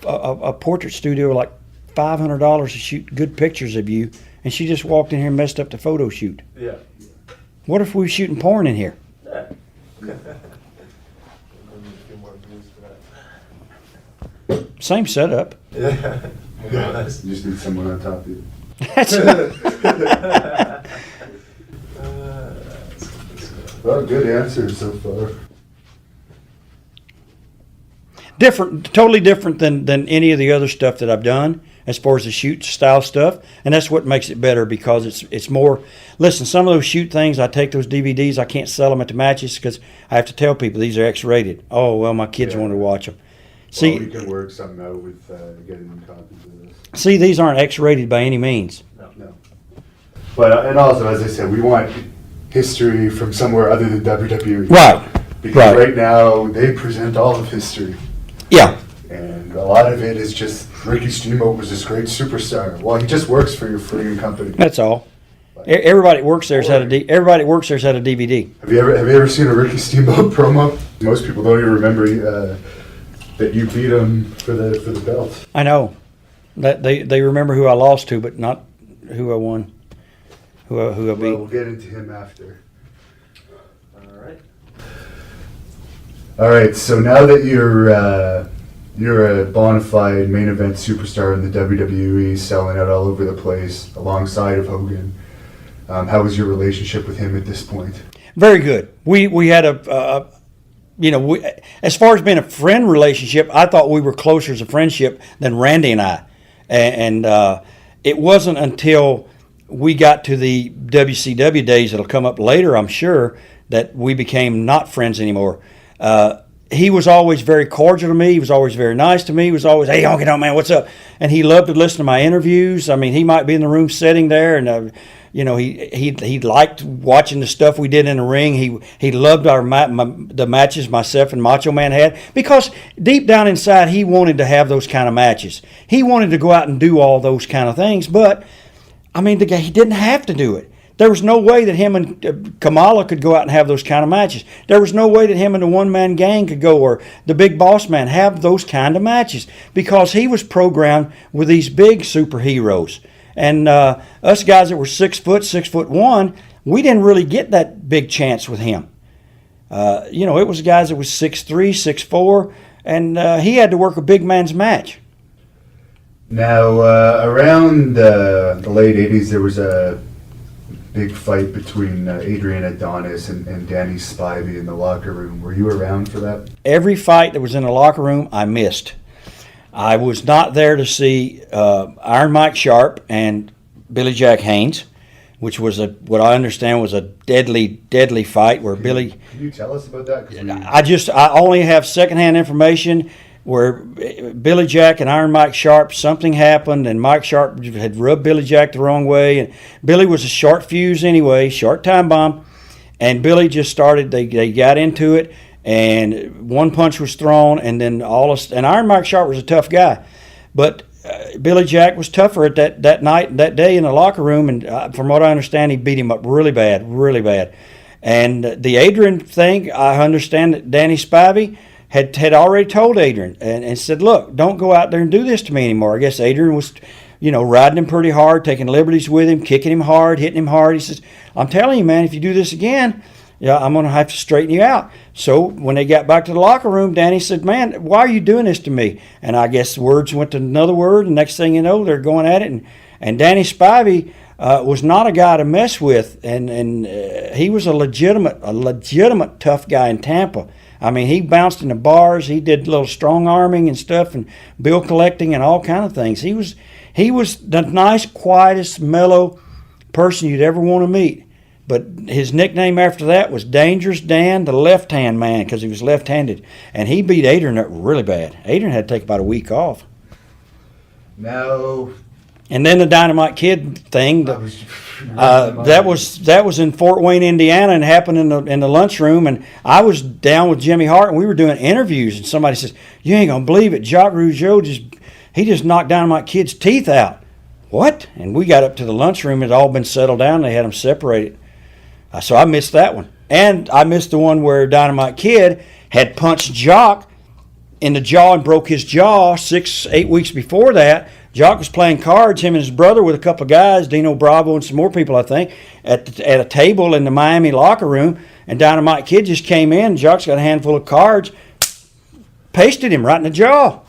a portrait studio like $500 to shoot good pictures of you, and she just walked in here and messed up the photo shoot? Yeah. What if we were shooting porn in here? Yeah. We'll need a few more views for that. Same setup. Yeah. Yeah, you just need someone on top of you. That's Well, good answer so far. different, totally different than any of the other stuff that I've done as far as the shoot style stuff, and that's what makes it better because it's more. Listen, some of those shoot things, I take those DVDs, I can't sell them at the matches because I have to tell people these are X-rated. Oh well, my kids Yeah. want to watch them. See, See, we can work something out with getting them copies of this. see, these aren't X-rated by any means. No. But and also, as I said, we want history from somewhere other than WWE. Right. Because Right. right now they present all of history, Yeah. and a lot of it is just Ricky Steamboat was this great superstar. Well, he just works for your friggin' company. That's all. Everybody that works there's had a everybody that works there's had a DVD. Have you ever seen a Ricky Steamboat promo? Most people don't even remember that you beat him for the belt. I know that they remember who I lost to, but not who I won, who I Well, beat. we'll get into him after. Alright. All right, so now that you're a bona fide main event superstar in the WWE, selling out all over the place alongside of Hogan, how was your relationship with him at this point? Very good. We had as far as being a friend relationship, I thought we were closer as a friendship than Randy and I, and it wasn't until we got to the WCW days that'll come up later, I'm sure, that we became not friends anymore. He was always very cordial to me. He was always very nice to me. He was always, "Hey, Honkytonk, man, what's up?" And he loved to listen to my interviews. I mean, he might be in the room sitting there, and he liked watching the stuff we did in the ring. He loved the matches myself and Macho Man had, because deep down inside he wanted to have those kind of matches. He wanted to go out and do all those kind of things, but I mean, the guy, he didn't have to do it. There was no way that him and Kamala could go out and have those kind of matches. There was no way that him and the one-man gang could go, or the Big Boss Man, have those kind of matches, because he was programmed with these big superheroes. And us guys that were 6 foot, 6'1", we didn't really get that big chance with him. It was guys that was 6'3", 6'4", and he had to work a big man's match. Now, around the late 80s, there was a big fight between Adrian Adonis and Danny Spivey in the locker room. Were you around for that? Every fight that was in the locker room, I missed. I was not there to see Iron Mike Sharp and Billy Jack Haynes, which was what I understand was a deadly fight where Billy. Can you tell us about that? 'Cause I only have secondhand information where Billy Jack and Iron Mike Sharp, something happened, and Mike Sharp had rubbed Billy Jack the wrong way, and Billy was a short fuse anyway, short time bomb, and Billy just started. They got into it, and one punch was thrown, and then and Iron Mike Sharp was a tough guy, but Billy Jack was tougher at that night, that day in the locker room, and from what I understand, he beat him up really bad. And the Adrian thing, I understand that Danny Spivey had already told Adrian and said, "Look, don't go out there and do this to me anymore." I guess Adrian was, riding him pretty hard, taking liberties with him, kicking him hard, hitting him hard. He says, "I'm telling you, man, if you do this again, I'm going to have to straighten you out." So when they got back to the locker room, Danny said, "Man, why are you doing this to me?" And I guess words went to another word, and next thing you know, they're going at it. And Danny Spivey was not a guy to mess with, and he was a legitimate tough guy in Tampa. I mean, he bounced in the bars. He did a little strong arming and stuff, and bill collecting and all kind of things. He was the nice, quietest, mellow person you'd ever want to meet. But his nickname after that was Dangerous Dan, the left-hand man, because he was left-handed. And he beat Adrian up really bad. Adrian had to take about a week off. Now, And then the Dynamite Kid thing, I was- that was in Fort Wayne, Indiana, and happened in the lunchroom. And I was down with Jimmy Hart, and we were doing interviews. And somebody says, "You ain't gonna believe it, Jacques Rougeau just knocked Dynamite Kid's teeth out." What? And we got up to the lunchroom. It had all been settled down. They had them separated. So I missed that one, and I missed the one where Dynamite Kid had punched Jock in the jaw and broke his jaw 6-8 weeks before that. Jock was playing cards, him and his brother, with a couple of guys, Dino Bravo and some more people, I think, at a table in the Miami locker room. And Dynamite Kid just came in. Jock's got a handful of cards, pasted him right in the jaw.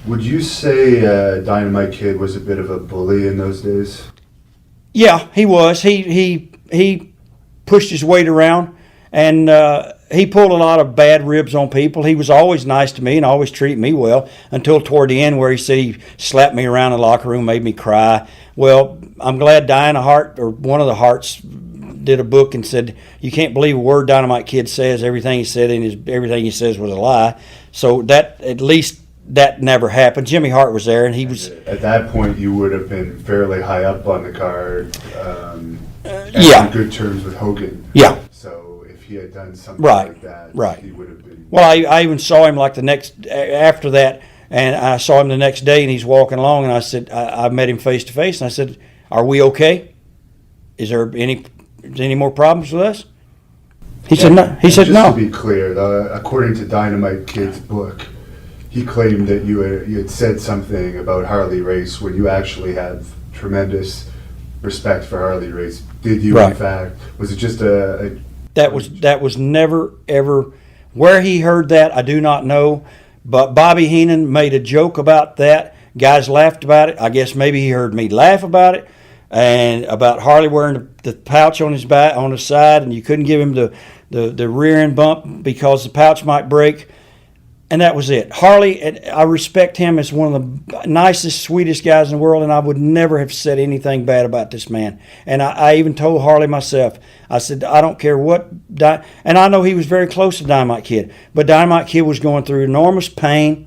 would you say Dynamite Kid was a bit of a bully in those days? Yeah, he was. He pushed his weight around, and he pulled a lot of bad ribs on people. He was always nice to me and always treated me well until toward the end, where he said he slapped me around the locker room, made me cry. Well, I'm glad Diana Hart, or one of the Harts, did a book and said, "You can't believe a word Dynamite Kid says. Everything he said and everything he says was a lie." So that, at least that never happened. Jimmy Hart was there, and he was. At that point, you would have been fairly high up on the card. And Yeah. on good terms with Hogan. Yeah. So if he had done something Right, like that, right. he would have been. Well, I even saw him like the next after that, and I saw him the next day, and he's walking along, and I said, I met him face to face, and I said, "Are we okay? Is there any more problems with us?" He said no. He said Just no. to be clear, according to Dynamite Kid's book, he claimed that you had said something about Harley Race when you actually have tremendous respect for Harley Race. Did you, in Right. fact? Was it just a That was never ever where he heard that. I do not know, but Bobby Heenan made a joke about that. Guys laughed about it. I guess maybe he heard me laugh about it, and about Harley wearing the pouch on his back on his side, and you couldn't give him the rear end bump because the pouch might break. And that was it. Harley, and I respect him as one of the nicest, sweetest guys in the world, and I would never have said anything bad about this man. And I even told Harley myself, I said, I don't care what, and I know he was very close to Dynamite Kid, but Dynamite Kid was going through enormous pain.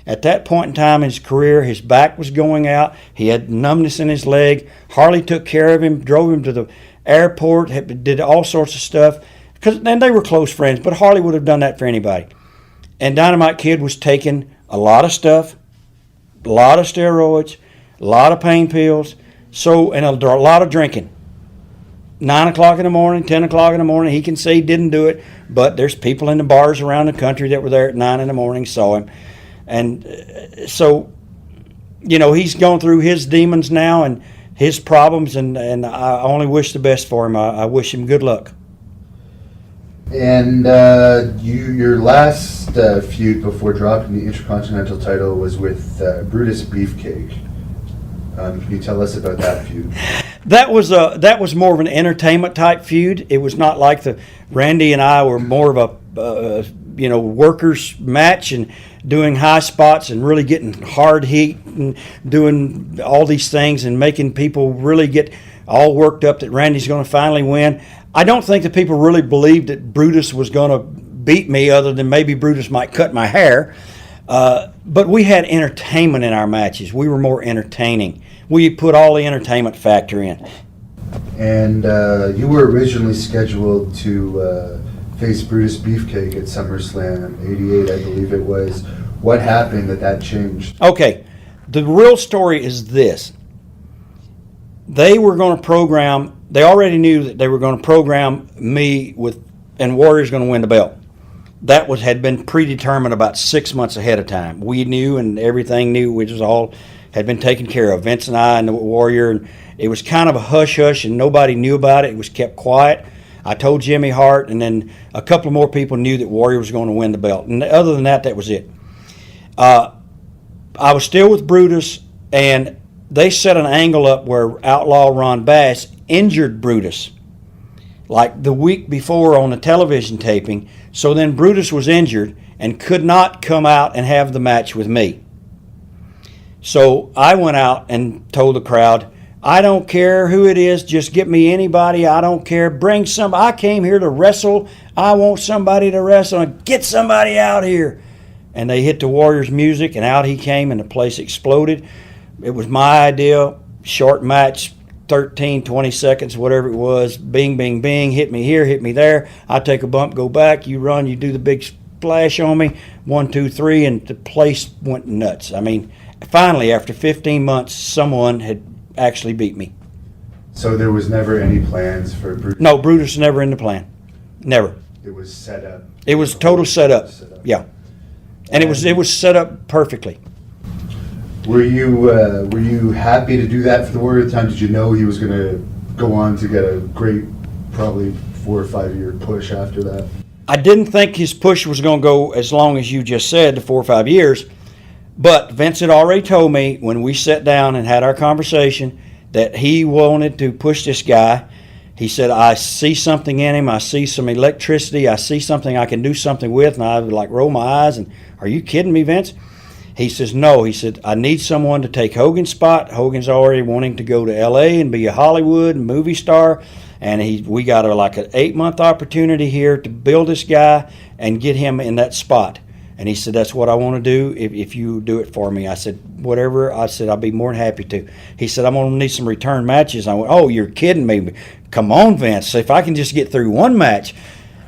At that point in time in his career, his back was going out. He had numbness in his leg. Harley took care of him, drove him to the airport, did all sorts of stuff. And they were close friends, but Harley would have done that for anybody. And Dynamite Kid was taking a lot of stuff, a lot of steroids, a lot of pain pills, and a lot of drinking. 9 o'clock in the morning, 10 o'clock in the morning. He can say he didn't do it, but there's people in the bars around the country that were there at 9 in the morning, saw him. And so, he's going through his demons now and his problems, and I only wish the best for him. I wish him good luck. And your last feud before dropping the Intercontinental title was with Brutus Beefcake. Can you tell us about that feud? That was more of an entertainment type feud. It was not like Randy and I were more of a workers match and doing high spots and really getting hard heat and doing all these things and making people really get all worked up that Randy's going to finally win. I don't think that people really believed that Brutus was going to beat me, other than maybe Brutus might cut my hair. But we had entertainment in our matches. We were more entertaining. We put all the entertainment factor in. And you were originally scheduled to face Brutus Beefcake at SummerSlam '88, I believe it was. What happened that changed? Okay, the real story is this. They were going to program, they already knew that they were going to program me and Warrior's going to win the belt. That had been predetermined about 6 months ahead of time. We knew, and everything knew, which was all had been taken care of. Vince and I and the Warrior, and it was kind of a hush-hush, and nobody knew about it. It was kept quiet. I told Jimmy Hart, and then a couple more people knew that Warrior was going to win the belt. And other than that, that was it. I was still with Brutus, and they set an angle up where Outlaw Ron Bass injured Brutus, like the week before on the television taping. So then Brutus was injured and could not come out and have the match with me. So I went out and told the crowd, I don't care who it is. Just get me anybody. I don't care. Bring some. I came here to wrestle. I want somebody to wrestle. Get somebody out here. And they hit the Warriors music, and out he came, and the place exploded. It was my idea. Short match, 13, 20 seconds, whatever it was. Bing, bing, bing. Hit me here, hit me there. I take a bump, go back. You run, you do the big splash on me. 1, 2, 3, and the place went nuts. I mean, finally, after 15 months, someone had actually beat me. So there was never any plans for Brutus? No, Brutus was never in the plan. Never. It was set up? It was total setup. Yeah. And it was set up perfectly. Were you happy to do that for the Warrior at the time? Did you know he was going to go on to get a great, probably 4 or 5 year push after that? I didn't think his push was going to go as long as you just said, the 4 or 5 years. But Vince had already told me when we sat down and had our conversation that he wanted to push this guy. He said, I see something in him. I see some electricity. I see something I can do something with. And I would like roll my eyes and, are you kidding me, Vince? He says, no. He said, I need someone to take Hogan's spot. Hogan's already wanting to go to L.A. and be a Hollywood movie star. And we got like an 8-month opportunity here to build this guy and get him in that spot. And he said, that's what I want to do if you do it for me. I said, whatever. I said, I'll be more than happy to. He said, I'm going to need some return matches. I went, oh, you're kidding me. Come on, Vince. If I can just get through one match.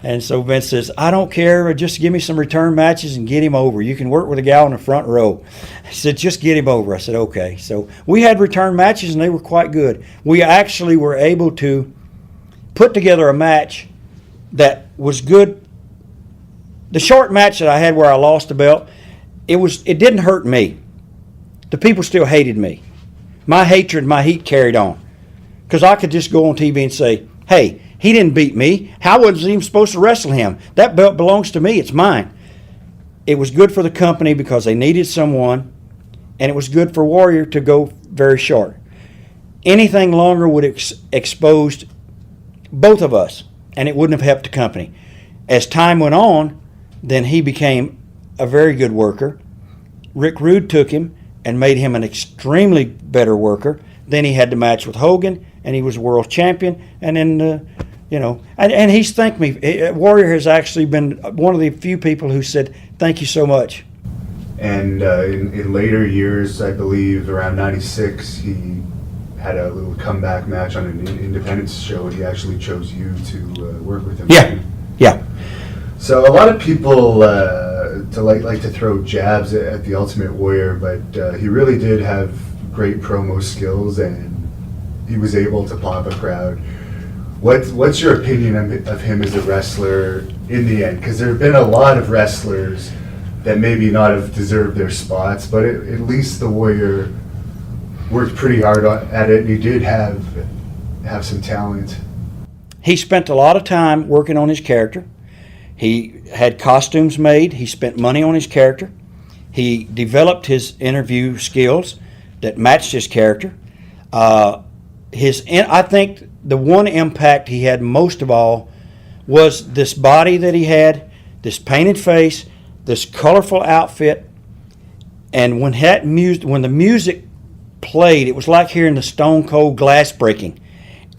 And so Vince says, I don't care. Just give me some return matches and get him over. You can work with a gal in the front row. He said, just get him over. I said, okay. So we had return matches, and they were quite good. We actually were able to put together a match that was good. The short match that I had where I lost the belt, it didn't hurt me. The people still hated me. My hatred, my heat carried on. Because I could just go on TV and say, hey, he didn't beat me. How was he even supposed to wrestle him? That belt belongs to me. It's mine. It was good for the company because they needed someone, and it was good for Warrior to go very short. Anything longer would exposed both of us, and it wouldn't have helped the company. As time went on, then he became a very good worker. Rick Rude took him and made him an extremely better worker. Then he had the match with Hogan, and he was world champion. And then, and he's thanked me. Warrior has actually been one of the few people who said, thank you so much. And in later years, I believe around 96, he had a little comeback match on an independence show, and he actually chose you to work with him. Yeah. So a lot of people like to throw jabs at the Ultimate Warrior, but he really did have great promo skills, and he was able to pop a crowd. What's your opinion of him as a wrestler in the end? Because there have been a lot of wrestlers that maybe not have deserved their spots, but at least the Warrior worked pretty hard at it, and he did have some talent. He spent a lot of time working on his character. He had costumes made. He spent money on his character. He developed his interview skills that matched his character. I think the one impact he had most of all was this body that he had, this painted face, this colorful outfit, and when the music played, it was like hearing the Stone Cold glass breaking.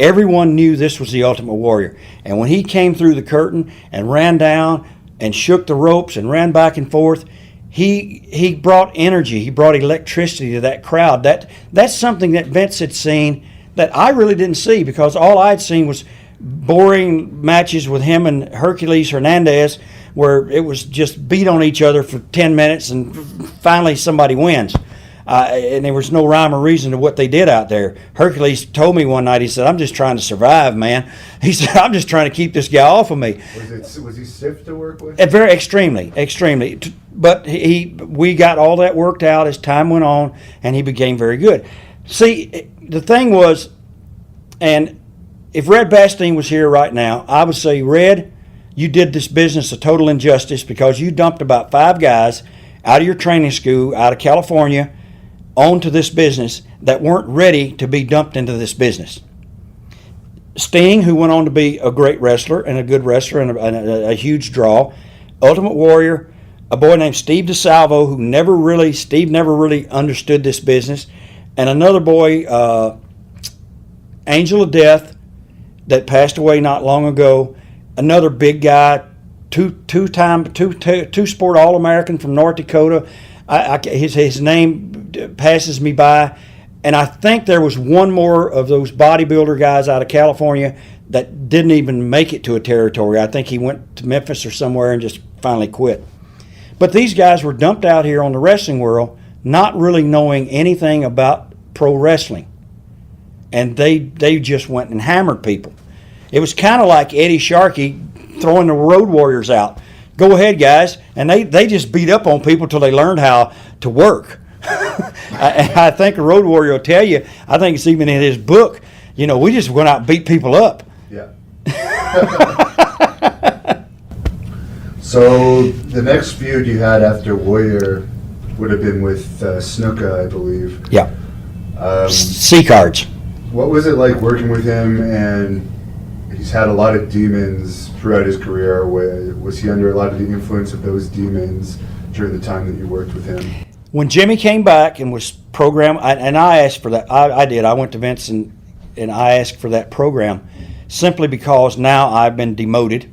Everyone knew this was the Ultimate Warrior. And when he came through the curtain and ran down and shook the ropes and ran back and forth, he brought energy. He brought electricity to that crowd. That's something that Vince had seen that I really didn't see, because all I'd seen was boring matches with him and Hercules Hernandez where it was just beat on each other for 10 minutes and finally somebody wins. And there was no rhyme or reason to what they did out there. Hercules told me one night, he said, I'm just trying to survive, man. He said, I'm just trying to keep this guy off of me. Was he stiff to work with? Very extremely. But we got all that worked out as time went on, and he became very good. See, the thing was, and if Red Bastien was here right now, I would say, Red, you did this business a total injustice because you dumped about 5 guys out of your training school, out of California, onto this business that weren't ready to be dumped into this business. Sting, who went on to be a great wrestler and a good wrestler and a huge draw. Ultimate Warrior, a boy named Steve DeSalvo, Steve never really understood this business. And another boy, Angel of Death that passed away not long ago. Another big guy, two-sport All-American from North Dakota. His name passes me by. And I think there was one more of those bodybuilder guys out of California that didn't even make it to a territory. I think he went to Memphis or somewhere and just finally quit. But these guys were dumped out here on the wrestling world, not really knowing anything about pro wrestling. And they just went and hammered people. It was kind of like Eddie Sharkey throwing the Road Warriors out. Go ahead, guys. And they just beat up on people till they learned how to work. I think a Road Warrior will tell you, I think it's even in his book, we just went out and beat people up. Yeah. So the next feud you had after Warrior would have been with Snuka, I believe. Yeah. C cards. What was it like working with him? And he's had a lot of demons throughout his career. Was he under a lot of the influence of those demons during the time that you worked with him? When Jimmy came back and was programmed, and I asked for that, I did. I went to Vince and I asked for that program simply because now I've been demoted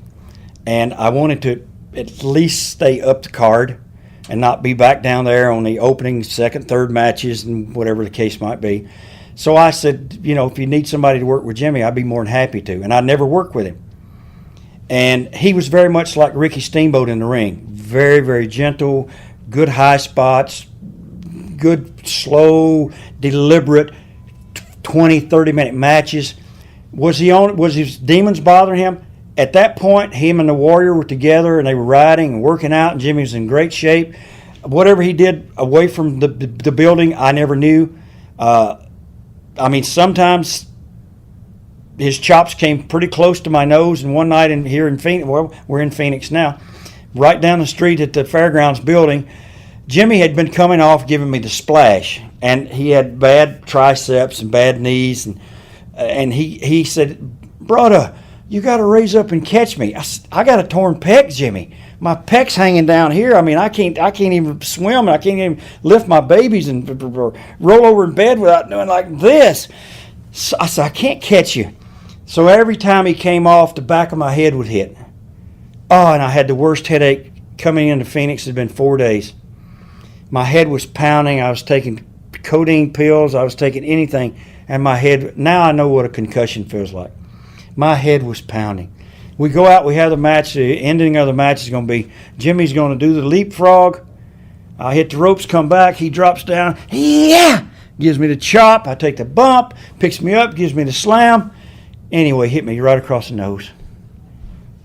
and I wanted to at least stay up the card and not be back down there on the opening, second, third matches and whatever the case might be. So I said, if you need somebody to work with Jimmy, I'd be more than happy to. And I never worked with him. And he was very much like Ricky Steamboat in the ring. Very, very gentle, good high spots, good, slow, deliberate 20, 30-minute matches. Was his demons bothering him? At that point, him and the Warrior were together and they were riding and working out, and Jimmy was in great shape. Whatever he did away from the building, I never knew. Sometimes his chops came pretty close to my nose, and one night here in Phoenix, well, we're in Phoenix now, right down the street at the Fairgrounds building, Jimmy had been coming off giving me the splash, and he had bad triceps and bad knees, and he said, "Brother, you got to raise up and catch me. I got a torn pec, Jimmy. My pec's hanging down here. I can't even swim. I can't even lift my babies and roll over in bed without doing like this." So I said, "I can't catch you." So every time he came off, the back of my head would hit. Oh, and I had the worst headache coming into Phoenix. It had been 4 days. My head was pounding. I was taking codeine pills. I was taking anything. And my head, now I know what a concussion feels like. My head was pounding. We go out, we have the match. The ending of the match is going to be Jimmy's going to do the leapfrog. I hit the ropes, come back. He drops down. Yeah! Gives me the chop. I take the bump. Picks me up, gives me the slam. Anyway, hit me right across the nose.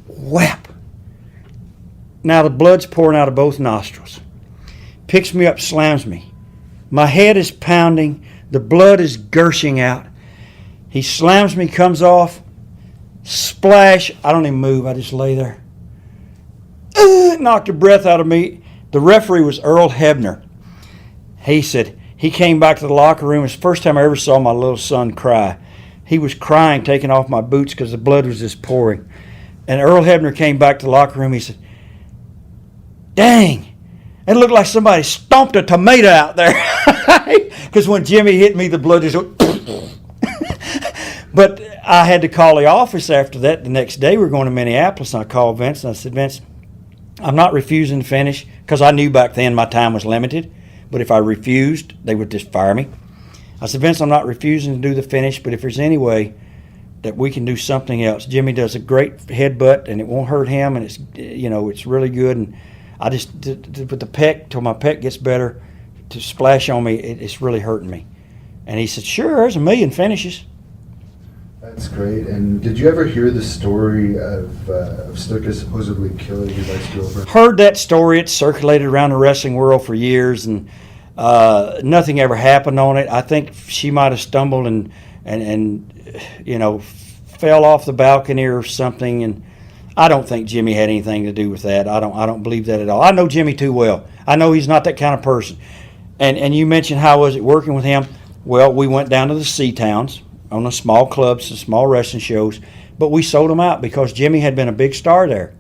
Whap! Now the blood's pouring out of both nostrils. Picks me up, slams me. My head is pounding. The blood is gushing out. He slams me, comes off. Splash. I don't even move. I just lay there. Knocked the breath out of me. The referee was Earl Hebner. He said, he came back to the locker room. It's the first time I ever saw my little son cry. He was crying, taking off my boots because the blood was just pouring. And Earl Hebner came back to the locker room. He said, "Dang, it looked like somebody stomped a tomato out there." Because when Jimmy hit me, the blood just went. But I had to call the office after that. The next day we were going to Minneapolis, and I called Vince, and I said, "Vince, I'm not refusing to finish," because I knew back then my time was limited. But if I refused, they would just fire me. I said, "Vince, I'm not refusing to do the finish, but if there's any way that we can do something else." Jimmy does a great headbutt, and it won't hurt him, and it's really good. And I just with the pec till my pec gets better to splash on me, it's really hurting me. And he said, "Sure, there's a million finishes." That's great. And did you ever hear the story of Stuka supposedly killing his ex-girlfriend? Heard that story. It circulated around the wrestling world for years, and nothing ever happened on it. I think she might have stumbled and fell off the balcony or something. And I don't think Jimmy had anything to do with that. I don't believe that at all. I know Jimmy too well. I know he's not that kind of person. And you mentioned how was it working with him? Well, we went down to the Sea Towns on the small clubs, the small wrestling shows, but we sold him out because Jimmy had been a big star there.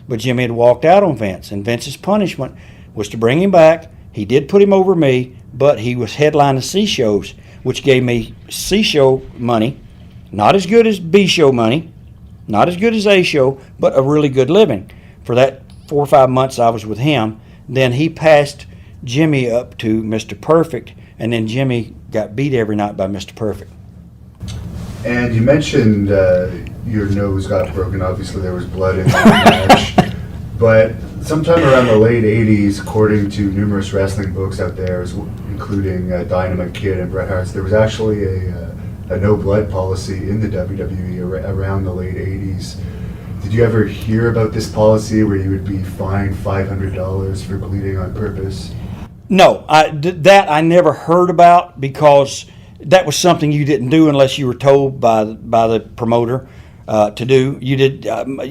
But Jimmy had walked out on Vince, and Vince's punishment was to bring him back. He did put him over me, but he was headlining C shows, which gave me C show money, Not as good as B show money, not as good as A show, but a really good living. For that 4 or 5 months I was with him, then he passed Jimmy up to Mr. Perfect, and then Jimmy got beat every night by Mr. Perfect. And you mentioned your nose got broken. Obviously, there was blood in the match. But sometime around the late 80s, according to numerous wrestling books out there, including Dynamite Kid and Bret Hart's, there was actually a no blood policy in the WWE around the late 80s. Did you ever hear about this policy where you would be fined $500 for bleeding on purpose? No, that I never heard about, because that was something you didn't do unless you were told by the promoter to do. You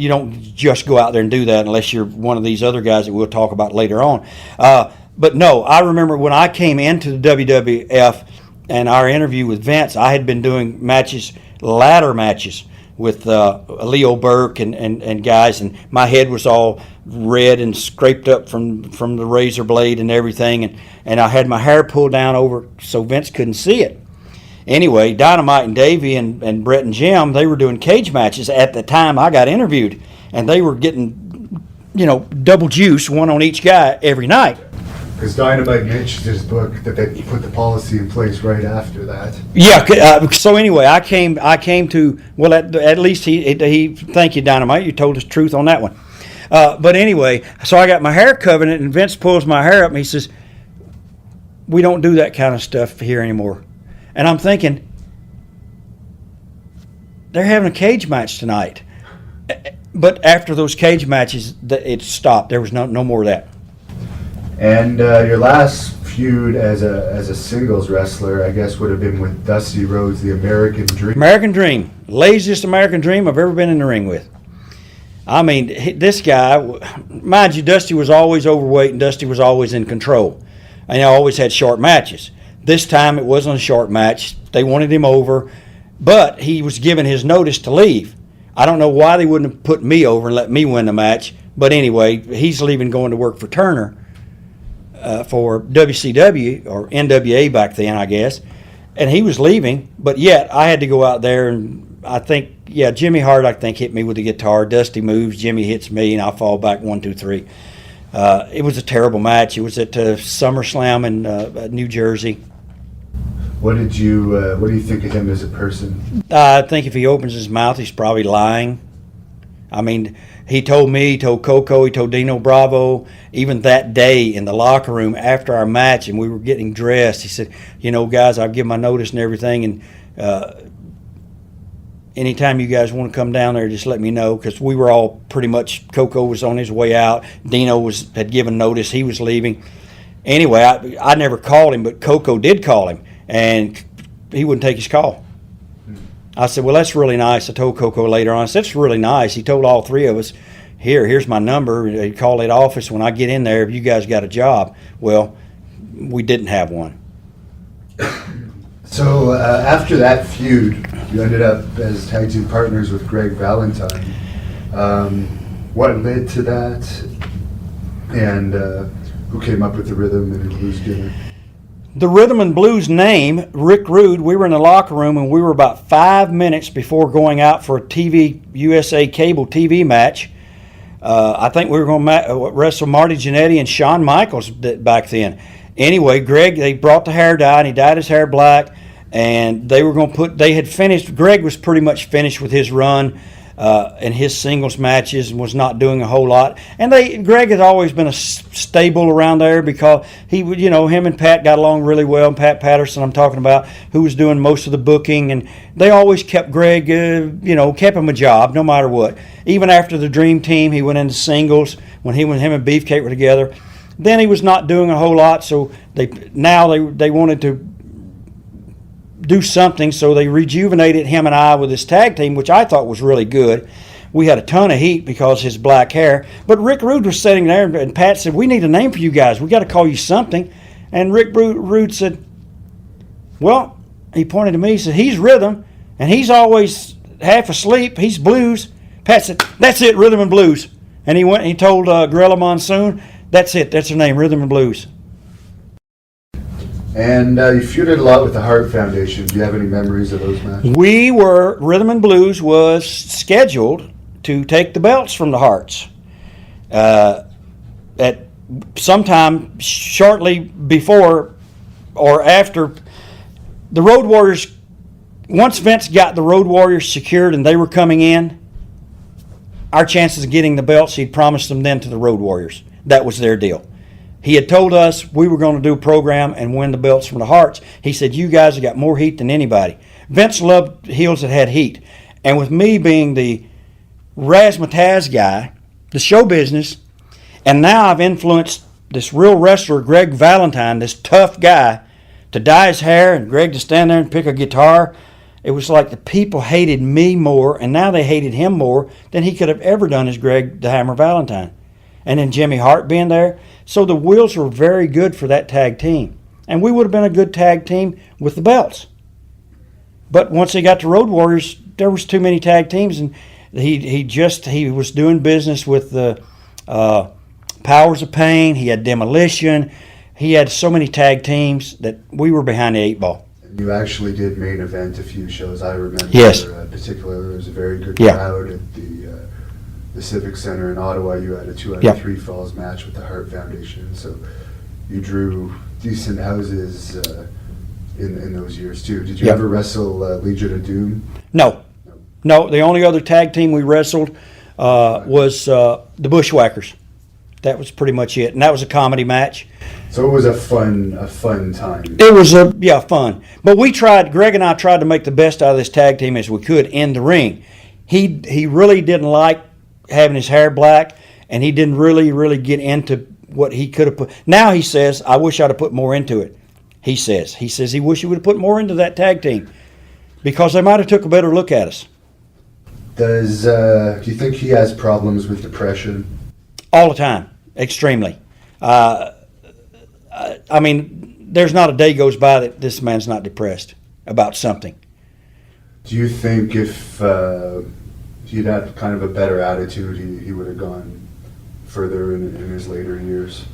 don't just go out there and do that unless you're one of these other guys that we'll talk about later on. But no, I remember when I came into the WWF and our interview with Vince, I had been doing ladder matches with Leo Burke and guys, and my head was all red and scraped up from the razor blade and everything, and I had my hair pulled down over so Vince couldn't see it. Anyway, Dynamite and Davey and Brett and Jim, they were doing cage matches at the time I got interviewed, and they were getting, double juice, one on each guy every night. Because Dynamite mentioned in his book that they put the policy in place right after that. Yeah. So anyway, I came to, well, at least he thank you, Dynamite. You told us the truth on that one. But anyway, so I got my hair covered, and Vince pulls my hair up, and he says, "We don't do that kind of stuff here anymore." And I'm thinking, they're having a cage match tonight. But after those cage matches, it stopped. There was no more of that. And your last feud as a singles wrestler, I guess, would have been with Dusty Rhodes, the American Dream. American Dream. Laziest American Dream I've ever been in the ring with. I mean, this guy, mind you, Dusty was always overweight and Dusty was always in control. And he always had short matches. This time it wasn't a short match. They wanted him over, but he was given his notice to leave. I don't know why they wouldn't have put me over and let me win the match, but anyway, he's leaving, going to work for Turner for WCW, or NWA back then, I guess, and he was leaving, but yet I had to go out there, and I think, Jimmy Hart, I think, hit me with the guitar. Dusty moves, Jimmy hits me, and I fall back 1, 2, 3. It was a terrible match. It was at SummerSlam in New Jersey. What do you think of him as a person? I think if he opens his mouth, he's probably lying. I mean, he told me, he told Coco, he told Dino Bravo, even that day in the locker room after our match, and we were getting dressed, he said, guys, I've given my notice and everything, and anytime you guys want to come down there, just let me know, because we were all pretty much, Coco was on his way out, Dino had given notice, he was leaving. Anyway, I never called him, but Coco did call him, and he wouldn't take his call. I said, well, that's really nice. I told Coco later on, I said, that's really nice. He told all three of us, here's my number. Call that office when I get in there if you guys got a job. Well, we didn't have one. So after that feud, you ended up as tag team partners with Greg Valentine. What led to that? And who came up with the rhythm and blues gimmick? The Rhythm and Blues name, Rick Rude, we were in the locker room, and we were about 5 minutes before going out for a TV USA cable TV match. I think we were going to wrestle Marty Jannetty and Shawn Michaels back then. Anyway, Greg, they brought the hair dye, and he dyed his hair black, and they were going to they had finished, Greg was pretty much finished with his run and his singles matches and was not doing a whole lot. And Greg had always been a stable around there because he would, him and Pat got along really well. And Pat Patterson, I'm talking about, who was doing most of the booking, and they always kept Greg, kept him a job no matter what. Even after the Dream Team, he went into singles when him and Beefcake were together. Then he was not doing a whole lot, so they wanted to do something, so they rejuvenated him and I with this tag team, which I thought was really good. We had a ton of heat because his black hair, but Rick Rude was sitting there, and Pat said, we need a name for you guys. We got to call you something. And Rick Rude said, well, he pointed to me, he said, he's Rhythm, and he's always half asleep. He's Blues. Pat said, that's it, Rhythm and Blues. And he went and he told Gorilla Monsoon, that's it, that's her name, Rhythm and Blues. And you feuded a lot with the Hart Foundation. Do you have any memories of those matches? Rhythm and Blues was scheduled to take the belts from the Harts. At sometime shortly before or after the Road Warriors, once Vince got the Road Warriors secured and they were coming in, our chances of getting the belts, he'd promised them then to the Road Warriors. That was their deal. He had told us we were going to do a program and win the belts from the Harts. He said, you guys have got more heat than anybody. Vince loved heels that had heat. And with me being the razzmatazz guy, the show business, and now I've influenced this real wrestler, Greg Valentine, this tough guy, to dye his hair and Greg to stand there and pick a guitar. It was like the people hated me more, and now they hated him more than he could have ever done as Greg the Hammer Valentine. And then Jimmy Hart being there. So the wheels were very good for that tag team. And we would have been a good tag team with the belts. But once they got to Road Warriors, there was too many tag teams, and he was doing business with the Powers of Pain. He had Demolition. He had so many tag teams that we were behind the eight ball. You actually did main event a few shows. I remember. Yes. Particularly, there was a very good Yeah. crowd at the Civic Center in Ottawa. You had a 2 out of 3 falls match with the Hart Foundation, so you drew decent houses in those years too. Did you ever wrestle Legion of Doom? No. The only other tag team we wrestled was the Bushwhackers. That was pretty much it, and that was a comedy match. So it was a fun time. It was fun. But Greg and I tried to make the best out of this tag team as we could in the ring. He really didn't like having his hair black, and he didn't really get into what he could have put. Now he says, I wish I'd have put more into it. He says he wish he would have put more into that tag team because they might have took a better look at us. Do you think he has problems with depression? All the time, extremely. I mean, there's not a day goes by that this man's not depressed about something. Do you think if he'd had kind of a better attitude, he would have gone further in his later years?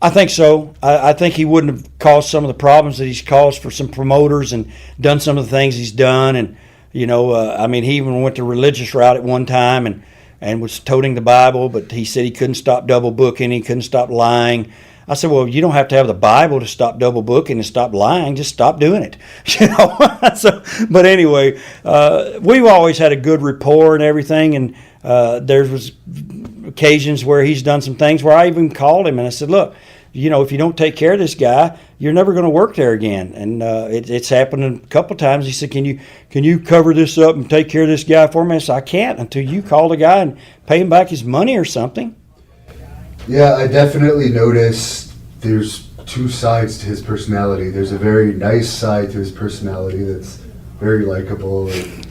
I think so. I think he wouldn't have caused some of the problems that he's caused for some promoters and done some of the things he's done. And, he even went the religious route at one time and was toting the Bible, but he said he couldn't stop double booking. He couldn't stop lying. I said, well, you don't have to have the Bible to stop double booking and stop lying. Just stop doing it. But anyway, we've always had a good rapport and everything. And there was occasions where he's done some things where I even called him and I said, look, if you don't take care of this guy, you're never going to work there again. And it's happened a couple times. He said, can you cover this up and take care of this guy for me? I said, I can't until you call the guy and pay him back his money or something. Yeah, I definitely noticed there's two sides to his personality. There's a very nice side to his personality that's very likable, and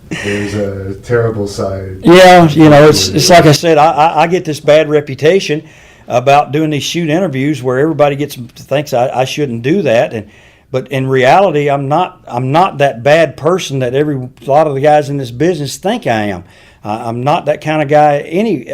there's a terrible side. Yeah, it's like I said, I get this bad reputation about doing these shoot interviews where everybody thinks I shouldn't do that, but in reality, I'm not that bad person that a lot of the guys in this business think I am. I'm not that kind of guy.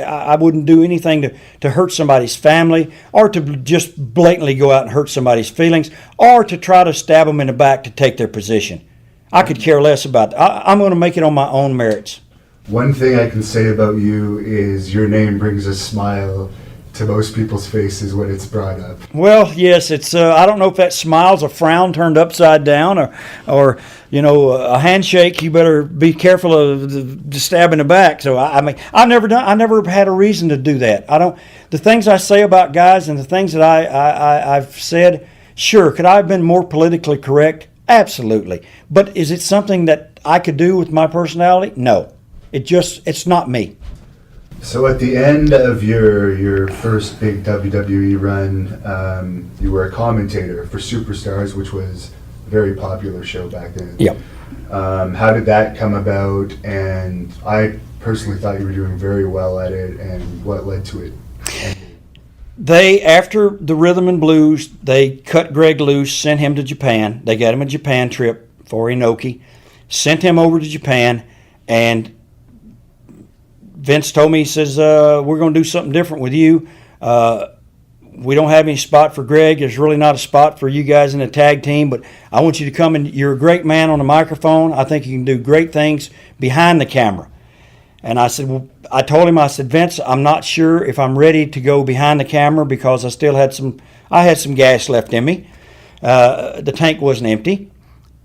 I wouldn't do anything to hurt somebody's family or to just blatantly go out and hurt somebody's feelings or to try to stab them in the back to take their position. I could care less about that. I'm going to make it on my own merits. One thing I can say about you is your name brings a smile to most people's faces when it's brought up. Well, yes, it's. I don't know if that smile's a frown turned upside down, or a handshake. You better be careful of the stab in the back. So I never had a reason to do that. I don't. The things I say about guys and the things that I've said. Sure, could I have been more politically correct? Absolutely. But is it something that I could do with my personality? No. It's not me. So at the end of your first big WWE run, you were a commentator for Superstars, which was a very popular show back then. Yep. How did that come about? And I personally thought you were doing very well at it, and what led to it? After the Rhythm and Blues, they cut Greg loose, sent him to Japan. They got him a Japan trip for Inoki, sent him over to Japan, and Vince told me, he says, we're going to do something different with you. we don't have any spot for Greg. There's really not a spot for you guys in the tag team, but I want you to come and you're a great man on the microphone. I think you can do great things behind the camera. And I said, well, I told him, I said, Vince, I'm not sure if I'm ready to go behind the camera because I had some gas left in me. The tank wasn't empty.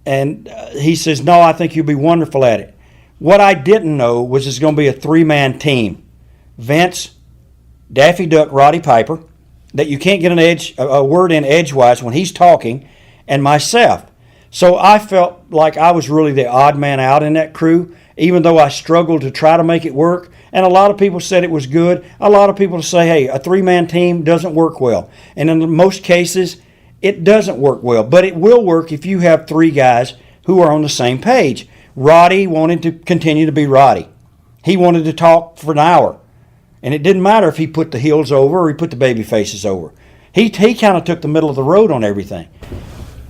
And he says, no, I think you'll be wonderful at it. What I didn't know was it's going to be a 3-man team. Vince, Daffy Duck, Roddy Piper, that you can't get a word in edgewise when he's talking, and myself. So I felt like I was really the odd man out in that crew, even though I struggled to try to make it work. And a lot of people said it was good. A lot of people say, hey, a 3-man team doesn't work well. And in most cases, it doesn't work well. But it will work if you have 3 guys who are on the same page. Roddy wanted to continue to be Roddy. He wanted to talk for an hour. And it didn't matter if he put the heels over or he put the baby faces over. He kind of took the middle of the road on everything.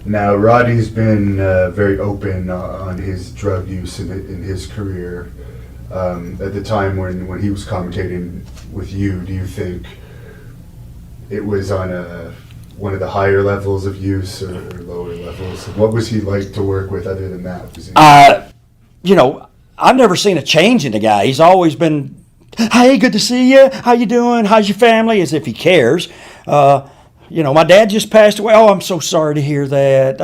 Now, Roddy's been very open on his drug use in his career. At the time when he was commentating with you, do you think it was on one of the higher levels of use or lower levels? What was he like to work with other than that? I've never seen a change in the guy. He's always been, hey, good to see you. How you doing? How's your family? As if he cares. My dad just passed away. Oh, I'm so sorry to hear that.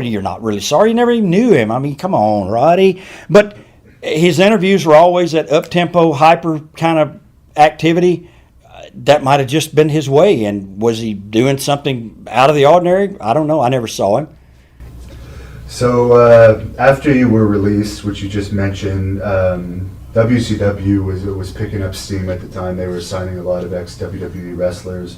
You're not really sorry. You never even knew him. I mean, come on, Roddy. But his interviews were always at up-tempo, hyper kind of activity. That might have just been his way. And was he doing something out of the ordinary? I don't know. I never saw him. So after you were released, which you just mentioned, WCW was picking up steam at the time. They were signing a lot of ex-WWE wrestlers.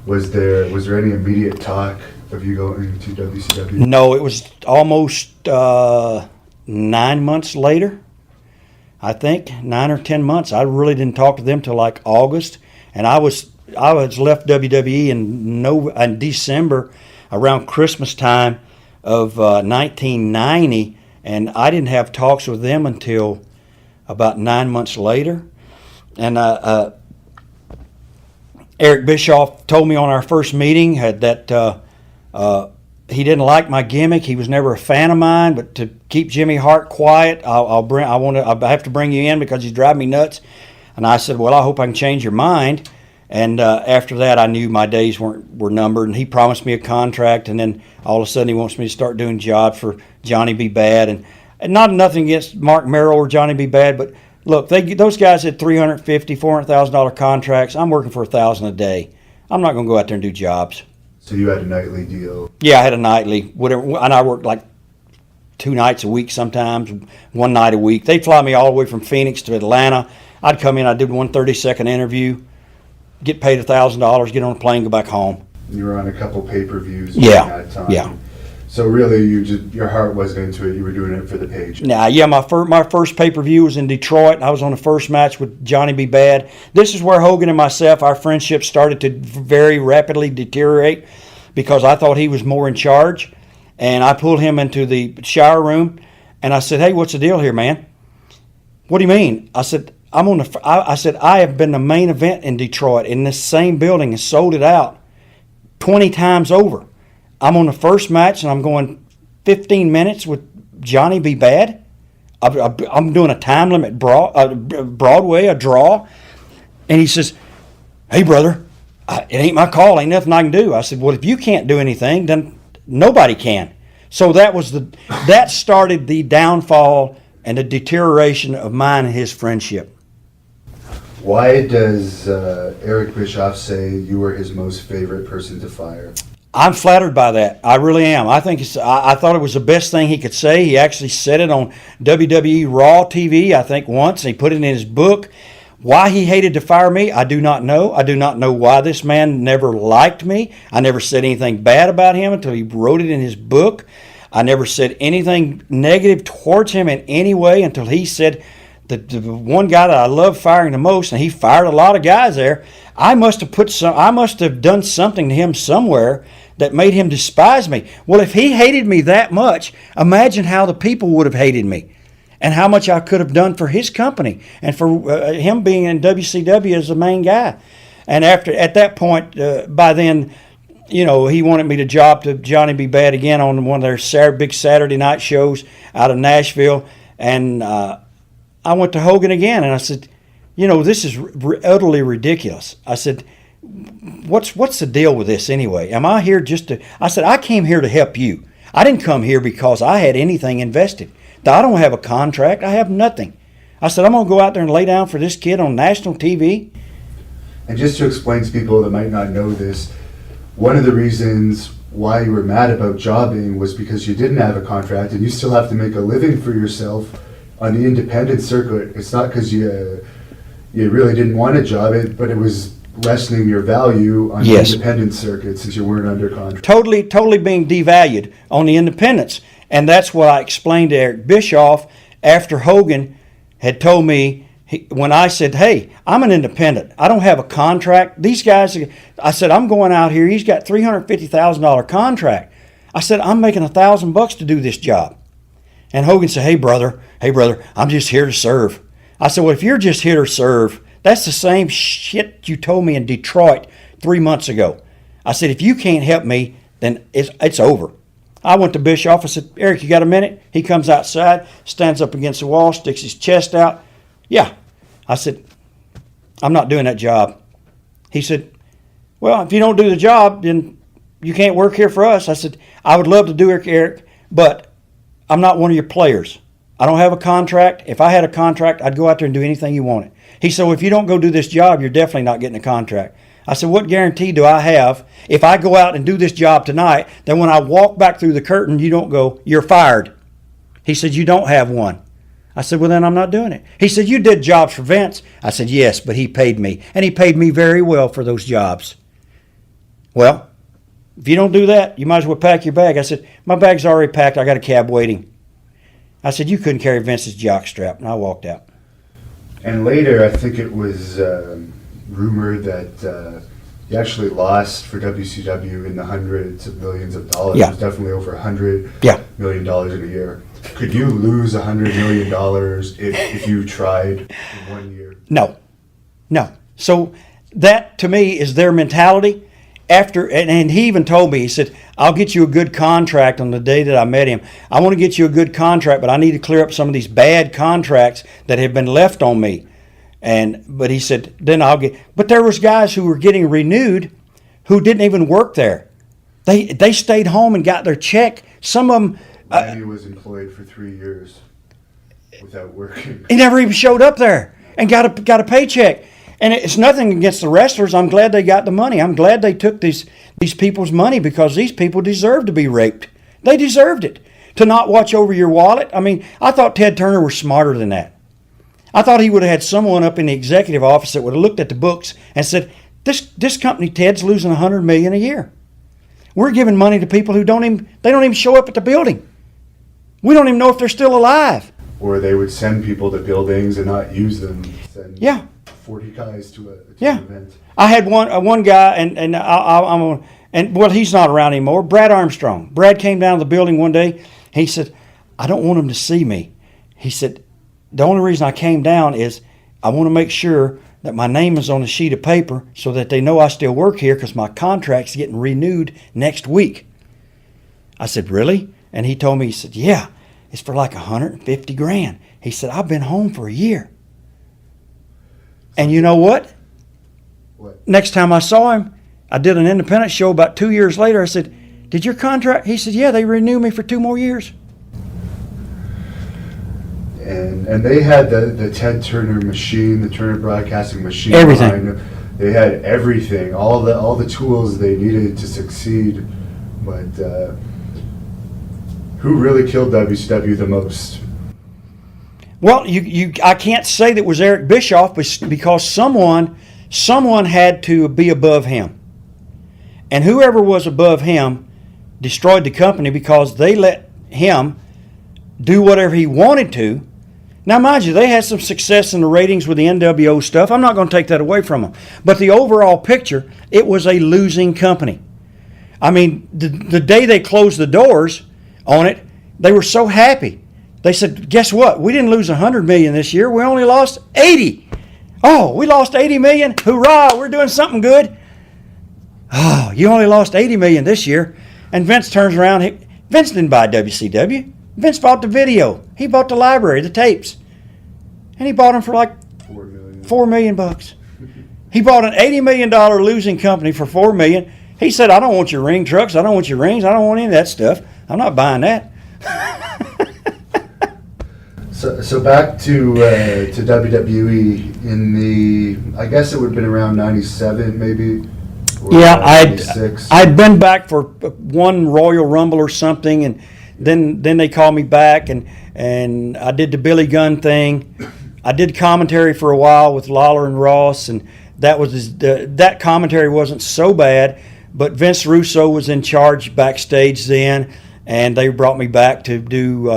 Was there any immediate talk of you going to WCW? No, it was almost 9 months later, I think, 9 or 10 months. I really didn't talk to them till like August, and I was left WWE in December, around Christmas time of 1990, and I didn't have talks with them until about 9 months later. And Eric Bischoff told me on our first meeting that he didn't like my gimmick. He was never a fan of mine, but to keep Jimmy Hart quiet, I have to bring you in because he's driving me nuts. And I said, well, I hope I can change your mind. And after that, I knew my days were numbered. And he promised me a contract, and then all of a sudden he wants me to start doing jobs for Johnny B. Bad. And nothing against Mark Merrill or Johnny B. Bad, but look, those guys had $350,000, $400,000 contracts. I'm working for $1,000 a day. I'm not going to go out there and do jobs. So you had a nightly deal? Yeah, I had a nightly, whatever, and I worked like 2 nights a week sometimes, 1 night a week. They'd fly me all the way from Phoenix to Atlanta. I'd come in, I'd do 1 30-second interview, get paid $1,000, get on a plane, go back home. You were on a couple pay-per-views Yeah, during that time. yeah. So really, your heart wasn't into it. You were doing it for the page. Now, yeah, my first pay-per-view was in Detroit. I was on the first match with Johnny B. Bad. This is where Hogan and myself, our friendship started to very rapidly deteriorate because I thought he was more in charge. And I pulled him into the shower room, and I said, hey, what's the deal here, man? What do you mean? I said, I have been the main event in Detroit in this same building and sold it out 20 times over. I'm on the first match, and I'm going 15 minutes with Johnny B. Bad. I'm doing a time limit Broadway, a draw. And he says, hey, brother, it ain't my call. Ain't nothing I can do. I said, well, if you can't do anything, then nobody can. So that started the downfall and the deterioration of mine and his friendship. Why does Eric Bischoff say you were his most favorite person to fire? I'm flattered by that. I really am. I thought it was the best thing he could say. He actually said it on WWE Raw TV, I think, once. He put it in his book. Why he hated to fire me, I do not know. I do not know why this man never liked me. I never said anything bad about him until he wrote it in his book. I never said anything negative towards him in any way until he said the one guy that I love firing the most, and he fired a lot of guys there. I must have done something to him somewhere that made him despise me. Well, if he hated me that much, imagine how the people would have hated me and how much I could have done for his company and for him being in WCW as the main guy. And at that point, by then, he wanted me to job to Johnny B. Bad again on one of their big Saturday night shows out of Nashville. And I went to Hogan again, and I said, this is utterly ridiculous. I said, what's the deal with this anyway? Am I here I said, I came here to help you. I didn't come here because I had anything invested. I don't have a contract. I have nothing. I said, I'm going to go out there and lay down for this kid on national TV. And just to explain to people that might not know this, one of the reasons why you were mad about jobbing was because you didn't have a contract and you still have to make a living for yourself on the independent circuit. It's not because you really didn't want a job, but it was lessening your value on the independent circuit since you weren't under contract. Totally being devalued on the independents. And that's what I explained to Eric Bischoff after Hogan had told me, when I said, hey, I'm an independent. I don't have a contract. These guys, I said, I'm going out here. He's got $350,000 contract. I said, I'm making $1,000 to do this job. And Hogan said, hey, brother, I'm just here to serve. I said, well, if you're just here to serve, that's the same shit you told me in Detroit 3 months ago. I said, if you can't help me, then it's over. I went to Bischoff. I said, Eric, you got a minute? He comes outside, stands up against the wall, sticks his chest out. Yeah. I said, I'm not doing that job. He said, well, if you don't do the job, then you can't work here for us. I said, I would love to do it, Eric, but I'm not one of your players. I don't have a contract. If I had a contract, I'd go out there and do anything you wanted. He said, well, if you don't go do this job, you're definitely not getting a contract. I said, what guarantee do I have if I go out and do this job tonight, that when I walk back through the curtain, you don't go, you're fired? He said, you don't have one. I said, well, then I'm not doing it. He said, you did jobs for Vince. I said, yes, but he paid me. And he paid me very well for those jobs. Well, if you don't do that, you might as well pack your bag. I said, my bag's already packed. I got a cab waiting. I said, you couldn't carry Vince's jockstrap. And I walked out. And later, I think it was rumored that you actually lost for WCW in the hundreds of millions of dollars. Yeah. It was definitely over $100 Yeah. million in a year. Could you lose $100 million if you tried in 1 year? No. So that, to me, is their mentality. And he even told me, he said, I'll get you a good contract on the day that I met him. I want to get you a good contract, but I need to clear up some of these bad contracts that have been left on me. But he said, then I'll get. But there was guys who were getting renewed who didn't even work there. They stayed home and got their check. Some of them. Manny was employed for 3 years without working. He never even showed up there and got a paycheck. And it's nothing against the wrestlers. I'm glad they got the money. I'm glad they took these people's money, because these people deserve to be raped. They deserved it. To not watch over your wallet. I mean, I thought Ted Turner was smarter than that. I thought he would have had someone up in the executive office that would have looked at the books and said, this company, Ted's losing $100 million a year. We're giving money to people who don't even show up at the building. We don't even know if they're still alive. Or they would send people to buildings and not use them. Send 40 guys to an event. I had one guy, and he's not around anymore. Brad Armstrong. Brad came down to the building one day. He said, I don't want him to see me. He said, the only reason I came down is I want to make sure that my name is on a sheet of paper so that they know I still work here, because my contract's getting renewed next week. I said, really? And he told me, he said, yeah, it's for like $150,000. He said, I've been home for a year. And you know what? What? Next time I saw him, I did an independent show about 2 years later. I said, did your contract? He said, yeah, they renewed me for 2 more years. And they had the Ted Turner machine, the Turner Broadcasting machine. Everything. behind them. They had everything, all the tools they needed to succeed. But who really killed WCW the most? Well, I can't say that it was Eric Bischoff, because someone had to be above him. And whoever was above him destroyed the company, because they let him do whatever he wanted to. Now, mind you, they had some success in the ratings with the NWO stuff. I'm not going to take that away from them. But the overall picture, it was a losing company. I mean, the day they closed the doors on it, they were so happy. They said, guess what? We didn't lose $100 million this year. We only lost 80. Oh, we lost 80 million. Hoorah, we're doing something good. Oh, you only lost 80 million this year. And Vince turns around. Vince didn't buy WCW. Vince bought the video. He bought the library, the tapes. And he bought them for like $4 million bucks. He bought an $80 million losing company for $4 million. He said, I don't want your ring trucks. I don't want your rings. I don't want any of that stuff. I'm not buying that. So back to WWE in the, I guess it would have been around 97 maybe? Or Yeah, 96. I'd been back for one Royal Rumble or something, and then they called me back, and I did the Billy Gunn thing. I did commentary for a while with Lawler and Ross, and that commentary wasn't so bad, but Vince Russo was in charge backstage then, and they brought me back to do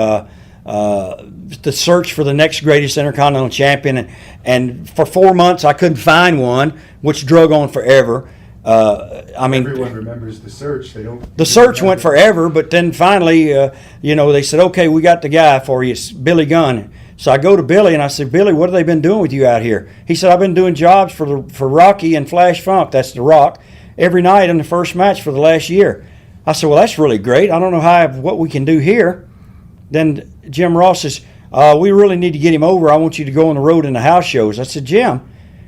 the search for the next greatest Intercontinental Champion, and for 4 months I couldn't find one, which drug on forever. Everyone remembers the search. The search went forever, but then finally, they said, okay, we got the guy for you. It's Billy Gunn. So I go to Billy and I said, Billy, what have they been doing with you out here? He said, I've been doing jobs for Rocky and Flash Funk, that's The Rock, every night in the first match for the last year. I said, well, that's really great. I don't know what we can do here. Then Jim Ross says, we really need to get him over. I want you to go on the road in the house shows. I said, Jim,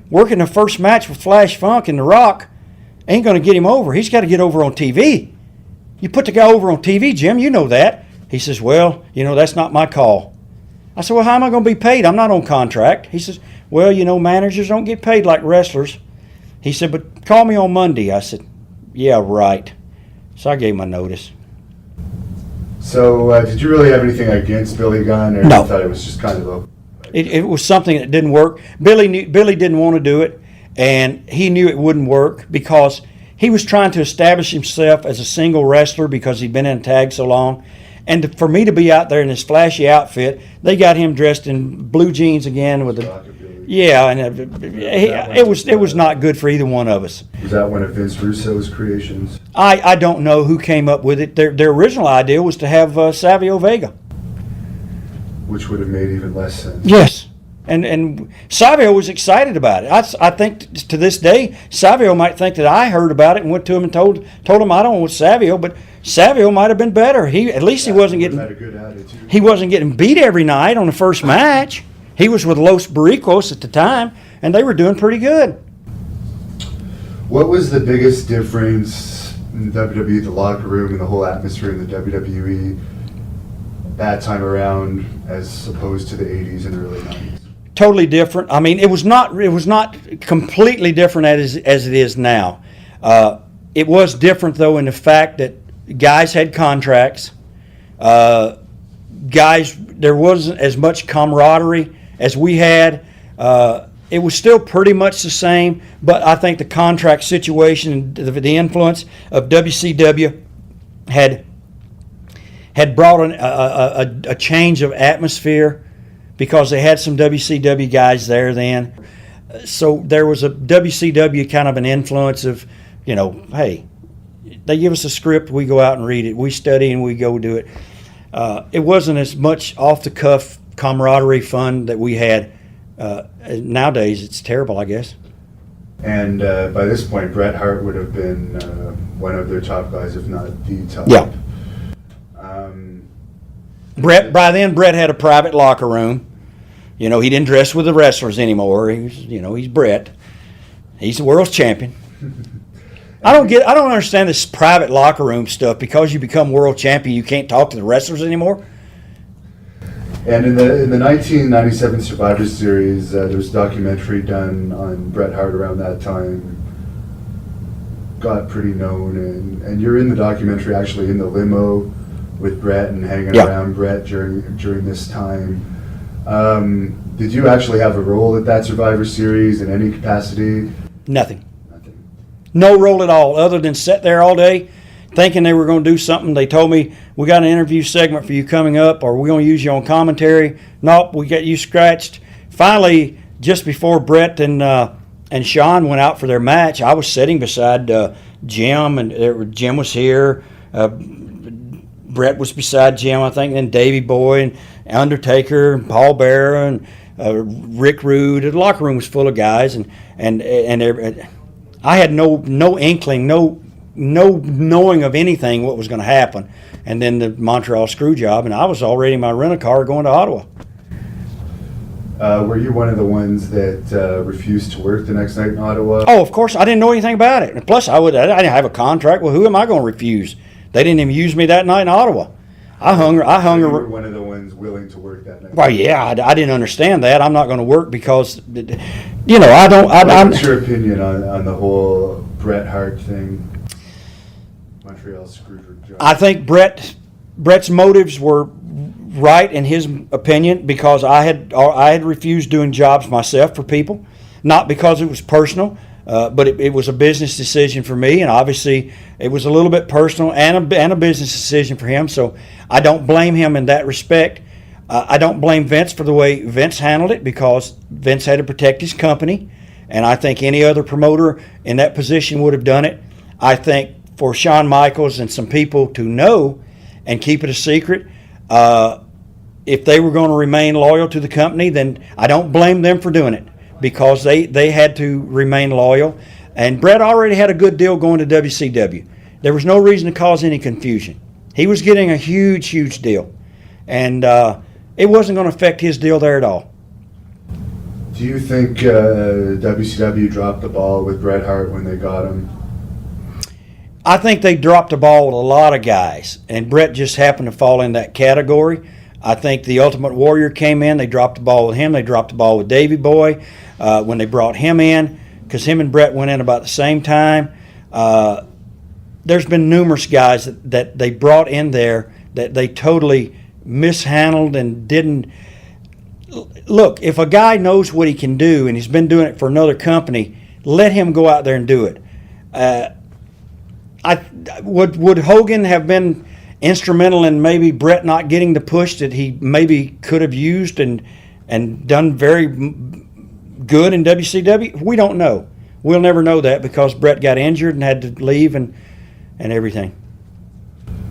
working the first match with Flash Funk and The Rock ain't going to get him over. He's got to get over on TV. You put the guy over on TV, Jim, you know that. He says, well, that's not my call. I said, well, how am I going to be paid? I'm not on contract. He says, well, managers don't get paid like wrestlers. He said, but call me on Monday. I said, yeah, right. So I gave my notice. So did you really have anything against Billy Gunn, or No. you thought it was just kind of a... It was something that didn't work. Billy didn't want to do it, and he knew it wouldn't work because he was trying to establish himself as a single wrestler because he'd been in a tag so long. And for me to be out there in this flashy outfit, they got him dressed in blue jeans again with it was not good for either one of us. Was that one of Vince Russo's creations? I don't know who came up with it. Their original idea was to have Savio Vega. Which would have made even less sense. Yes. And Savio was excited about it. I think to this day, Savio might think that I heard about it and went to him and told him I don't want Savio, but Savio might have been better. He wasn't getting had a good attitude. He wasn't getting beat every night on the first match. He was with Los Barricos at the time, and they were doing pretty good. What was the biggest difference in WWE, the locker room, and the whole atmosphere in the WWE that time around as opposed to the 80s and early 90s? Totally different. I mean, it was not completely different as it is now. It was different though in the fact that guys had contracts. There wasn't as much camaraderie as we had. It was still pretty much the same, but I think the contract situation and the influence of WCW had brought a change of atmosphere because they had some WCW guys there then. So there was a WCW kind of an influence of, hey, they give us a script, we go out and read it. We study and we go do it. It wasn't as much off-the-cuff camaraderie fun that we had. Nowadays, it's terrible, I guess. And by this point, Bret Hart would have been one of their top guys, if not the top. Yeah. By then, Bret had a private locker room. He didn't dress with the wrestlers anymore. He's Bret. He's the world's champion. I don't understand this private locker room stuff. Because you become world champion, you can't talk to the wrestlers anymore. And in the 1997 Survivor Series, there was a documentary done on Bret Hart around that time. Got pretty known, and you're in the documentary actually in the limo with Bret and hanging around Bret during this time. Did you actually have a role at that Survivor Series in any capacity? Nothing. No role at all, other than sit there all day thinking they were going to do something. They told me, we got an interview segment for you coming up, or we're going to use you on commentary. Nope, we got you scratched. Finally, just before Bret and Shawn went out for their match, I was sitting beside Jim, and Jim was here. Bret was beside Jim, I think, and then Davey Boy and Undertaker and Paul Bearer and Rick Rude. The locker room was full of guys, and I had no inkling, no knowing of anything what was going to happen. And then the Montreal screw job, and I was already in my rental-car going to Ottawa. Were you one of the ones that refused to work the next night in Ottawa? Oh, of course, I didn't know anything about it. And plus, I didn't have a contract. Well, who am I going to refuse? They didn't even use me that night in Ottawa. I hung. You were one of the ones willing to work that night. Well, yeah, I didn't understand that. I'm not going to work because, What's your opinion on the whole Bret Hart thing? Montreal screwed job. I think Bret's motives were right in his opinion because I had refused doing jobs myself for people, not because it was personal, but it was a business decision for me, and obviously it was a little bit personal and a business decision for him. So I don't blame him in that respect. I don't blame Vince for the way Vince handled it because Vince had to protect his company, and I think any other promoter in that position would have done it. I think for Shawn Michaels and some people to know and keep it a secret, if they were going to remain loyal to the company, then I don't blame them for doing it because they had to remain loyal. And Bret already had a good deal going to WCW. There was no reason to cause any confusion. He was getting a huge, huge deal. And it wasn't going to affect his deal there at all. Do you think WCW dropped the ball with Bret Hart when they got him? I think they dropped the ball with a lot of guys, and Bret just happened to fall in that category. I think the Ultimate Warrior came in. They dropped the ball with him. They dropped the ball with Davey Boy when they brought him in because him and Bret went in about the same time. There's been numerous guys that they brought in there that they totally mishandled and didn't. Look, if a guy knows what he can do and he's been doing it for another company, let him go out there and do it. Would Hogan have been instrumental in maybe Bret not getting the push that he maybe could have used and done very good in WCW? We don't know. We'll never know that because Bret got injured and had to leave and everything.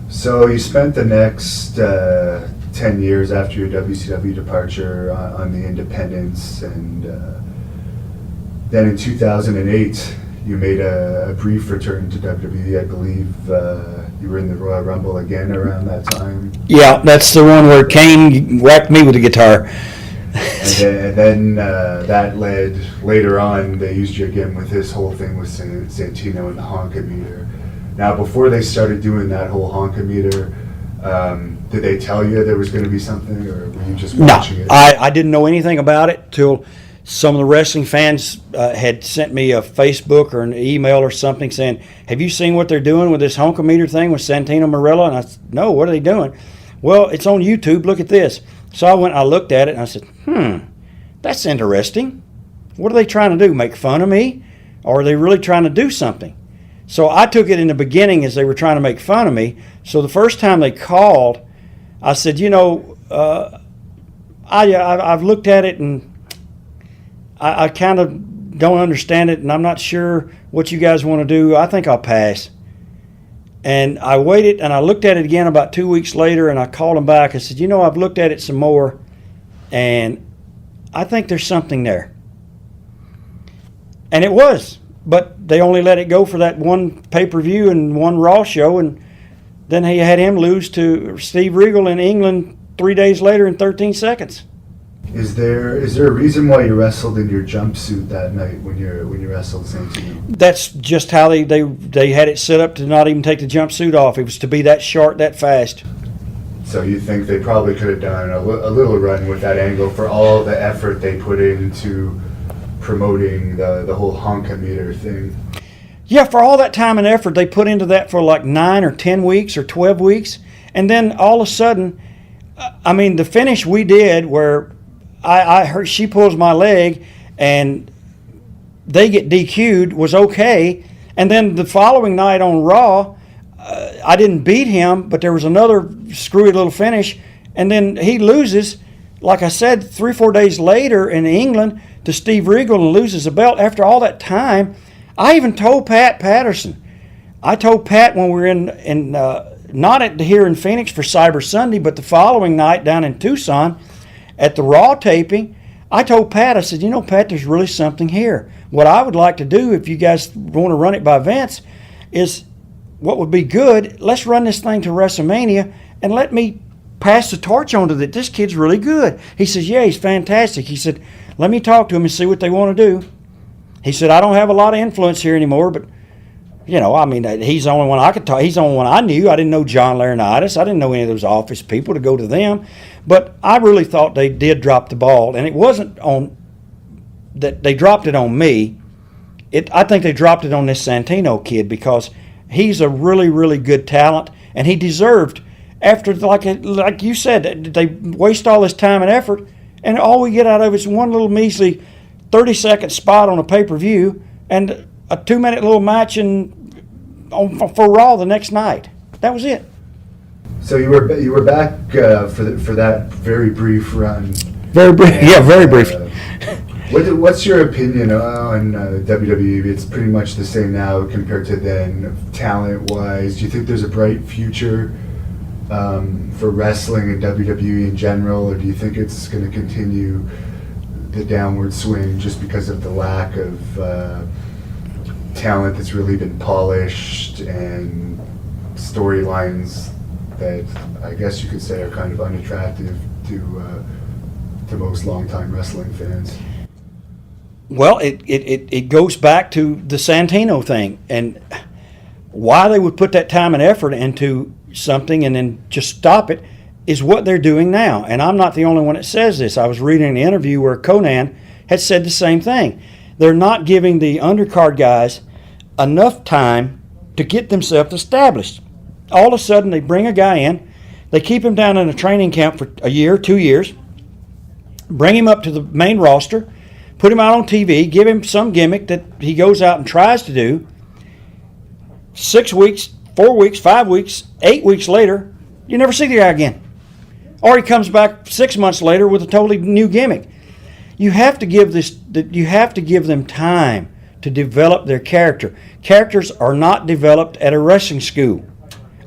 So you spent the next 10 years after your WCW departure on the independents, and then in 2008 you made a brief return to WWE. I believe you were in the Royal Rumble again around that time. Yeah, that's the one where Kane whacked me with a guitar. And then that led, later on, they used you again with this whole thing with Santino and the Honkytonk. Now, before they started doing that whole Honkytonk, did they tell you there was going to be something, or were you just watching it? I didn't know anything about it till some of the wrestling fans had sent me a Facebook or an email or something saying, have you seen what they're doing with this Honkytonk thing with Santino Marella? And I said, no, what are they doing? Well, it's on YouTube. Look at this. So I looked at it and I said, that's interesting. What are they trying to do, make fun of me? Or are they really trying to do something? So I took it in the beginning as they were trying to make fun of me. So the first time they called, I said, I've looked at it and I kind of don't understand it, and I'm not sure what you guys want to do. I think I'll pass. And I waited, and I looked at it again about 2 weeks later, and I called them back. I said, I've looked at it some more, and I think there's something there. And it was, but they only let it go for that one pay-per-view and one Raw show, and then he had him lose to Steve Regal in England 3 days later in 13 seconds. Is there a reason why you wrestled in your jumpsuit that night when you wrestled Santino? That's just how they had it set up to not even take the jumpsuit off. It was to be that short, that fast. So you think they probably could have done a little run with that angle for all the effort they put into promoting the whole Honkytonk thing? Yeah, for all that time and effort they put into that for like 9 or 10 weeks or 12 weeks. And then all of a sudden, the finish we did where I heard she pulls my leg and they get DQ'd was okay. And then the following night on Raw, I didn't beat him, but there was another screwy little finish. And then he loses, like I said, 3 or 4 days later in England to Steve Regal and loses the belt. After all that time, I even told Pat Patterson. I told Pat when we were in not here in Phoenix for Cyber Sunday, but the following night down in Tucson, at the Raw taping, I told Pat, I said, Pat, there's really something here. What I would like to do, if you guys want to run it by Vince, is what would be good, let's run this thing to WrestleMania and let me pass the torch on to that. This kid's really good. He says, yeah, he's fantastic. He said, let me talk to him and see what they want to do. He said, I don't have a lot of influence here anymore, but, he's the only one I could talk. He's the only one I knew. I didn't know John Laurinaitis. I didn't know any of those office people to go to them. But I really thought they did drop the ball, and it wasn't on that they dropped it on me. I think they dropped it on this Santino kid because he's a really, really good talent, and he deserved, after, like you said, they waste all this time and effort, and all we get out of it is one little measly 30-second spot on a pay-per-view and a 2-minute little match for Raw the next night. That was it. So you were back for that very brief run. Very brief. Yeah, very brief. What's your opinion on WWE? It's pretty much the same now compared to then, talent-wise. Do you think there's a bright future for wrestling and WWE in general, or do you think it's going to continue the downward swing just because of the lack of talent that's really been polished and storylines that I guess you could say are kind of unattractive to most longtime wrestling fans? Well, it goes back to the Santino thing, and why they would put that time and effort into something and then just stop it is what they're doing now. And I'm not the only one that says this. I was reading an interview where Conan had said the same thing. They're not giving the undercard guys enough time to get themselves established. All of a sudden, they bring a guy in, they keep him down in a training camp for a year, 2 years, bring him up to the main roster, put him out on TV, give him some gimmick that he goes out and tries to do. 6 weeks, 4 weeks, 5 weeks, 8 weeks later, you never see the guy again. Or he comes back 6 months later with a totally new gimmick. You have to give them time to develop their character. Characters are not developed at a wrestling school.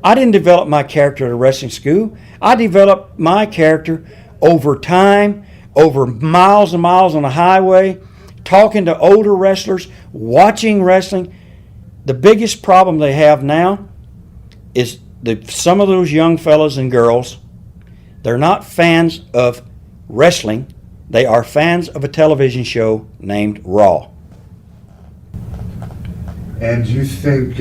I didn't develop my character at a wrestling school. I developed my character over time, over miles and miles on the highway, talking to older wrestlers, watching wrestling. The biggest problem they have now is some of those young fellas and girls, they're not fans of wrestling. They are fans of a television show named Raw. And do you think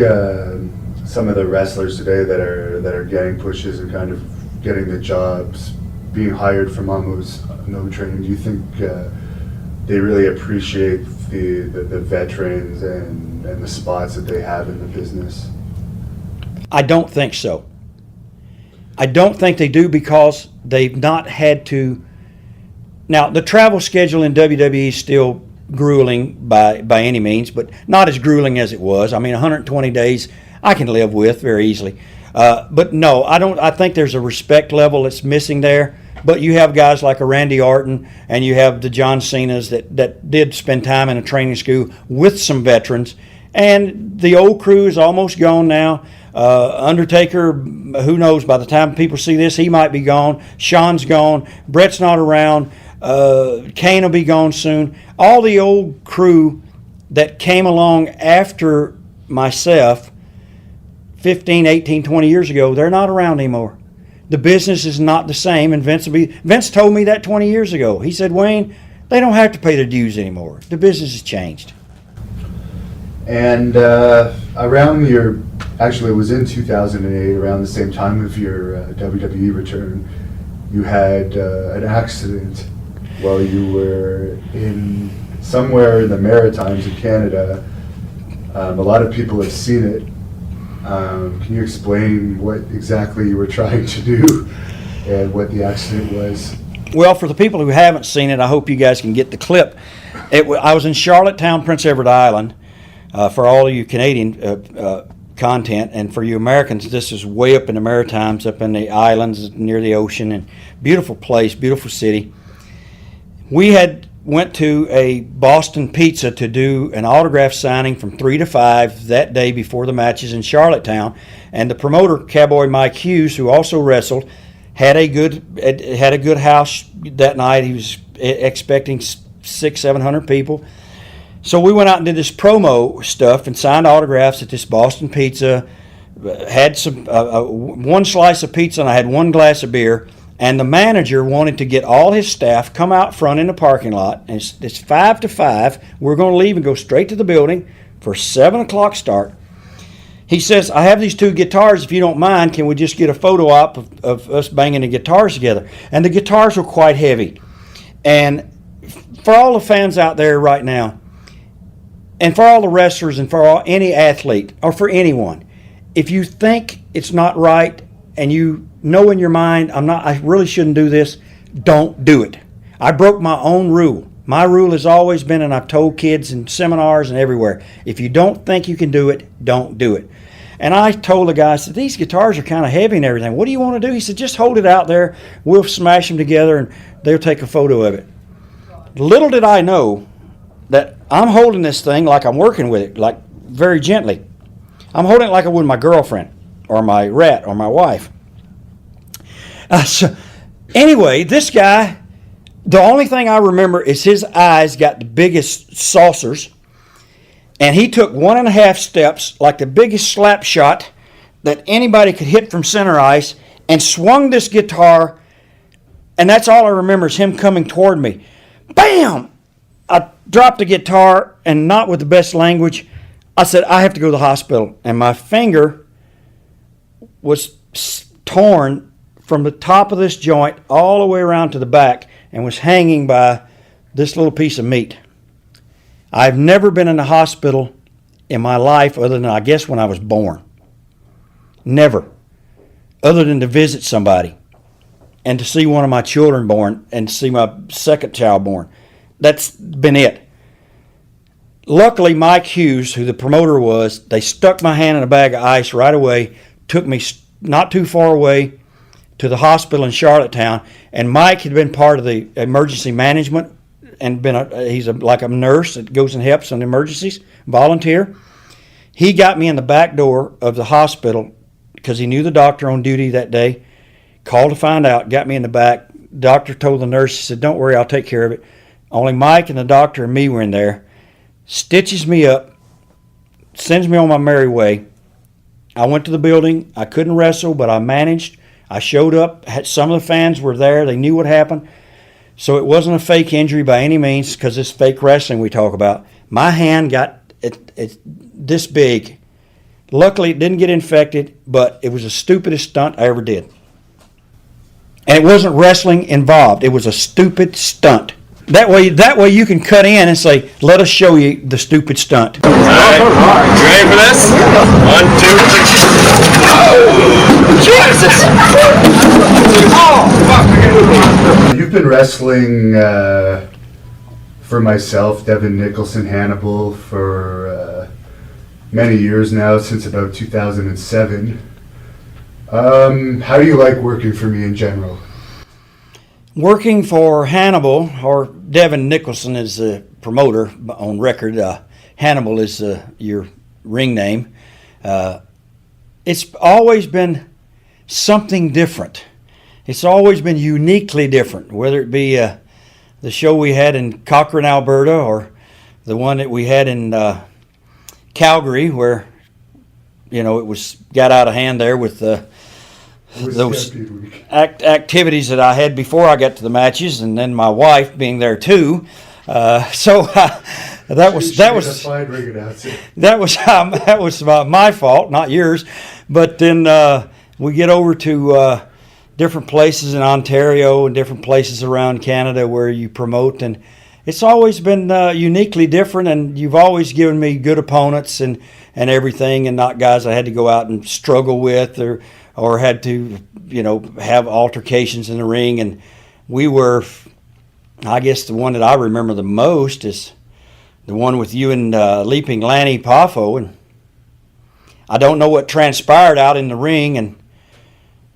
some of the wrestlers today that are getting pushes and kind of getting the jobs, being hired from almost no training, do you think they really appreciate the veterans and the spots that they have in the business? I don't think so. I don't think they do because they've not had to. Now, the travel schedule in WWE is still grueling by any means, but not as grueling as it was. 120 days I can live with very easily. But no, I don't. I think there's a respect level that's missing there. But you have guys like a Randy Orton and you have the John Cenas that did spend time in a training school with some veterans. And the old crew is almost gone now. Undertaker, who knows, by the time people see this, he might be gone. Shawn's gone. Brett's not around. Kane will be gone soon. All the old crew that came along after myself 15, 18, 20 years ago, they're not around anymore. The business is not the same, and Vince told me that 20 years ago. He said, Wayne, they don't have to pay their dues anymore. The business has changed. And around actually it was in 2008, around the same time of your WWE return, you had an accident while you were somewhere in the Maritimes in Canada. A lot of people have seen it. Can you explain what exactly you were trying to do and what the accident was? Well, for the people who haven't seen it, I hope you guys can get the clip. I was in Charlottetown, Prince Edward Island. For all of you Canadian content, and for you Americans, this is way up in the Maritimes, up in the islands near the ocean, and beautiful place, beautiful city. We went to a Boston Pizza to do an autograph signing from 3 to 5 that day before the matches in Charlottetown, and the promoter, Cowboy Mike Hughes, who also wrestled, had a good house that night. He was expecting 600-700 people. So we went out and did this promo stuff and signed autographs at this Boston Pizza. Had some one slice of pizza and I had one glass of beer. And the manager wanted to get all his staff come out front in the parking lot. And it's 5 to 5. We're going to leave and go straight to the building for 7 o'clock start. He says, I have these 2 guitars. If you don't mind, can we just get a photo op of us banging the guitars together? And the guitars were quite heavy. And for all the fans out there right now, and for all the wrestlers and for any athlete or for anyone, if you think it's not right and you know in your mind, I really shouldn't do this, don't do it. I broke my own rule. My rule has always been, and I've told kids in seminars and everywhere, if you don't think you can do it, don't do it. And I told the guy, I said, these guitars are kind of heavy and everything. What do you want to do? He said, just hold it out there. We'll smash them together and they'll take a photo of it. Little did I know that I'm holding this thing like I'm working with it, like very gently. I'm holding it like I would my girlfriend or my rat or my wife. So anyway, this guy, the only thing I remember is his eyes got the biggest saucers. And he took 1.5 steps, like the biggest slap shot that anybody could hit from center ice, and swung this guitar. And that's all I remember is him coming toward me. Bam! I dropped the guitar, and not with the best language, I said, I have to go to the hospital. And my finger was torn from the top of this joint all the way around to the back and was hanging by this little piece of meat. I've never been in the hospital in my life other than, I guess, when I was born. Never. Other than to visit somebody and to see one of my children born and see my second child born. That's been it. Luckily, Mike Hughes, who the promoter was, they stuck my hand in a bag of ice right away, took me not too far away to the hospital in Charlottetown, and Mike had been part of the emergency management and he's like a nurse that goes and helps in emergencies, volunteer. He got me in the back door of the hospital because he knew the doctor on duty that day, called to find out, got me in the back. Doctor told the nurse, he said, don't worry, I'll take care of it. Only Mike and the doctor and me were in there. Stitches me up, sends me on my merry way. I went to the building. I couldn't wrestle, but I managed. I showed up. Some of the fans were there. They knew what happened. So it wasn't a fake injury by any means because it's fake wrestling we talk about. My hand got it this big. Luckily, it didn't get infected, but it was the stupidest stunt I ever did. And it wasn't wrestling involved. It was a stupid stunt. That way you can cut in and say, let us show you the stupid stunt. All right. You ready for this? 1, 2, 3. Jesus! Oh, fuck. You've been wrestling for myself, Devin Nicholson, Hannibal, for many years now, since about 2007. How do you like working for me in general? Working for Hannibal, or Devin Nicholson is the promoter on record. Hannibal is your ring name. It's always been something different. It's always been uniquely different, whether it be the show we had in Cochrane, Alberta, or the one that we had in Calgary, where it got out of hand there with those activities that I had before I got to the matches, and then my wife being there too. That was my fault, not yours. But then we get over to different places in Ontario and different places around Canada where you promote, and it's always been uniquely different. And you've always given me good opponents and everything, and not guys I had to go out and struggle with or had to, have altercations in the ring. And we were, I guess the one that I remember the most is the one with you and Leaping Lanny Poffo. And I don't know what transpired out in the ring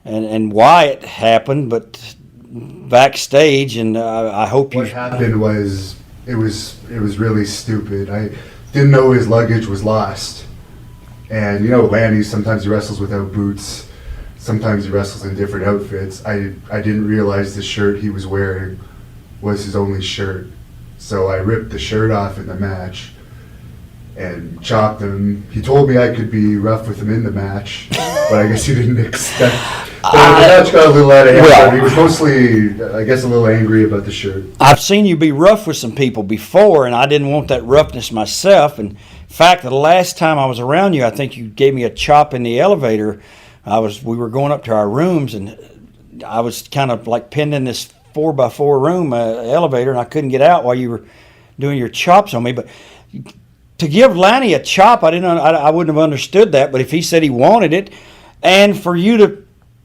and why it happened, but backstage, and I hope What happened was, it was really stupid. I didn't know his luggage was lost. And Lanny, sometimes he wrestles without boots. Sometimes he wrestles in different outfits. I didn't realize the shirt he was wearing was his only shirt. So I ripped the shirt off in the match and chopped him. He told me I could be rough with him in the match, but I guess he didn't expect. But the match got a little out of hand. Well, He was mostly, I guess, a little angry about the shirt. I've seen you be rough with some people before, and I didn't want that roughness myself. And in fact, the last time I was around you, I think you gave me a chop in the elevator. We were going up to our rooms, and I was kind of like pinned in this 4x4 room elevator, and I couldn't get out while you were doing your chops on me. But to give Lanny a chop, I wouldn't have understood that. But if he said he wanted it, and for you to,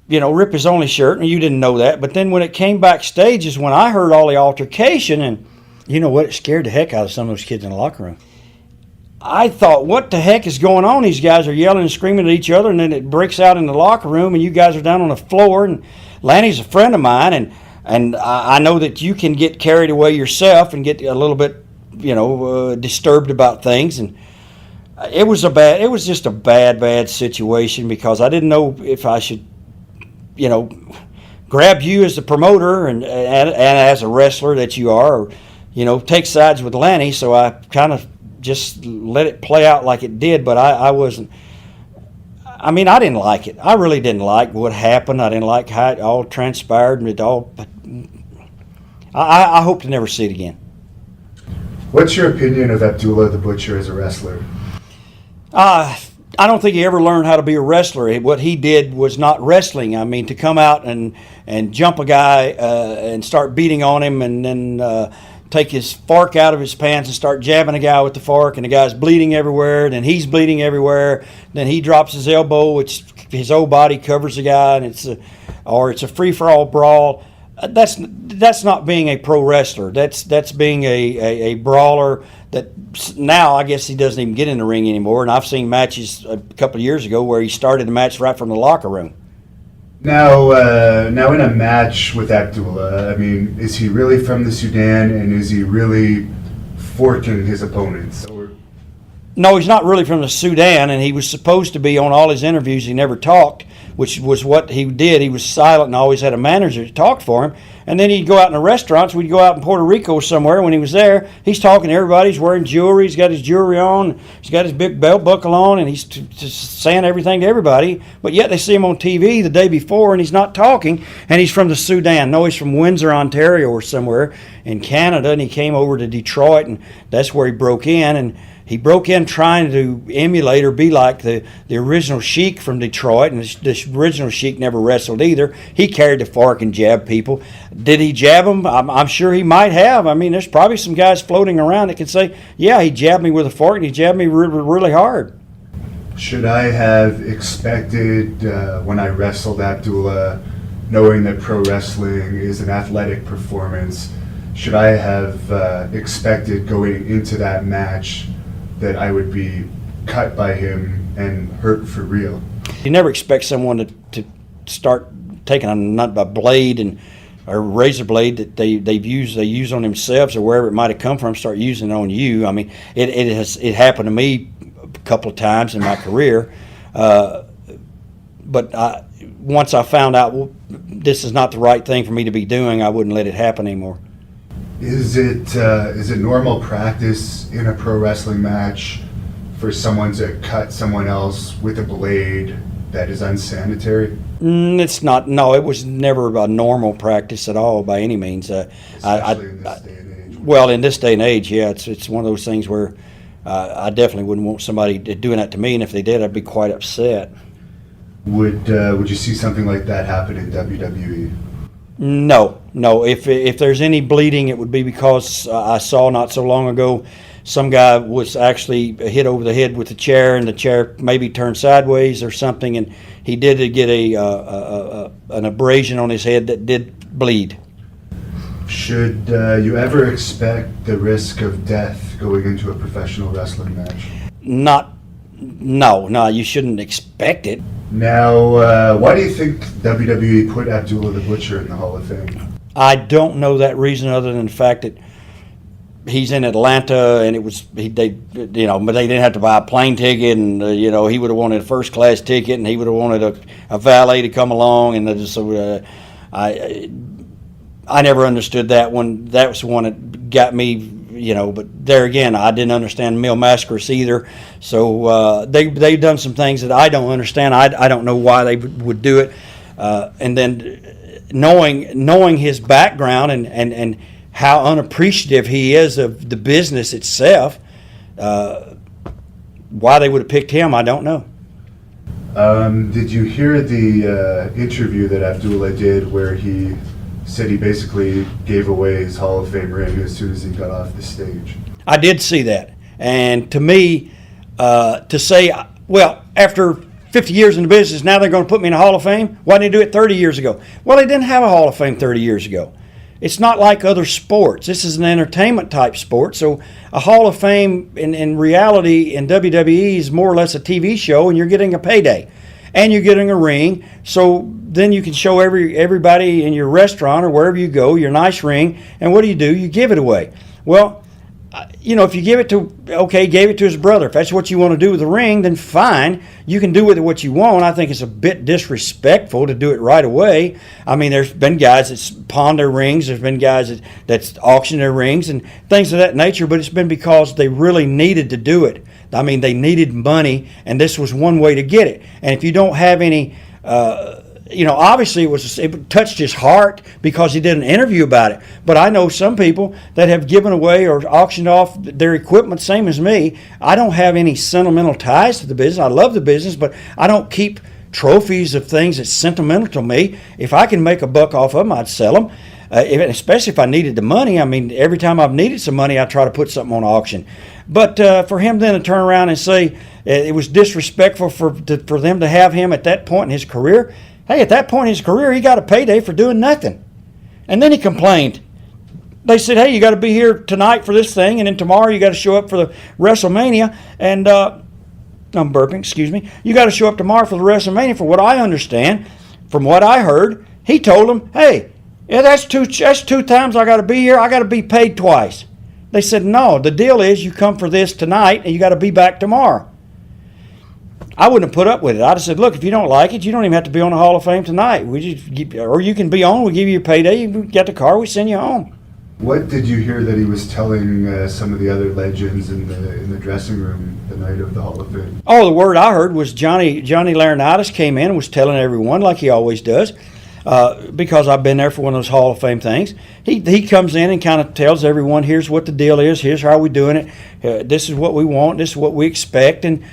rip his only shirt, and you didn't know that. But then when it came backstage is when I heard all the altercation, and you know what? It scared the heck out of some of those kids in the locker room. I thought, what the heck is going on? These guys are yelling and screaming at each other, and then it breaks out in the locker room, and you guys are down on the floor. And Lanny's a friend of mine, and I know that you can get carried away yourself and get a little bit, disturbed about things. And it was just a bad situation because I didn't know if I should, grab you as the promoter and as a wrestler that you are, or, take sides with Lanny. So I kind of just let it play out like it did, but I wasn't. I mean, I didn't like it. I really didn't like what happened. I didn't like how it all transpired, and it all. But I hope to never see it again. What's your opinion of Abdullah the Butcher as a wrestler? I don't think he ever learned how to be a wrestler. What he did was not wrestling. I mean, to come out and jump a guy and start beating on him, and then take his fork out of his pants and start jabbing a guy with the fork, and the guy's bleeding everywhere, then he's bleeding everywhere, then he drops his elbow, which his whole body covers the guy, and it's a free-for-all brawl. That's not being a pro wrestler. That's being a brawler. That now I guess he doesn't even get in the ring anymore. And I've seen matches a couple of years ago where he started the match right from the locker room. Now in a match with Abdullah, I mean, is he really from the Sudan, and is he really forking his opponents? No, he's not really from the Sudan, and he was supposed to be on all his interviews. He never talked, which was what he did. He was silent and always had a manager to talk for him. And then he'd go out in the restaurants. We'd go out in Puerto Rico somewhere. When he was there, he's talking to everybody. He's wearing jewelry. He's got his jewelry on. He's got his big belt buckle on, and he's just saying everything to everybody. But yet they see him on TV the day before, and he's not talking, and he's from the Sudan. No, he's from Windsor, Ontario, or somewhere in Canada, and he came over to Detroit, and that's where he broke in. And he broke in trying to emulate or be like the original Sheik from Detroit, and this original Sheik never wrestled either. He carried the fork and jabbed people. Did he jab them? I'm sure he might have. I mean, there's probably some guys floating around that can say, yeah, he jabbed me with a fork, and he jabbed me really hard. Should I have expected when I wrestled Abdullah, knowing that pro wrestling is an athletic performance, should I have expected going into that match that I would be cut by him and hurt for real? You never expect someone to start taking a blade and or razor blade that they use on themselves or wherever it might have come from, start using it on you. I mean, it happened to me a couple of times in my career, but once I found out this is not the right thing for me to be doing, I wouldn't let it happen anymore. Is it normal practice in a pro wrestling match for someone to cut someone else with a blade that is unsanitary? It's not. No, it was never a normal practice at all by any means. Especially in this day and age. Well, in this day and age, yeah, it's one of those things where I definitely wouldn't want somebody doing that to me, and if they did, I'd be quite upset. Would you see something like that happen in WWE? No. If there's any bleeding, it would be because I saw not so long ago some guy was actually hit over the head with a chair, and the chair maybe turned sideways or something, and he did get an abrasion on his head that did bleed. Should you ever expect the risk of death going into a professional wrestling match? No, you shouldn't expect it. Now, why do you think WWE put Abdullah the Butcher in the Hall of Fame? I don't know that reason other than the fact that he's in Atlanta, and but they didn't have to buy a plane ticket, and he would have wanted a first class ticket, and he would have wanted a valet to come along, and I never understood that one. That was the one that got me, but there again, I didn't understand Mil Mascaris either. So they've done some things that I don't understand. I don't know why they would do it. And then knowing his background and how unappreciative he is of the business itself, why they would have picked him, I don't know. Did you hear the interview that Abdullah did where he said he basically gave away his Hall of Fame ring as soon as he got off the stage? I did see that. And to me, to say, well, after 50 years in the business, now they're going to put me in a Hall of Fame? Why didn't they do it 30 years ago? Well, they didn't have a Hall of Fame 30 years ago. It's not like other sports. This is an entertainment type sport. So a Hall of Fame in reality in WWE is more or less a TV show, and you're getting a payday. And you're getting a ring. So then you can show everybody in your restaurant or wherever you go your nice ring. And what do? You give it away. Well, if you gave it to his brother. If that's what you want to do with the ring, then fine. You can do with it what you want. I think it's a bit disrespectful to do it right away. I mean, there's been guys that pawn their rings. There's been guys that auction their rings and things of that nature, but it's been because they really needed to do it. I mean, they needed money, and this was one way to get it. And if you don't have any, obviously it touched his heart because he did an interview about it. But I know some people that have given away or auctioned off their equipment, same as me. I don't have any sentimental ties to the business. I love the business, but I don't keep trophies of things that's sentimental to me. If I can make a buck off of them, I'd sell them. Especially if I needed the money. I mean, every time I've needed some money, I try to put something on auction. But for him then to turn around and say it was disrespectful for them to have him at that point in his career. Hey, at that point in his career, he got a payday for doing nothing. And then he complained. They said, hey, you got to be here tonight for this thing, and then tomorrow you got to show up for the WrestleMania. And I'm burping, excuse me. You got to show up tomorrow for the WrestleMania. For what I understand, from what I heard, he told them, hey, yeah, that's two times I got to be here. I got to be paid twice. They said, no, the deal is you come for this tonight, and you got to be back tomorrow. I wouldn't have put up with it. I'd have said, look, if you don't like it, you don't even have to be on the Hall of Fame tonight. Or you can be on. We give you your payday. You get the car. We send you home. What did you hear that he was telling some of the other legends in the dressing room the night of the Hall of Fame? Oh, the word I heard was Johnny Laurinaitis came in and was telling everyone, like he always does, because I've been there for one of those Hall of Fame things. He comes in and kind of tells everyone, here's what the deal is. Here's how we're doing it. This is what we want. This is what we expect. And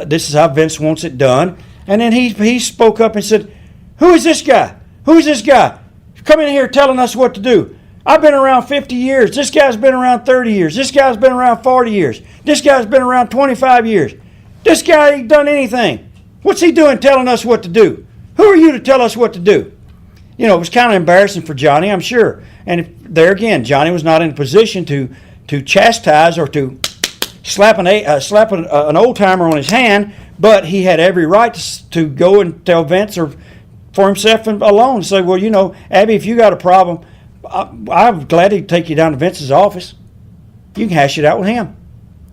this is how Vince wants it done. And then he spoke up and said, who is this guy? Who is this guy? Come in here telling us what to do. I've been around 50 years. This guy's been around 30 years. This guy's been around 40 years. This guy's been around 25 years. This guy ain't done anything. What's he doing telling us what to do? Who are you to tell us what to do? It was kind of embarrassing for Johnny, I'm sure. And there again, Johnny was not in a position to chastise or to slap an old timer on his hand, but he had every right to go and tell Vince or for himself alone and say, well, Abby, if you got a problem, I'm glad to take you down to Vince's office. You can hash it out with him.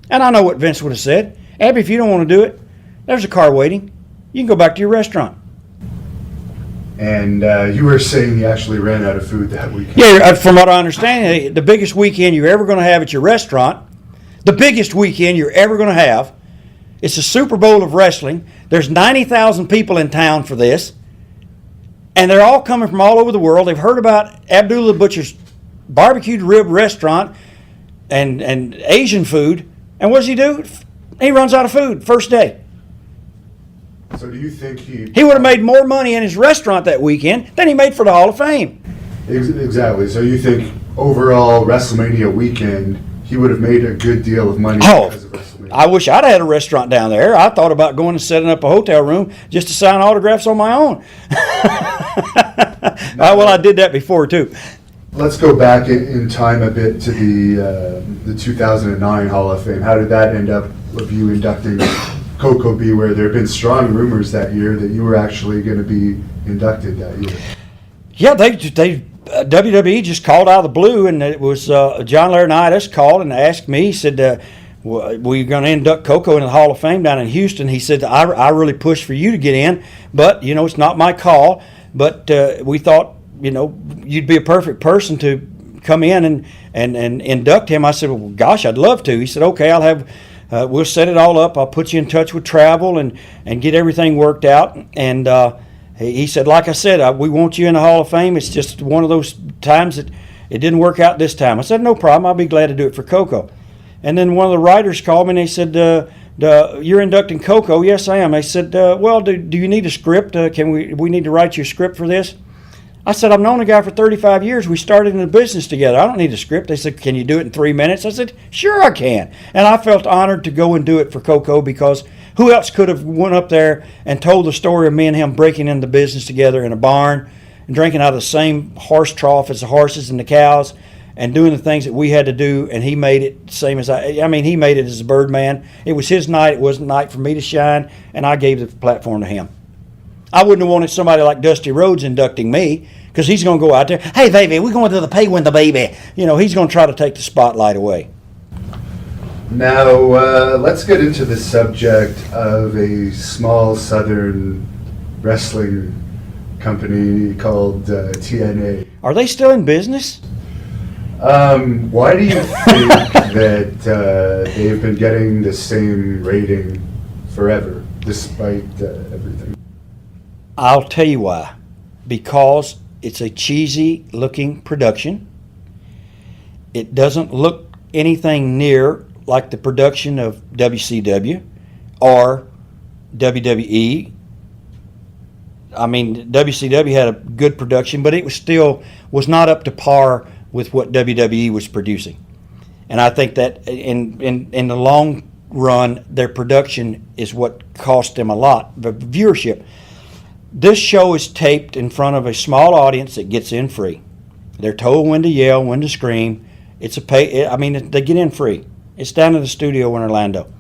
And I know what Vince would have said. Abby, if you don't want to do it, there's a car waiting. You can go back to your restaurant. And you were saying you actually ran out of food that weekend. Yeah, from what I understand, the biggest weekend you're ever going to have at your restaurant, the biggest weekend you're ever going to have, it's the Super Bowl of wrestling. There's 90,000 people in town for this. And they're all coming from all over the world. They've heard about Abdullah the Butcher's barbecued rib restaurant and Asian food. And what does he do? He runs out of food first day. So do you think he would have made more money in his restaurant that weekend than he made for the Hall of Fame? Exactly. So you think overall WrestleMania weekend, he would have made a good deal of money because of WrestleMania? I wish I'd had a restaurant down there. I thought about going and setting up a hotel room just to sign autographs on my own. Well, I did that before too. Let's go back in time a bit to the 2009 Hall of Fame. How did that end up with you inducting Coco B, where there have been strong rumors that year that you were actually going to be inducted that year? Yeah, they WWE just called out of the blue, and it was John Laurinaitis called and asked me. He said, we're going to induct Coco in the Hall of Fame down in Houston. He said, I really pushed for you to get in, but, it's not my call. But we thought you'd be a perfect person to come in and induct him. I said, well, gosh, I'd love to. He said, okay, I'll have, we'll set it all up. I'll put you in touch with travel and get everything worked out. And he said, like I said, we want you in the Hall of Fame. It's just one of those times that it didn't work out this time. I said, no problem. I'll be glad to do it for Coco. And then one of the writers called me and they said, you're inducting Coco? Yes, I am. They said, well, do you need a script? We need to write you a script for this? I said, I've known a guy for 35 years. We started in the business together. I don't need a script. They said, can you do it in 3 minutes? I said, sure I can. And I felt honored to go and do it for Coco, because who else could have went up there and told the story of me and him breaking into business together in a barn and drinking out of the same horse trough as the horses and the cows and doing the things that we had to do, and he made it the same as he made it as a Birdman. It was his night. It wasn't a night for me to shine, and I gave the platform to him. I wouldn't have wanted somebody like Dusty Rhodes inducting me, because he's going to go out there, hey, baby, we're going to the pay window, baby. He's going to try to take the spotlight away. Now, let's get into the subject of a small southern wrestling company called TNA. Are they still in business? Why do you think that they've been getting the same rating forever, despite everything? I'll tell you why. Because it's a cheesy looking production. It doesn't look anything near like the production of WCW or WWE. I mean, WCW had a good production, but it was not up to par with what WWE was producing. And I think that in the long run, their production is what cost them a lot, the viewership. This show is taped in front of a small audience that gets in free. They're told when to yell, when to scream. They get in free. It's down in the studio in Orlando.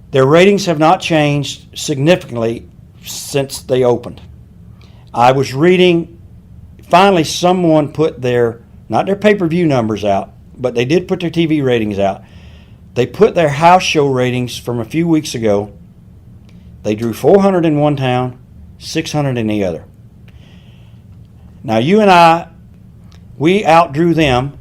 Their ratings have not changed significantly since they opened. I was reading, finally someone put not their pay-per-view numbers out, but they did put their TV ratings out. They put their house show ratings from a few weeks ago. They drew 400 in one town, 600 in the other. Now, you and I, we outdrew them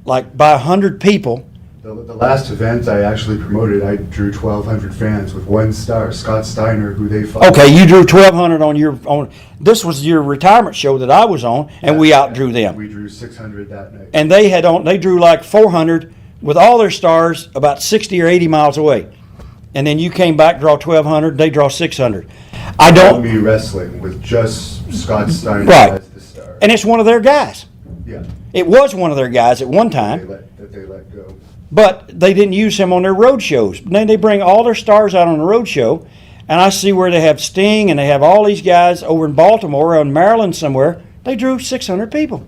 like by 100 people. The last event I actually promoted, I drew 1,200 fans with one star, Scott Steiner, who they fought. Okay, you drew 1,200 on this was your retirement show that I was on, and we outdrew them. We drew 600 that night. And they drew like 400 with all their stars about 60 or 80 miles away. And then you came back, draw 1,200, they draw 600. I don't. Me wrestling with just Scott Steiner Right. as the star. And it's one of their guys. Yeah. It was one of their guys at one time, They let go. but they didn't use him on their road shows. Then they bring all their stars out on the road show, and I see where they have Sting and they have all these guys over in Baltimore or in Maryland somewhere. They drew 600 people.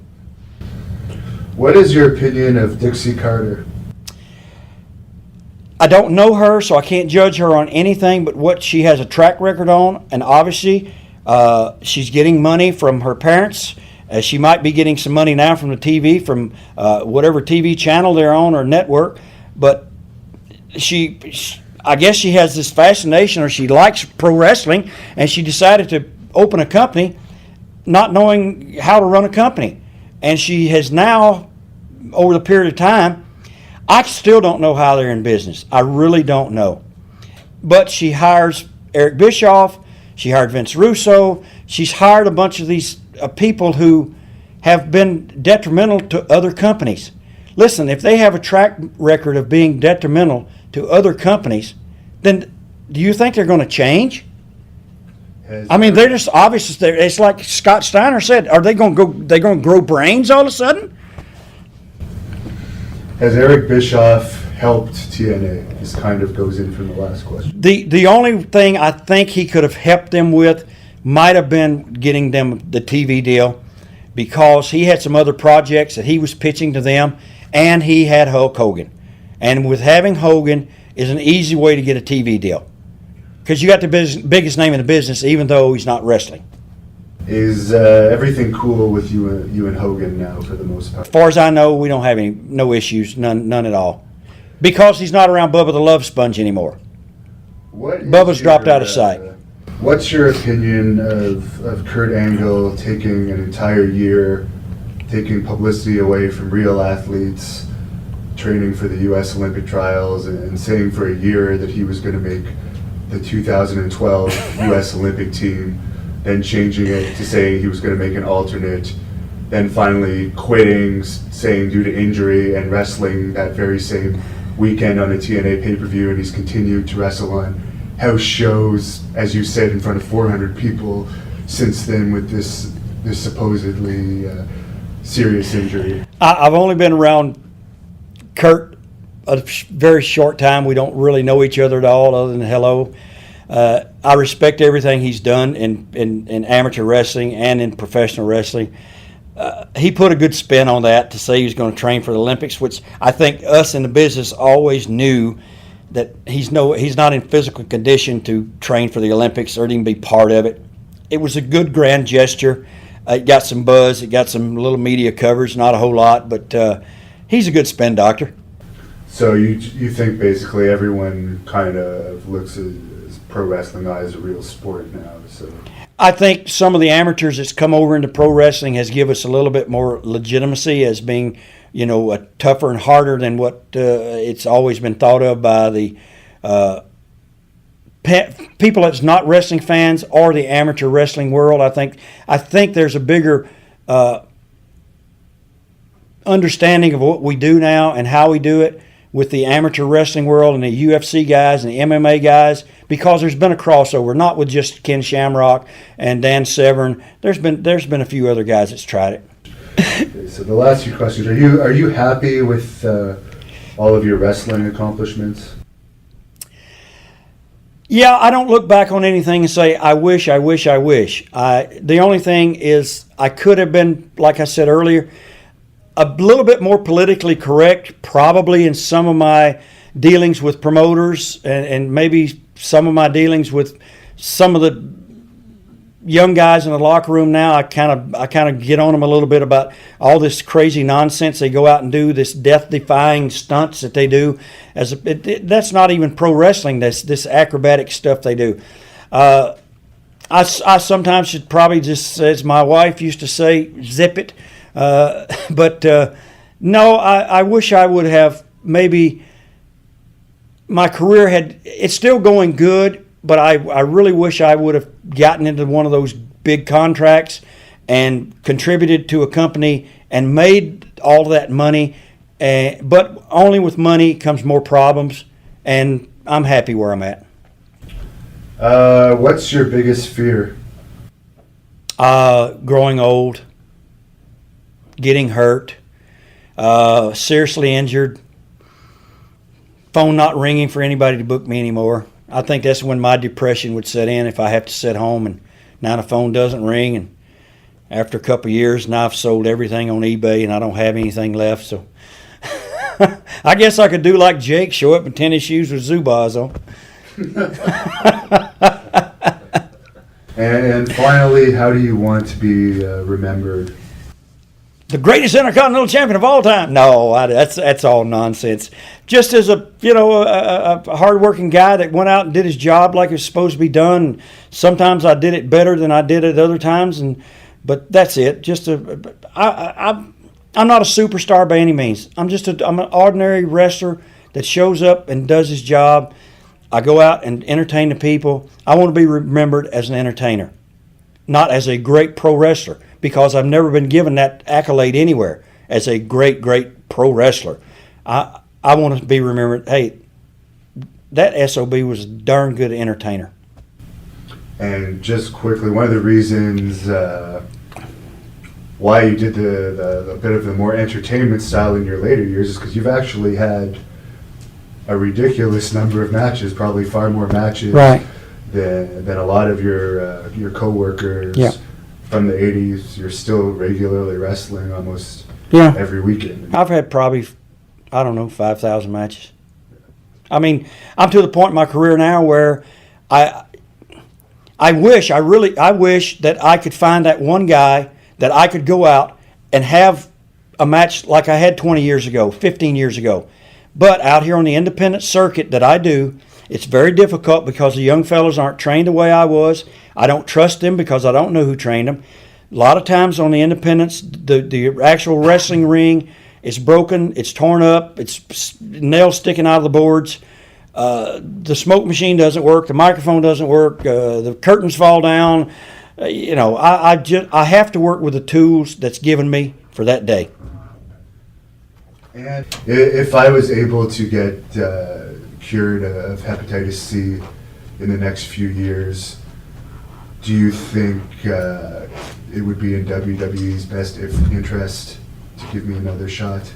What is your opinion of Dixie Carter? I don't know her, so I can't judge her on anything but what she has a track record on, and obviously she's getting money from her parents. She might be getting some money now from the TV, from whatever TV channel they're on or network, but I guess she has this fascination, or she likes pro wrestling, and she decided to open a company not knowing how to run a company. And she has now, over the period of time, I still don't know how they're in business. I really don't know. But she hires Eric Bischoff. She hired Vince Russo. She's hired a bunch of these people who have been detrimental to other companies. Listen, if they have a track record of being detrimental to other companies, then do you think they're going to change? I mean, they're just obvious. It's like Scott Steiner said. Are they going to go? They're going to grow brains all of a sudden? Has Eric Bischoff helped TNA? This kind of goes in from the last question. The only thing I think he could have helped them with might have been getting them the TV deal, because he had some other projects that he was pitching to them, and he had Hulk Hogan. And with having Hogan is an easy way to get a TV deal, because you got the biggest name in the business, even though he's not wrestling. Is everything cool with you and Hogan now, for the most part? As far as I know, we don't have no issues, none at all, because he's not around Bubba the Love Sponge anymore. What is Bubba's dropped out of sight. What's your opinion of Kurt Angle taking an entire year, taking publicity away from real athletes, training for the U.S. Olympic trials, and saying for a year that he was going to make the 2012 U.S. Olympic team, then changing it to saying he was going to make an alternate, then finally quitting, saying due to injury, and wrestling that very same weekend on a TNA pay-per-view, and he's continued to wrestle on house shows, as you said, in front of 400 people since then with this supposedly serious injury. I've only been around Kurt a very short time. We don't really know each other at all, other than hello. I respect everything he's done in amateur wrestling and in professional wrestling. He put a good spin on that to say he was going to train for the Olympics, which I think us in the business always knew that he's not in physical condition to train for the Olympics or even be part of it. It was a good grand gesture. It got some buzz. It got some little media coverage, not a whole lot, but he's a good spin doctor. So you think basically everyone kind of looks at pro wrestling not as a real sport now? So I think some of the amateurs that's come over into pro wrestling has given us a little bit more legitimacy as being, tougher and harder than what it's always been thought of by the people that's not wrestling fans or the amateur wrestling world. I think there's a bigger understanding of what we do now and how we do it with the amateur wrestling world and the UFC guys and the MMA guys, because there's been a crossover, not with just Ken Shamrock and Dan Severn. There's been a few other guys that's tried it. Okay, so the last few questions: Are you happy with all of your wrestling accomplishments? Yeah, I don't look back on anything and say, I wish. The only thing is I could have been, like I said earlier, a little bit more politically correct, probably in some of my dealings with promoters and maybe some of my dealings with some of the young guys in the locker room now. I kind of get on them a little bit about all this crazy nonsense they go out and do, this death-defying stunts that they do. That's not even pro wrestling. That's this acrobatic stuff they do. I sometimes should probably just, as my wife used to say, zip it. But no, I wish I would have maybe my career it's still going good, but I really wish I would have gotten into one of those big contracts and contributed to a company and made all that money. But only with money comes more problems, and I'm happy where I'm at. What's your biggest fear? Growing old, getting hurt, seriously injured, phone not ringing for anybody to book me anymore. I think that's when my depression would set in, if I have to sit home and now the phone doesn't ring. And after a couple of years, now I've sold everything on eBay and I don't have anything left. So I guess I could do like Jake, show up in tennis shoes with Zubaz on. And finally, how do you want to be remembered? The greatest intercontinental champion of all time. No, that's all nonsense. Just as a hardworking guy that went out and did his job like it was supposed to be done. Sometimes I did it better than I did at other times, but that's it. I'm not a superstar by any means. I'm an ordinary wrestler that shows up and does his job. I go out and entertain the people. I want to be remembered as an entertainer, not as a great pro wrestler, because I've never been given that accolade anywhere as a great pro wrestler. I want to be remembered, hey, that SOB was a darn good entertainer. And just quickly, one of the reasons why you did the bit of the more entertainment style in your later years is because you've actually had a ridiculous number of matches, probably far more matches than a lot of your co-workers. Yeah. From the 80s. You're still regularly wrestling almost every weekend. I've had probably, 5,000 matches. I mean, I'm to the point in my career now where I wish that I could find that one guy that I could go out and have a match like I had 20 years ago, 15 years ago. But out here on the independent circuit that I do, It's very difficult because the young fellows aren't trained the way I was. I don't trust them because I don't know who trained them. A lot of times on the independents, the actual wrestling ring is broken, it's torn up, it's nails sticking out of the boards. The smoke machine doesn't work, the microphone doesn't work, the curtains fall down. I have to work with the tools that's given me for that day. And if I was able to get cured of hepatitis C in the next few years, do you think it would be in WWE's best interest to give me another shot?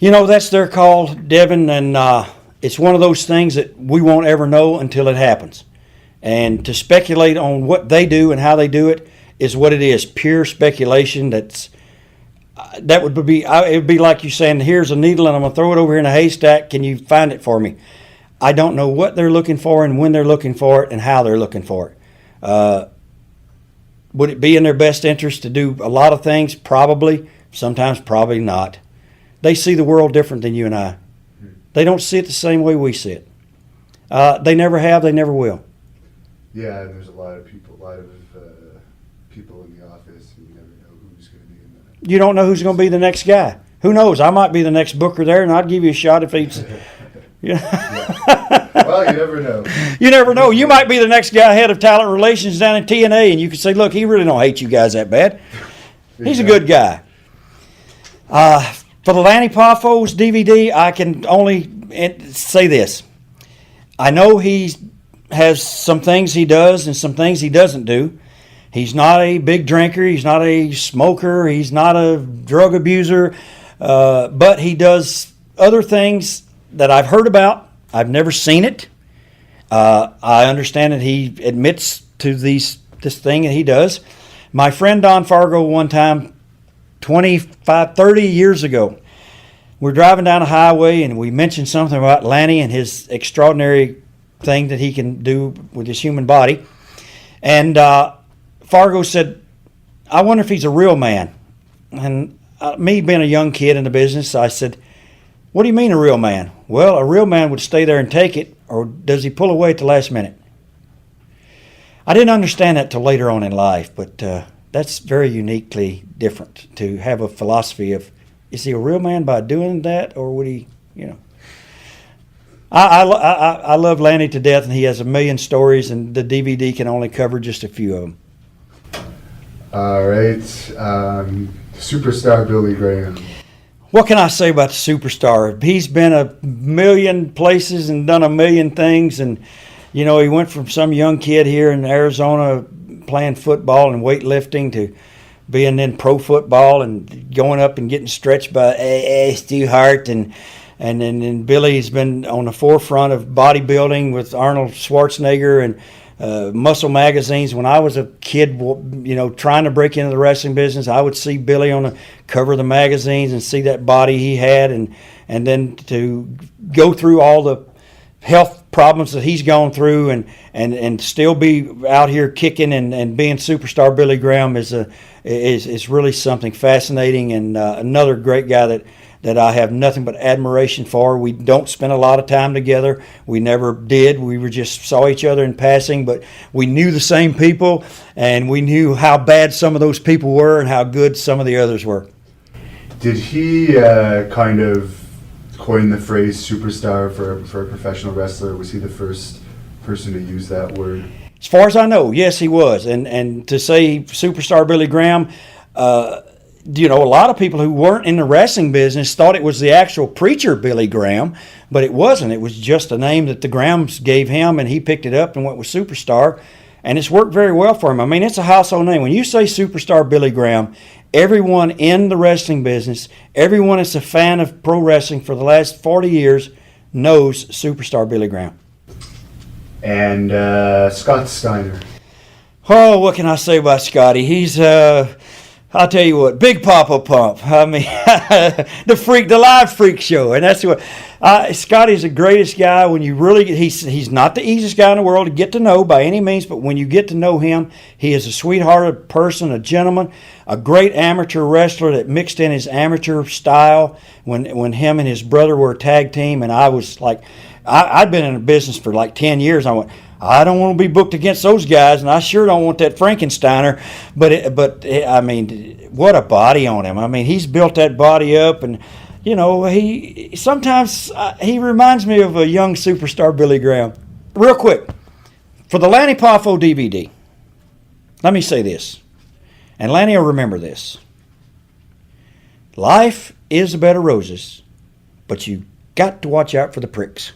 That's their call, Devin, and it's one of those things that we won't ever know until it happens. And to speculate on what they do and how they do it is what it is, pure speculation. It would be like you saying, here's a needle and I'm going to throw it over here in a haystack. Can you find it for me? I don't know what they're looking for and when they're looking for it and how they're looking for it. Would it be in their best interest to do a lot of things? Probably. Sometimes probably not. They see the world different than you and I. They don't see it the same way we see it. They never have, they never will. Yeah, and there's a lot of people in the office, and you never know who's going to be in that. You don't know who's going to be the next guy. Who knows? I might be the next booker there, and I'd give you a shot if he's... Yeah. Well, you never know. You never know. You might be the next guy head of talent relations down in TNA, and you can say, look, he really don't hate you guys that bad. He's a good guy. For the Lanny Poffos DVD, I can only say this. I know he has some things he does and some things he doesn't do. He's not a big drinker. He's not a smoker. He's not a drug abuser. But he does other things that I've heard about. I've never seen it. I understand that he admits to this thing that he does. My friend Don Fargo one time, 25, 30 years ago, we're driving down a highway and we mentioned something about Lanny and his extraordinary thing that he can do with his human body. And Fargo said, I wonder if he's a real man. And me being a young kid in the business, I said, what do you mean a real man? Well, a real man would stay there and take it, or does he pull away at the last minute? I didn't understand that till later on in life, but that's very uniquely different to have a philosophy of, is he a real man by doing that, or would he, I love Lanny to death, and he has a million stories, and the DVD can only cover just a few of them. All right. Superstar Billy Graham. What can I say about the superstar? He's been a million places and done a million things, and he went from some young kid here in Arizona playing football and weightlifting to being in pro football and going up and getting stretched by Stu Hart, and then Billy's been on the forefront of bodybuilding with Arnold Schwarzenegger and muscle magazines. When I was a kid, trying to break into the wrestling business, I would see Billy on the cover of the magazines and see that body he had, and then to go through all the health problems that he's gone through and still be out here kicking and being superstar Billy Graham is really something fascinating, and another great guy that I have nothing but admiration for. We don't spend a lot of time together. We never did. We were just saw each other in passing, but we knew the same people, and we knew how bad some of those people were and how good some of the others were. Did he kind of coin the phrase superstar for a professional wrestler? Was he the first person to use that word? As far as I know, yes, he was. And to say superstar Billy Graham, a lot of people who weren't in the wrestling business thought it was the actual preacher Billy Graham, but it wasn't. It was just a name that the Grahams gave him, and he picked it up and went with superstar, and it's worked very well for him. I mean, it's a household name. When you say superstar Billy Graham, everyone in the wrestling business, everyone that's a fan of pro wrestling for the last 40 years knows superstar Billy Graham. And Scott Steiner. Oh, what can I say about Scotty? He's I'll tell you what, Big Papa Pump. I mean, the live freak show, and that's what. Scotty's the greatest guy. When you really, he's not the easiest guy in the world to get to know by any means, but when you get to know him, he is a sweethearted person, a gentleman, a great amateur wrestler that mixed in his amateur style. When him and his brother were a tag team, and I was like, I'd been in the business for like 10 years. I went, I don't want to be booked against those guys, and I sure don't want that Frankensteiner. But I mean, what a body on him. I mean, he's built that body up, and you know, he sometimes he reminds me of a young superstar Billy Graham. Real quick, for the Lanny Poffo DVD, let me say this, and Lanny will remember this. Life is a bed of roses, but you got to watch out for the pricks.